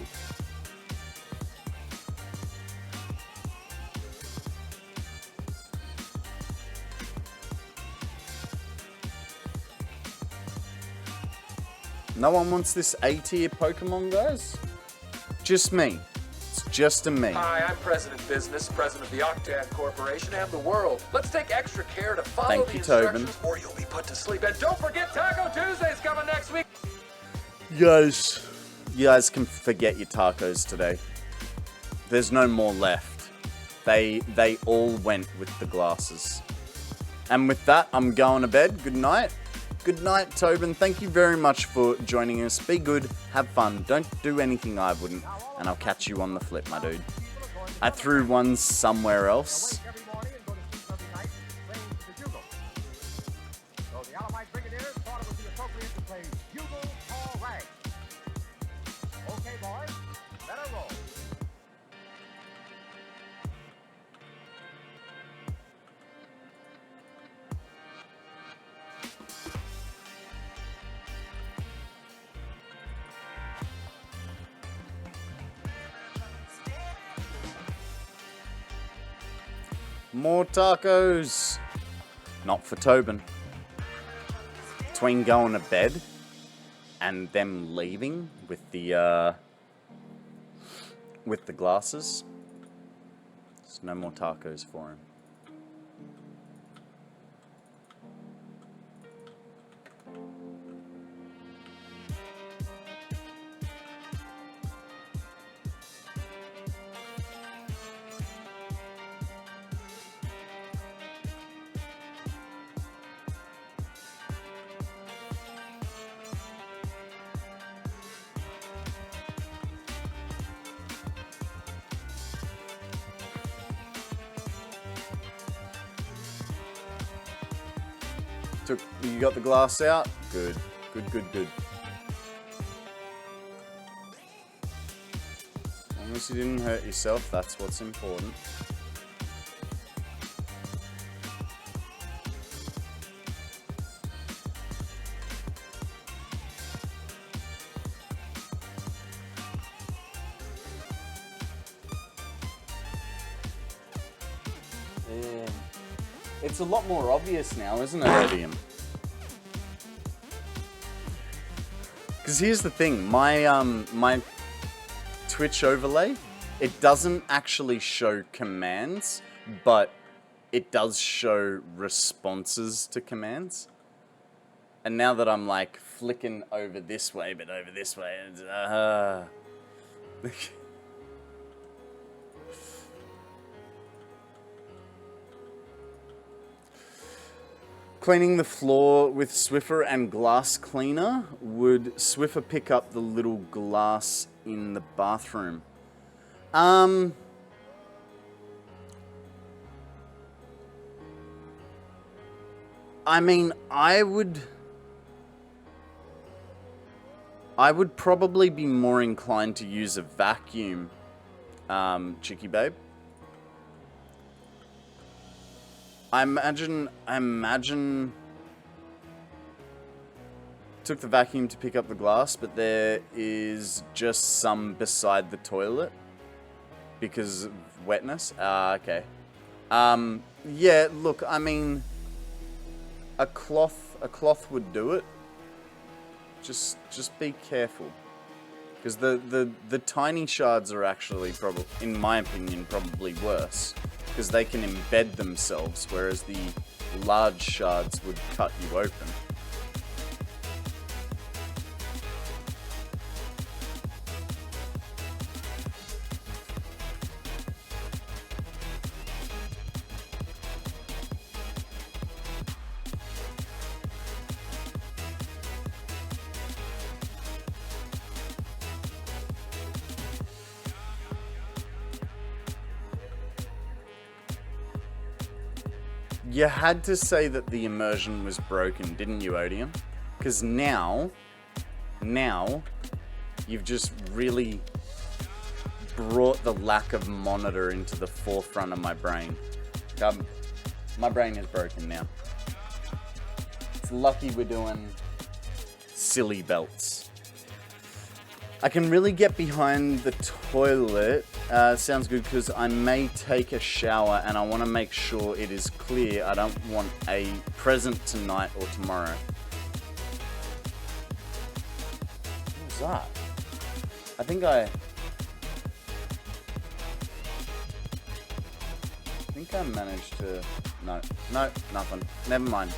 No one wants this A-tier Pokemon, guys? Just me. It's just a me. Hi, I'm President Business, President of the Octad Corporation and the world. Let's take extra care to follow Thank the you, Tobin. instructions or you'll be put to sleep. And don't forget Taco Tuesday's coming next week. You guys can forget your tacos today. There's no more left. They all went with the glasses. And with that, I'm going to bed. Good night. Good night, Tobin. Thank you very much for joining us. Be good, have fun, don't do anything I wouldn't, and I'll catch you on the flip, my dude. I threw one somewhere else. More tacos. Not for Tobin. Between going to bed and them leaving with the glasses, there's no more tacos for him. You got the glass out? Good. Good, good, good. As long as you didn't hurt yourself, that's what's important. Yeah. It's a lot more obvious now, isn't it, Edium? Because here's the thing, my Twitch overlay, it doesn't actually show commands, but it does show responses to commands. And now that I'm like flicking over this way, but over this way, it's, Cleaning the floor with Swiffer and glass cleaner. Would Swiffer pick up the little glass in the bathroom? I mean, I would probably be more inclined to use a vacuum, Chicky Babe. I imagine took the vacuum to pick up the glass, but there is just some beside the toilet Because of wetness? Okay. Yeah, look, I mean, a cloth would do it. Just be careful. Because the tiny shards are actually probably, in my opinion, probably worse. Because they can embed themselves, whereas the large shards would cut you open. You had to say that the immersion was broken, didn't you, Odium? Because now, you've just really brought the lack of monitor into the forefront of my brain. My brain is broken now. It's lucky we're doing silly belts. I can really get behind the toilet. Sounds good because I may take a shower and I want to make sure it is clear. I don't want a present tonight or tomorrow. What was that? I think I managed to... No, nothing. Never mind.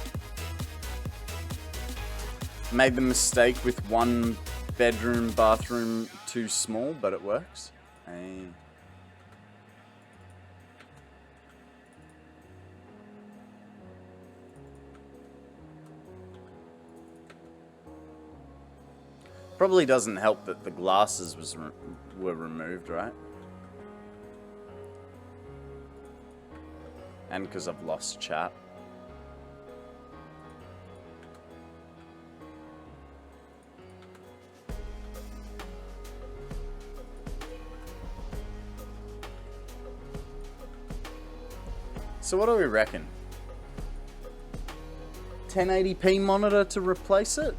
Made the mistake with one bedroom, bathroom too small, but it works. Hey. Probably doesn't help that the glasses were removed, right? And because I've lost Chap. So what do we reckon? 1080p monitor to replace it?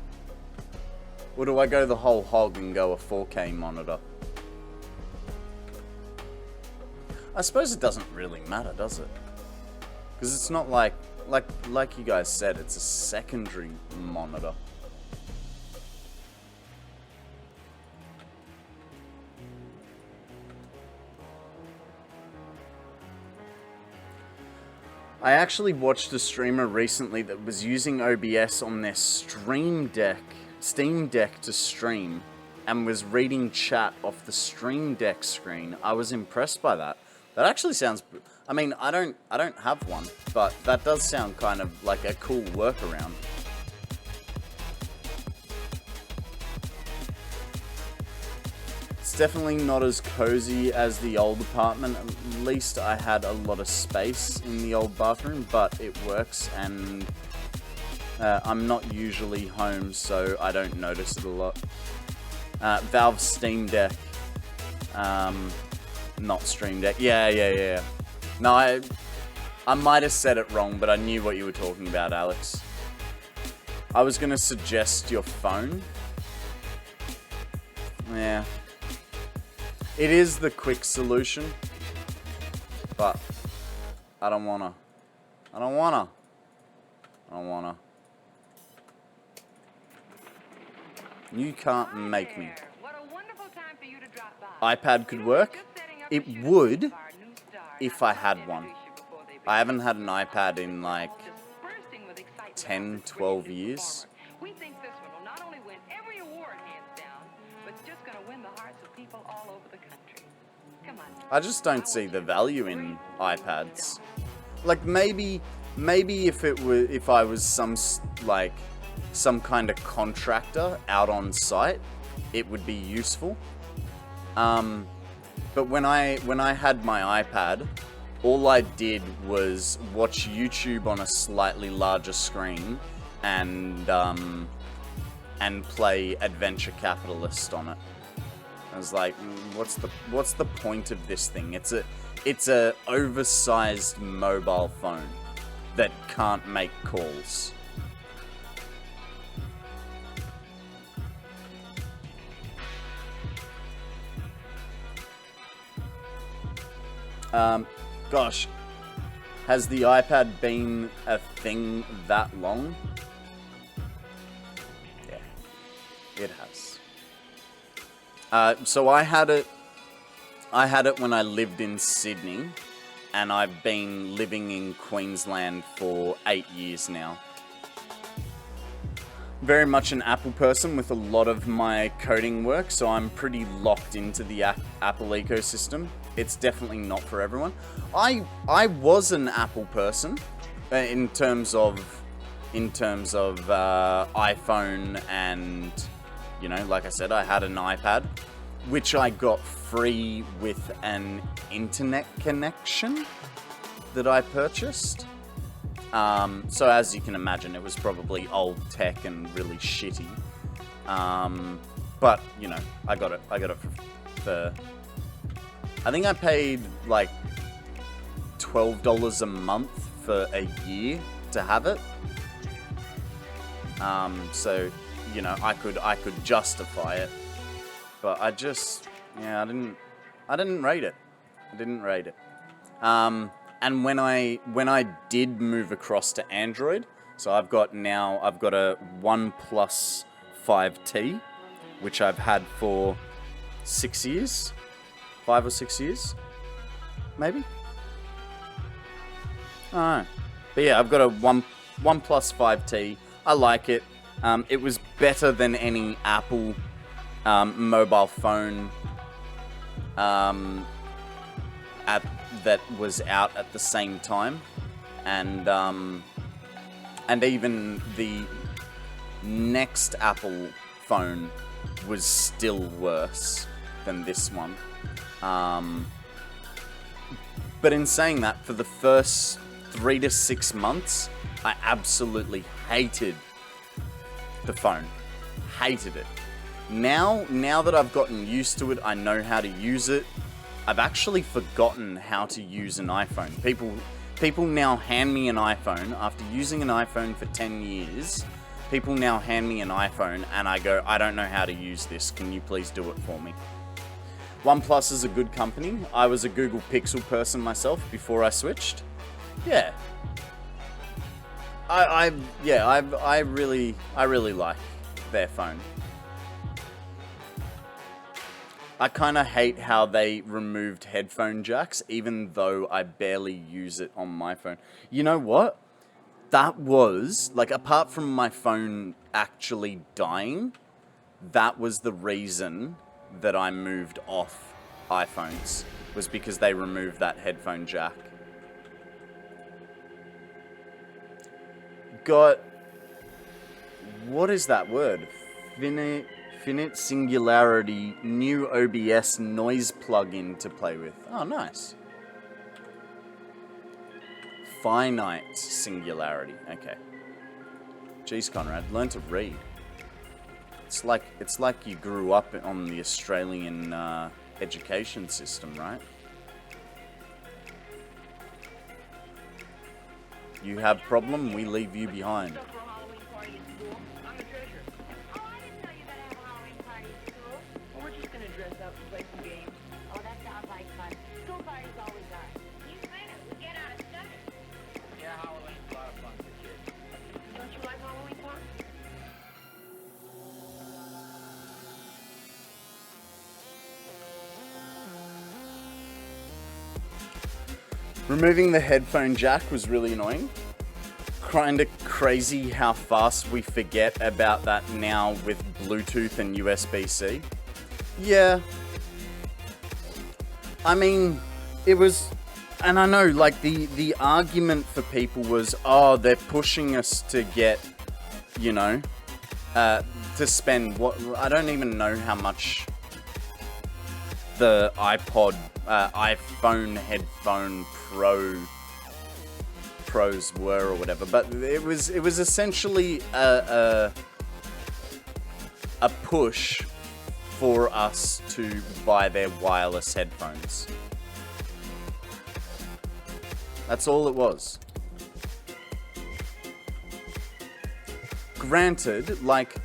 Or do I go the whole hog and go a 4K monitor? I suppose it doesn't really matter, does it? Because it's not like you guys said, it's a secondary monitor. I actually watched a streamer recently that was using OBS on their Steam Deck to stream and was reading chat off the Stream Deck screen. I was impressed by that. That actually sounds... I mean, I don't have one, but that does sound kind of like a cool workaround. It's definitely not as cozy as the old apartment. At least I had a lot of space in the old bathroom, but it works, and I'm not usually home, so I don't notice it a lot. Valve Steam Deck, not Stream Deck. Yeah. No, I might have said it wrong, but I knew what you were talking about, Alex. I was gonna suggest your phone. Yeah. It is the quick solution, but I don't wanna. You can't make me. iPad could work. It would if I had one. I haven't had an iPad in like 10, 12 years. We think this one will not only win every award hands down, but it's just going to win the hearts of people all over the country. Come on. I just don't see the value in iPads. Like maybe if I was some kind of contractor out on site, it would be useful. But when I had my iPad, all I did was watch YouTube on a slightly larger screen and play Adventure Capitalist on it. I was like, what's the point of this thing? It's a oversized mobile phone that can't make calls. Gosh, has the iPad been a thing that long? Yeah, it has. So I had it when I lived in Sydney, and I've been living in Queensland for 8 years now. Very much an Apple person with a lot of my coding work, so I'm pretty locked into the Apple ecosystem. It's definitely not for everyone. I was an Apple person in terms of iPhone, and you know, like I said, I had an iPad, which I got free with an internet connection that I purchased. So as you can imagine, it was probably old tech and really shitty. But you know, I got it for I think I paid like $12 a month for a year to have it. So you know, I could justify it, but I just, yeah, I didn't rate it. And when I did move across to Android, so I've got a OnePlus 5T, which I've had for 6 years, 5 or 6 years, maybe. I don't know. But yeah, I've got a OnePlus 5T. I like it. It was better than any Apple mobile phone that was out at the same time, and even the next Apple phone was still worse than this one. But in saying that, for the first 3 to 6 months, I absolutely hated the phone. Hated it. Now that I've gotten used to it, I know how to use it. I've actually forgotten how to use an iPhone. People now hand me an iPhone after using an iPhone for 10 years. People now hand me an iPhone and I go, I don't know how to use this. Can you please do it for me? OnePlus is a good company. I was a Google Pixel person myself before I switched. Yeah. I really like their phone. I kind of hate how they removed headphone jacks, even though I barely use it on my phone. You know what? That was, like, apart from my phone actually dying, that was the reason that I moved off iPhones, was because they removed that headphone jack. Got, what is that word? Finite Singularity new OBS noise plugin to play with. Oh, nice. Finite Singularity. Okay. Jeez, Konrad, learn to read. It's like you grew up on the Australian education system, right? You have problem, we leave you behind. Removing the headphone jack was really annoying. Kinda crazy how fast we forget about that now with Bluetooth and USB-C. Yeah. I mean, it was, and I know, like, the argument for people was, oh, they're pushing us to get, you know, to spend what, I don't even know how much the iPhone headphone pros were or whatever, but it was essentially a push for us to buy their wireless headphones. That's all it was. Granted, like,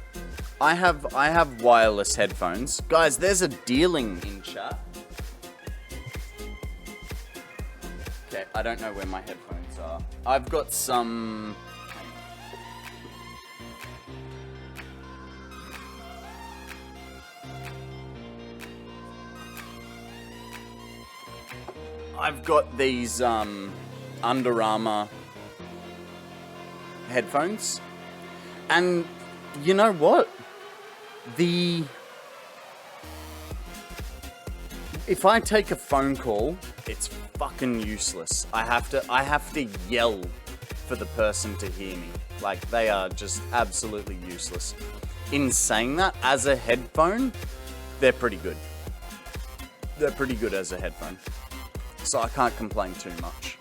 I have wireless headphones. Guys, there's a dealing in chat. I don't know where my headphones are. I've got some... I've got these Under Armour headphones, and you know what? If I take a phone call, it's fucking useless. I have to yell for the person to hear me. Like, they are just absolutely useless. In saying that, as a headphone, they're pretty good. They're pretty good as a headphone. So I can't complain too much.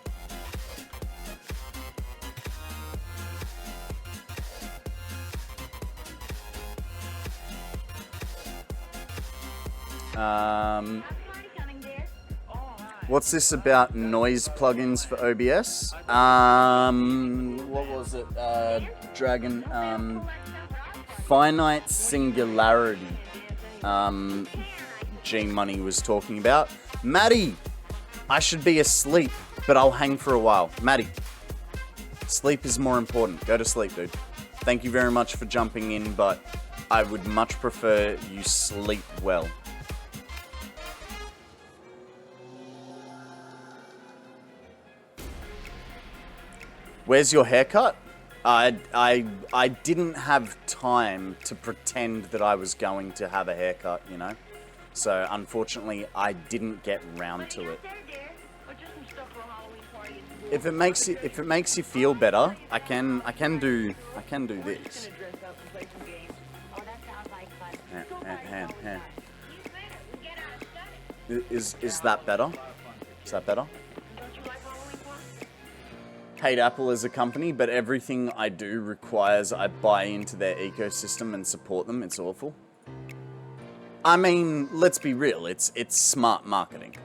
What's this about noise plugins for OBS? What was it? Dragon, Finite Singularity. G-Money was talking about. Maddie! I should be asleep, but I'll hang for a while. Maddie, sleep is more important. Go to sleep, dude. Thank you very much for jumping in, but I would much prefer you sleep well. Where's your haircut? I didn't have time to pretend that I was going to have a haircut, you know? So unfortunately, I didn't get round to it. If it makes you feel better, I can do this. Hand. Is that better? Is that better? Hate Apple as a company, but everything I do requires I buy into their ecosystem and support them. It's awful. I mean, let's be real. It's smart marketing.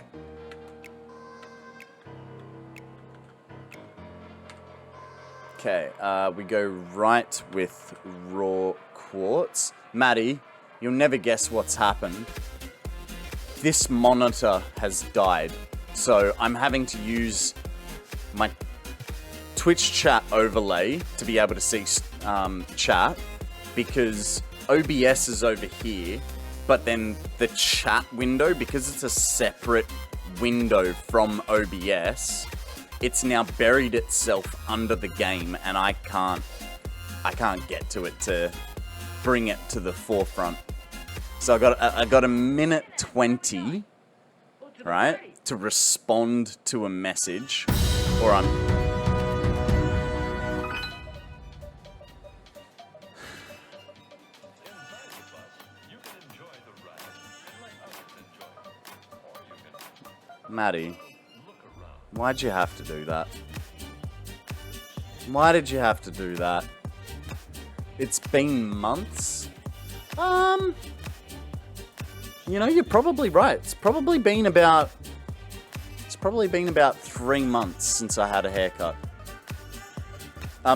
Okay, we go right with raw quartz. Maddie, you'll never guess what's happened. This monitor has died, so I'm having to use my Twitch chat overlay to be able to see chat, because OBS is over here, but then the chat window, because it's a separate window from OBS, it's now buried itself under the game, and I can't get to it to bring it to the forefront. So I got a minute 20, right, to respond to a message, or I'm... Maddie, why'd you have to do that? Why did you have to do that? It's been months? You know, you're probably right. It's probably been about 3 months since I had a haircut.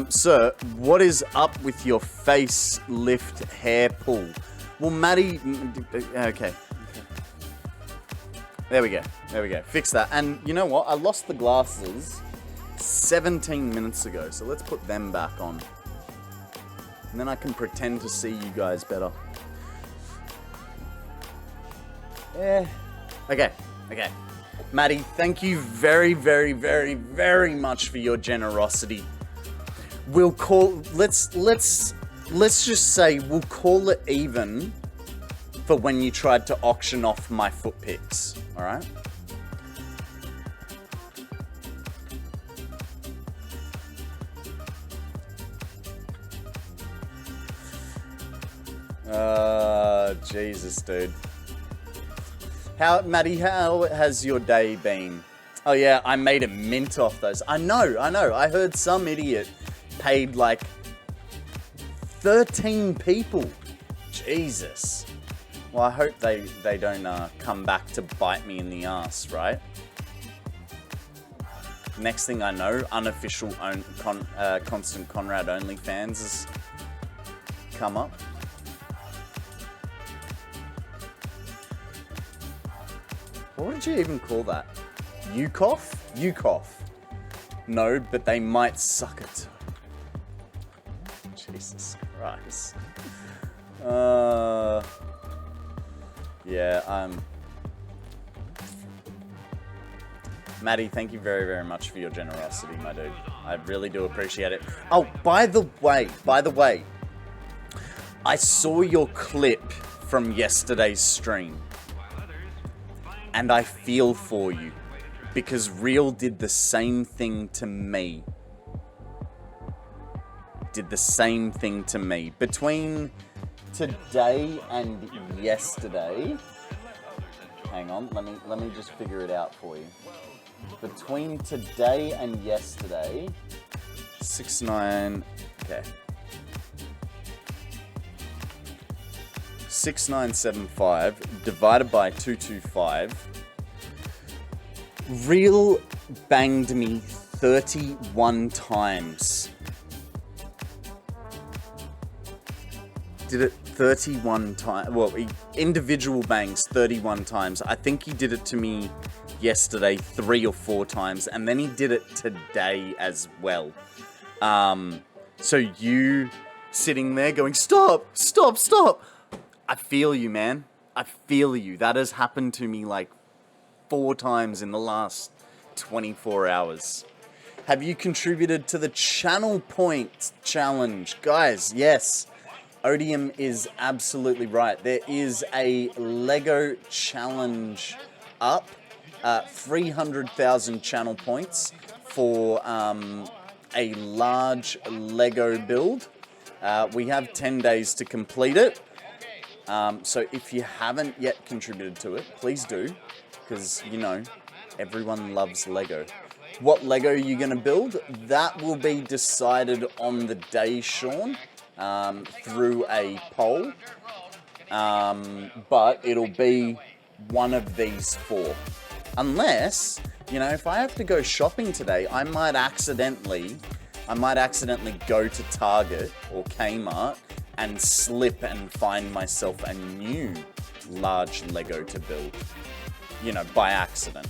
Sir, what is up with your facelift hair pull? Well, Maddie, okay. There we go. Fix that. And you know what? I lost the glasses 17 minutes ago, so let's put them back on. And then I can pretend to see you guys better. Yeah. Okay. Maddie, thank you very, very, very, very much for your generosity. We'll call... Let's just say we'll call it even for when you tried to auction off my foot pics, alright? Jesus, dude. Maddie, how has your day been? Oh yeah, I made a mint off those. I know. I heard some idiot paid like 13 people. Jesus. Well, I hope they don't come back to bite me in the ass, right? Next thing I know, unofficial KonstantKonrad OnlyFans has come up. What did you even call that? UCoff? UCoff. No, but they might suck it. Jesus Christ. Yeah, Maddie, thank you very, very much for your generosity, my dude. I really do appreciate it. Oh, by the way, I saw your clip from yesterday's stream, and I feel for you, because Real did the same thing to me. Between today and yesterday, hang on, let me just figure it out for you. Between today and yesterday, okay. 6975 divided by 225. Real banged me 31 times. Did it 31 times. Well, individual bangs 31 times. I think he did it to me yesterday 3 or 4 times, and then he did it today as well. So you sitting there going, stop, stop, stop. I feel you, man. I feel you. That has happened to me like 4 times in the last 24 hours. Have you contributed to the channel point challenge? Guys, yes. Odium is absolutely right. There is a Lego challenge up. 300,000 channel points for a large Lego build. We have 10 days to complete it. So if you haven't yet contributed to it, please do. Because, you know, everyone loves Lego. What Lego are you going to build? That will be decided on the day, Sean, through a poll. But it'll be one of these 4. Unless, you know, if I have to go shopping today, I might accidentally go to Target or Kmart and slip and find myself a new large Lego to build. You know, by accident.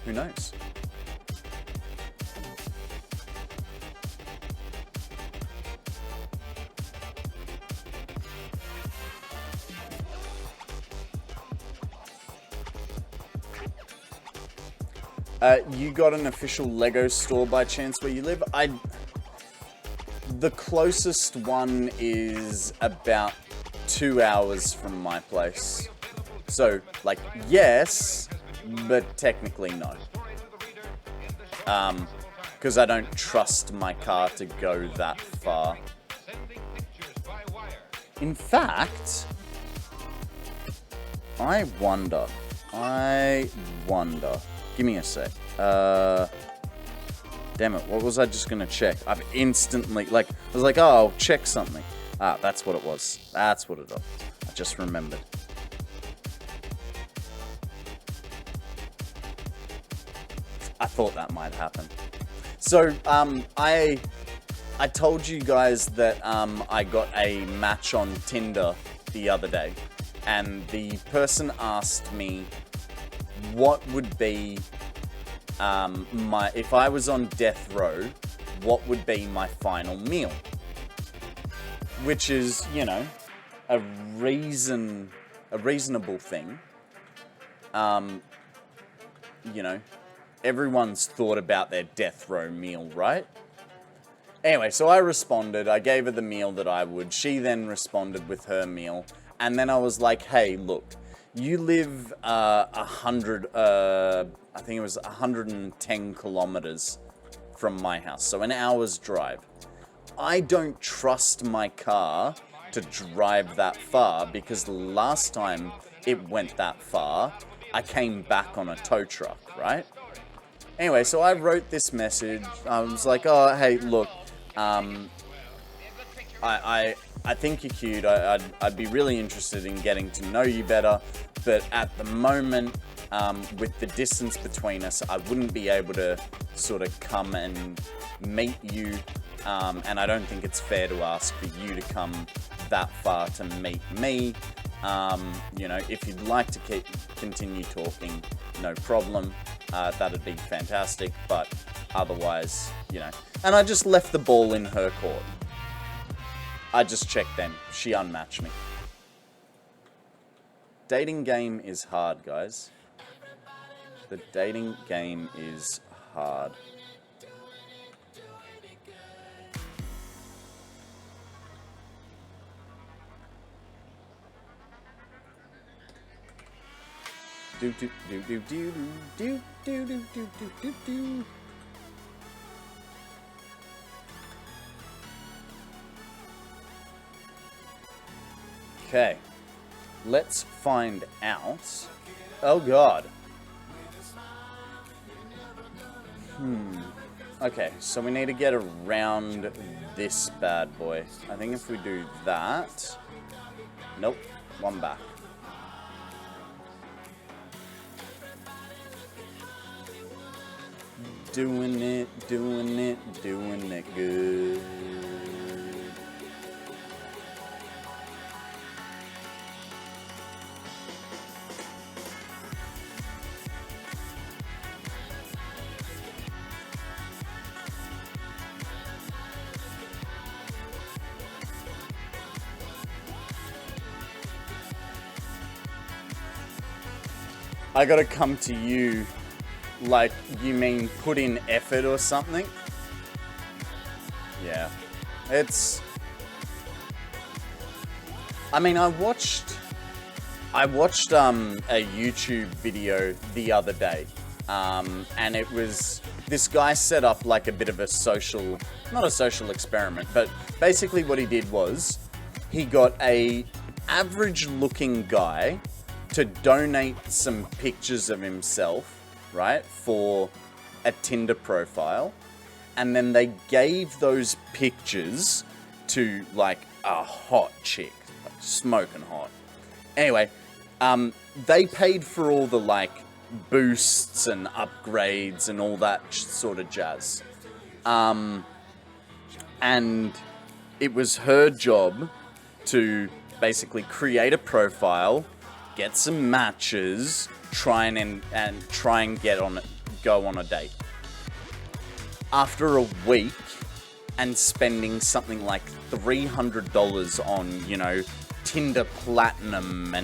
Who knows? You got an official Lego store by chance where you live? The closest one is about 2 hours from my place. So, like, yes, but technically no. Because I don't trust my car to go that far. In fact, I wonder. Give me a sec. Damn it, what was I just gonna check? I've instantly, I was like, oh, I'll check something. Ah, that's what it was. That's what it was. I just remembered. I thought that might happen. So, I told you guys that I got a match on Tinder the other day, and the person asked me what would be if I was on death row, what would be my final meal? Which is, you know, a reasonable thing. You know, everyone's thought about their death row meal, right? Anyway, so I responded. I gave her the meal that I would. She then responded with her meal. And then I was like, hey, look, you live 110 kilometers from my house. So an hour's drive. I don't trust my car to drive that far because the last time it went that far, I came back on a tow truck, right? Anyway, so I wrote this message. I was like, oh, hey, look, I think you're cute. I'd be really interested in getting to know you better. But at the moment, with the distance between us, I wouldn't be able to sort of come and meet you. And I don't think it's fair to ask for you to come that far to meet me. You know, if you'd like to continue talking, no problem. That'd be fantastic, but otherwise, you know. And I just left the ball in her court. I just checked then. She unmatched me. Dating game is hard, guys. The dating game is hard. Do do do do do do do do do do do do. Okay, let's find out. Oh God. Okay, so we need to get around this bad boy. I think if we do that. Nope, one back. Doing it, doing it, doing it good. I gotta come to you. Like, you mean put in effort or something? Yeah. It's... I mean, I watched a YouTube video the other day. And it was... This guy set up like a bit of a social... Not a social experiment, but basically what he did was... He got a average-looking guy to donate some pictures of himself, right, for a Tinder profile, and then they gave those pictures to like a hot chick, like smoking hot. Anyway, they paid for all the like boosts and upgrades and all that sort of jazz, and it was her job to basically create a profile, get some matches, try and go on a date. After a week and spending something like $300 on, you know, Tinder Platinum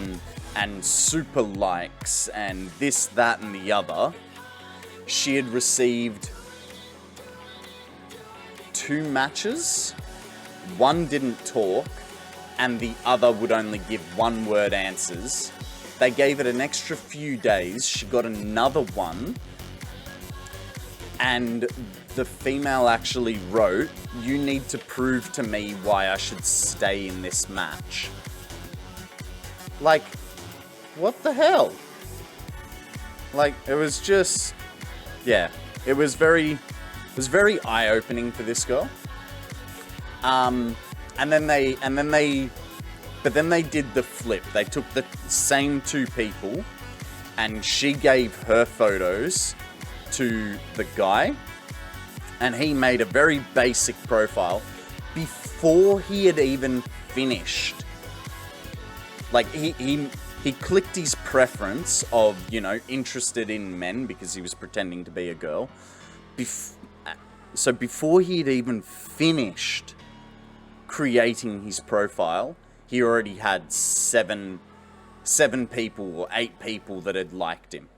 and super likes and this, that, and the other, she had received 2 matches. One didn't talk, and the other would only give 1-word answers. They gave it an extra few days. She got another one. And the female actually wrote, "You need to prove to me why I should stay in this match." Like, what the hell? Like, it was just... Yeah. It was very eye-opening for this girl. But then they did the flip. They took the same 2 people and she gave her photos to the guy and he made a very basic profile before he had even finished. Like, he clicked his preference of, you know, interested in men because he was pretending to be a girl. So before he had even finished creating his profile, he already had 7 people or 8 people that had liked him.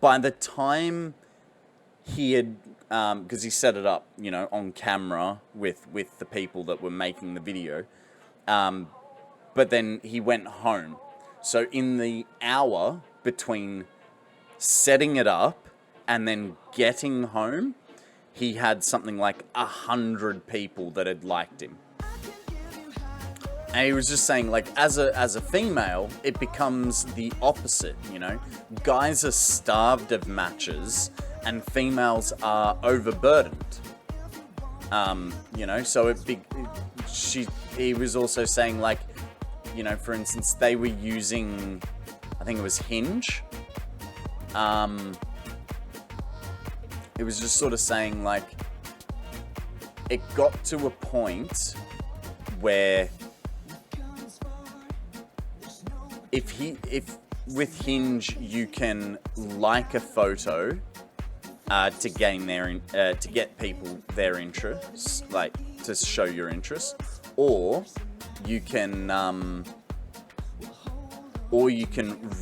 By the time he had, because he set it up, you know, on camera with the people that were making the video, but then he went home. So in the hour between setting it up and then getting home, he had something like 100 people that had liked him. And he was just saying, like, as a female, it becomes the opposite, you know? Guys are starved of matches, and females are overburdened. You know, so he was also saying, like, you know, for instance, they were using, I think it was Hinge. It was just sort of saying, like, it got to a point where if with Hinge you can like a photo to gain to get people their interests, like to show your interest, or you can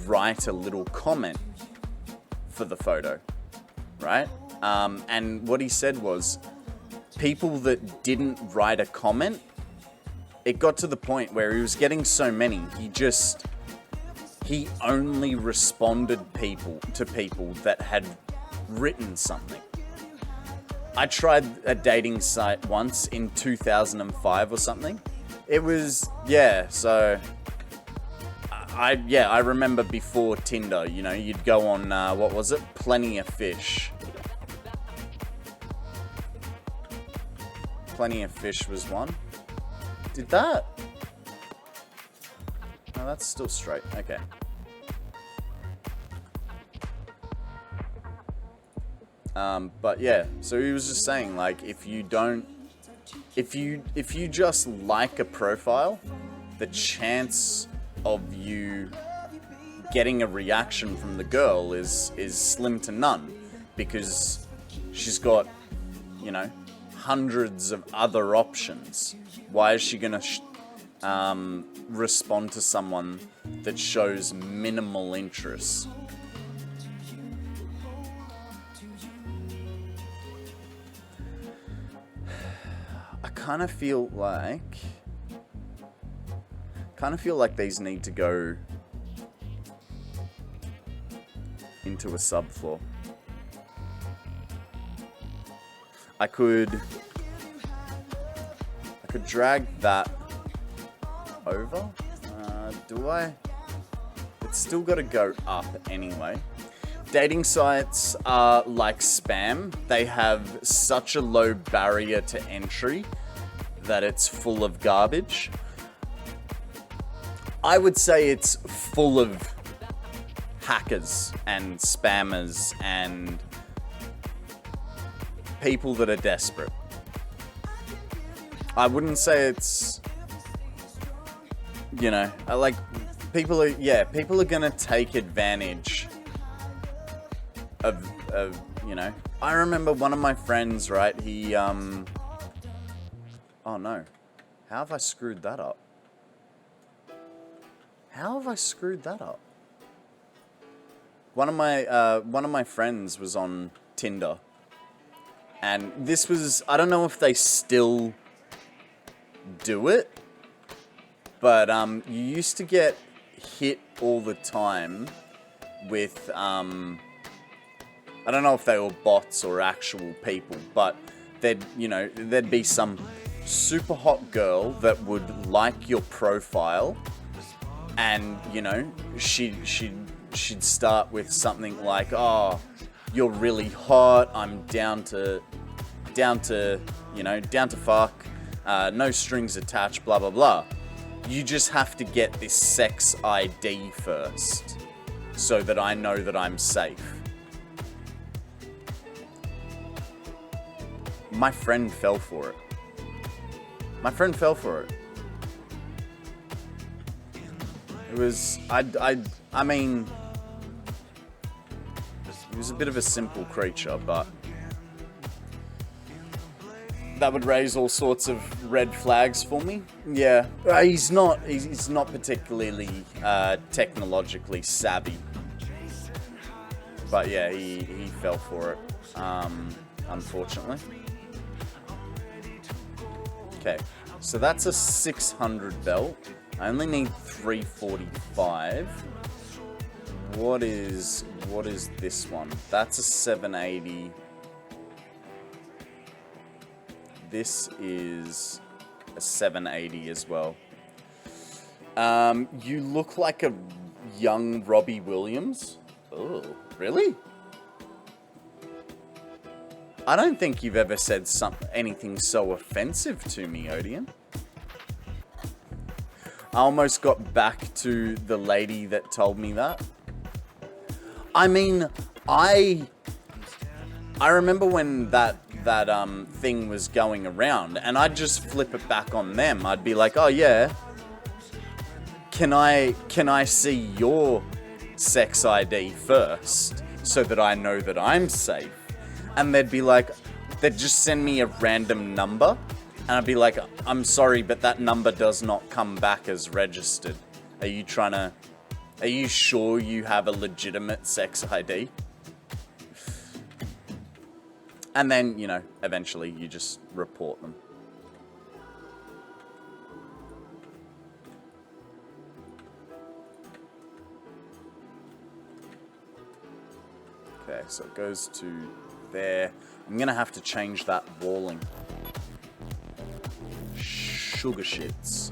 write a little comment for the photo, right? And what he said was, people that didn't write a comment, it got to the point where he was getting so many, he only responded to people that had written something. I tried a dating site once in 2005 or something. It was, so I remember before Tinder, you know, you'd go on, what was it? Plenty of Fish. Plenty of Fish was one. Did that? No, that's still straight. Okay. But yeah, so he was just saying, like, if you just like a profile, the chance of you getting a reaction from the girl is slim to none, because she's got, you know, hundreds of other options. Why is she gonna respond to someone that shows minimal interest? I kind of feel like these need to go into a subfloor. I could drag that over. Do I? It's still got to go up anyway. Dating sites are like spam. They have such a low barrier to entry that it's full of garbage. I would say it's full of hackers and spammers and people that are desperate. I wouldn't say it's, you know, like, people are gonna take advantage of, you know. I remember one of my friends, right, he, oh no. How have I screwed that up? How have I screwed that up? One of my friends was on Tinder, and this was, I don't know if they still do it, but you used to get hit all the time with I don't know if they were bots or actual people, but there'd be some super hot girl that would like your profile, and you know, she'd start with something like, "Oh, you're really hot. I'm down to fuck. No strings attached. Blah blah blah." You just have to get this sex ID first, so that I know that I'm safe. My friend fell for it. It was, I mean, he was a bit of a simple creature, but that would raise all sorts of red flags for me. Yeah, he's not particularly technologically savvy, but yeah, he fell for it, unfortunately. Okay, so that's a 600 belt. I only need 345. What is this one? That's a 780. This is a 780 as well. You look like a young Robbie Williams. Oh, really? I don't think you've ever said anything so offensive to me, Odeon. I almost got back to the lady that told me that. I mean, I remember when that thing was going around, and I'd just flip it back on them. I'd be like, "Oh yeah, can I see your sex ID first so that I know that I'm safe? And they'd be like, they'd just send me a random number, and I'd be like, I'm sorry, but that number does not come back as registered. Are you sure you have a legitimate sex ID? And then, you know, eventually you just report them. Okay, so it goes to there. I'm gonna have to change that walling. Sugar shits.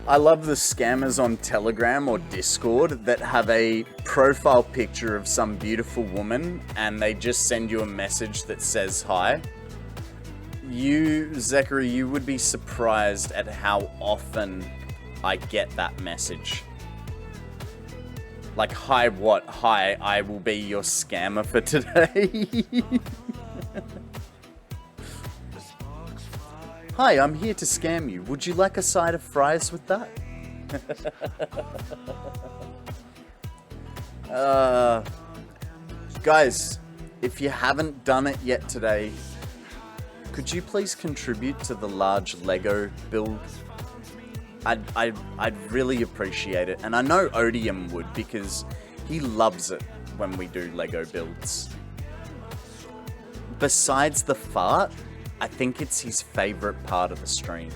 I love the scammers on Telegram or Discord that have a profile picture of some beautiful woman and they just send you a message that says hi. You, Zachary, you would be surprised at how often I get that message. Like, hi what? Hi, I will be your scammer for today. Hi, I'm here to scam you. Would you like a side of fries with that? Guys, if you haven't done it yet today, could you please contribute to the large Lego build? I'd really appreciate it. And I know Odium would, because he loves it when we do Lego builds. Besides the fart, I think it's his favorite part of the stream.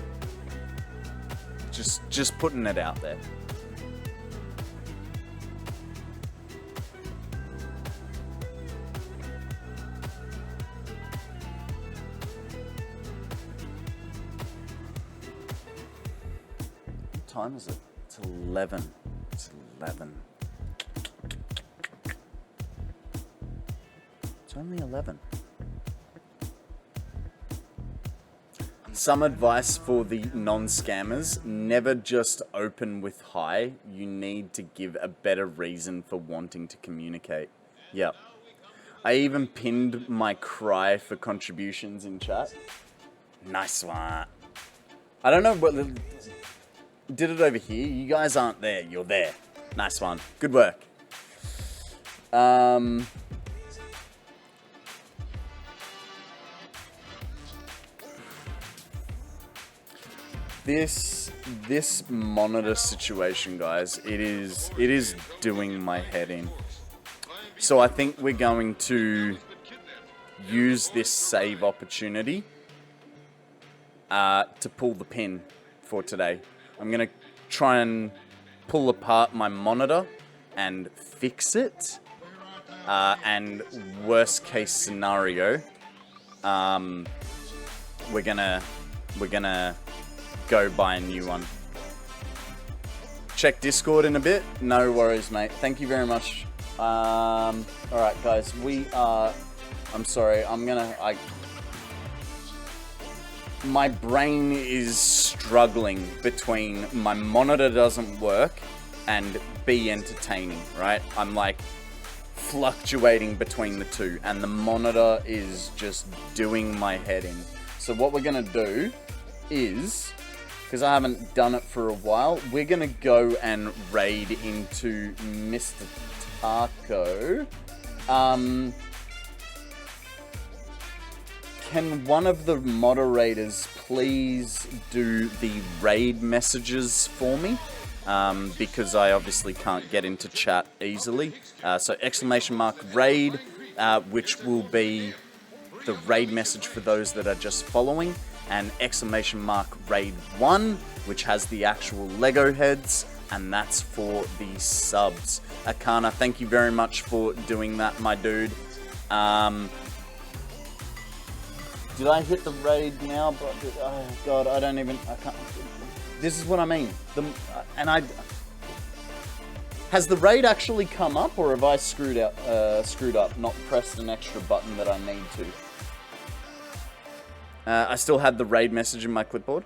Just putting it out there. What time is it? It's 11. It's 11. It's only 11. Some advice for the non-scammers: never just open with hi. You need to give a better reason for wanting to communicate. Yep. I even pinned my cry for contributions in chat. Nice one. I don't know what... Did it over here? You guys aren't there. You're there. Nice one. Good work. This monitor situation, guys, it is doing my head in. So I think we're going to use this save opportunity to pull the pin for today. I'm gonna try and pull apart my monitor and fix it. And worst case scenario, we're gonna go buy a new one. Check Discord in a bit. No worries, mate. Thank you very much. Alright, guys. I'm sorry. My brain is struggling between my monitor doesn't work and be entertaining, right? I'm like fluctuating between the two, and the monitor is just doing my head in. So what we're gonna do is, because I haven't done it for a while, we're going to go and raid into Mr. Taco. Can one of the moderators please do the raid messages for me? Because I obviously can't get into chat easily. So !raid, which will be the raid message for those that are just following. And !raid 1, which has the actual Lego heads, and that's for the subs. Akana, thank you very much for doing that, my dude. Did I hit the raid now? But oh god, I can't. This is what I mean. Has the raid actually come up, or have I screwed up, not pressed an extra button that I need to? I still had the raid message in my clipboard.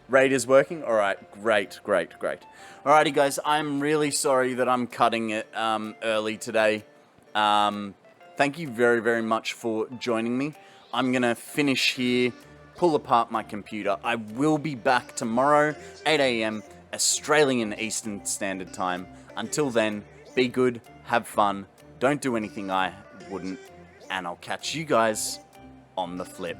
Raid is working? Alright, great. Alrighty guys, I'm really sorry that I'm cutting it early today. thank you very, very much for joining me. I'm going to finish here, pull apart my computer. I will be back tomorrow, 8 a.m. Australian Eastern Standard Time. Until then, be good, have fun, don't do anything I wouldn't, and I'll catch you guys on the flip.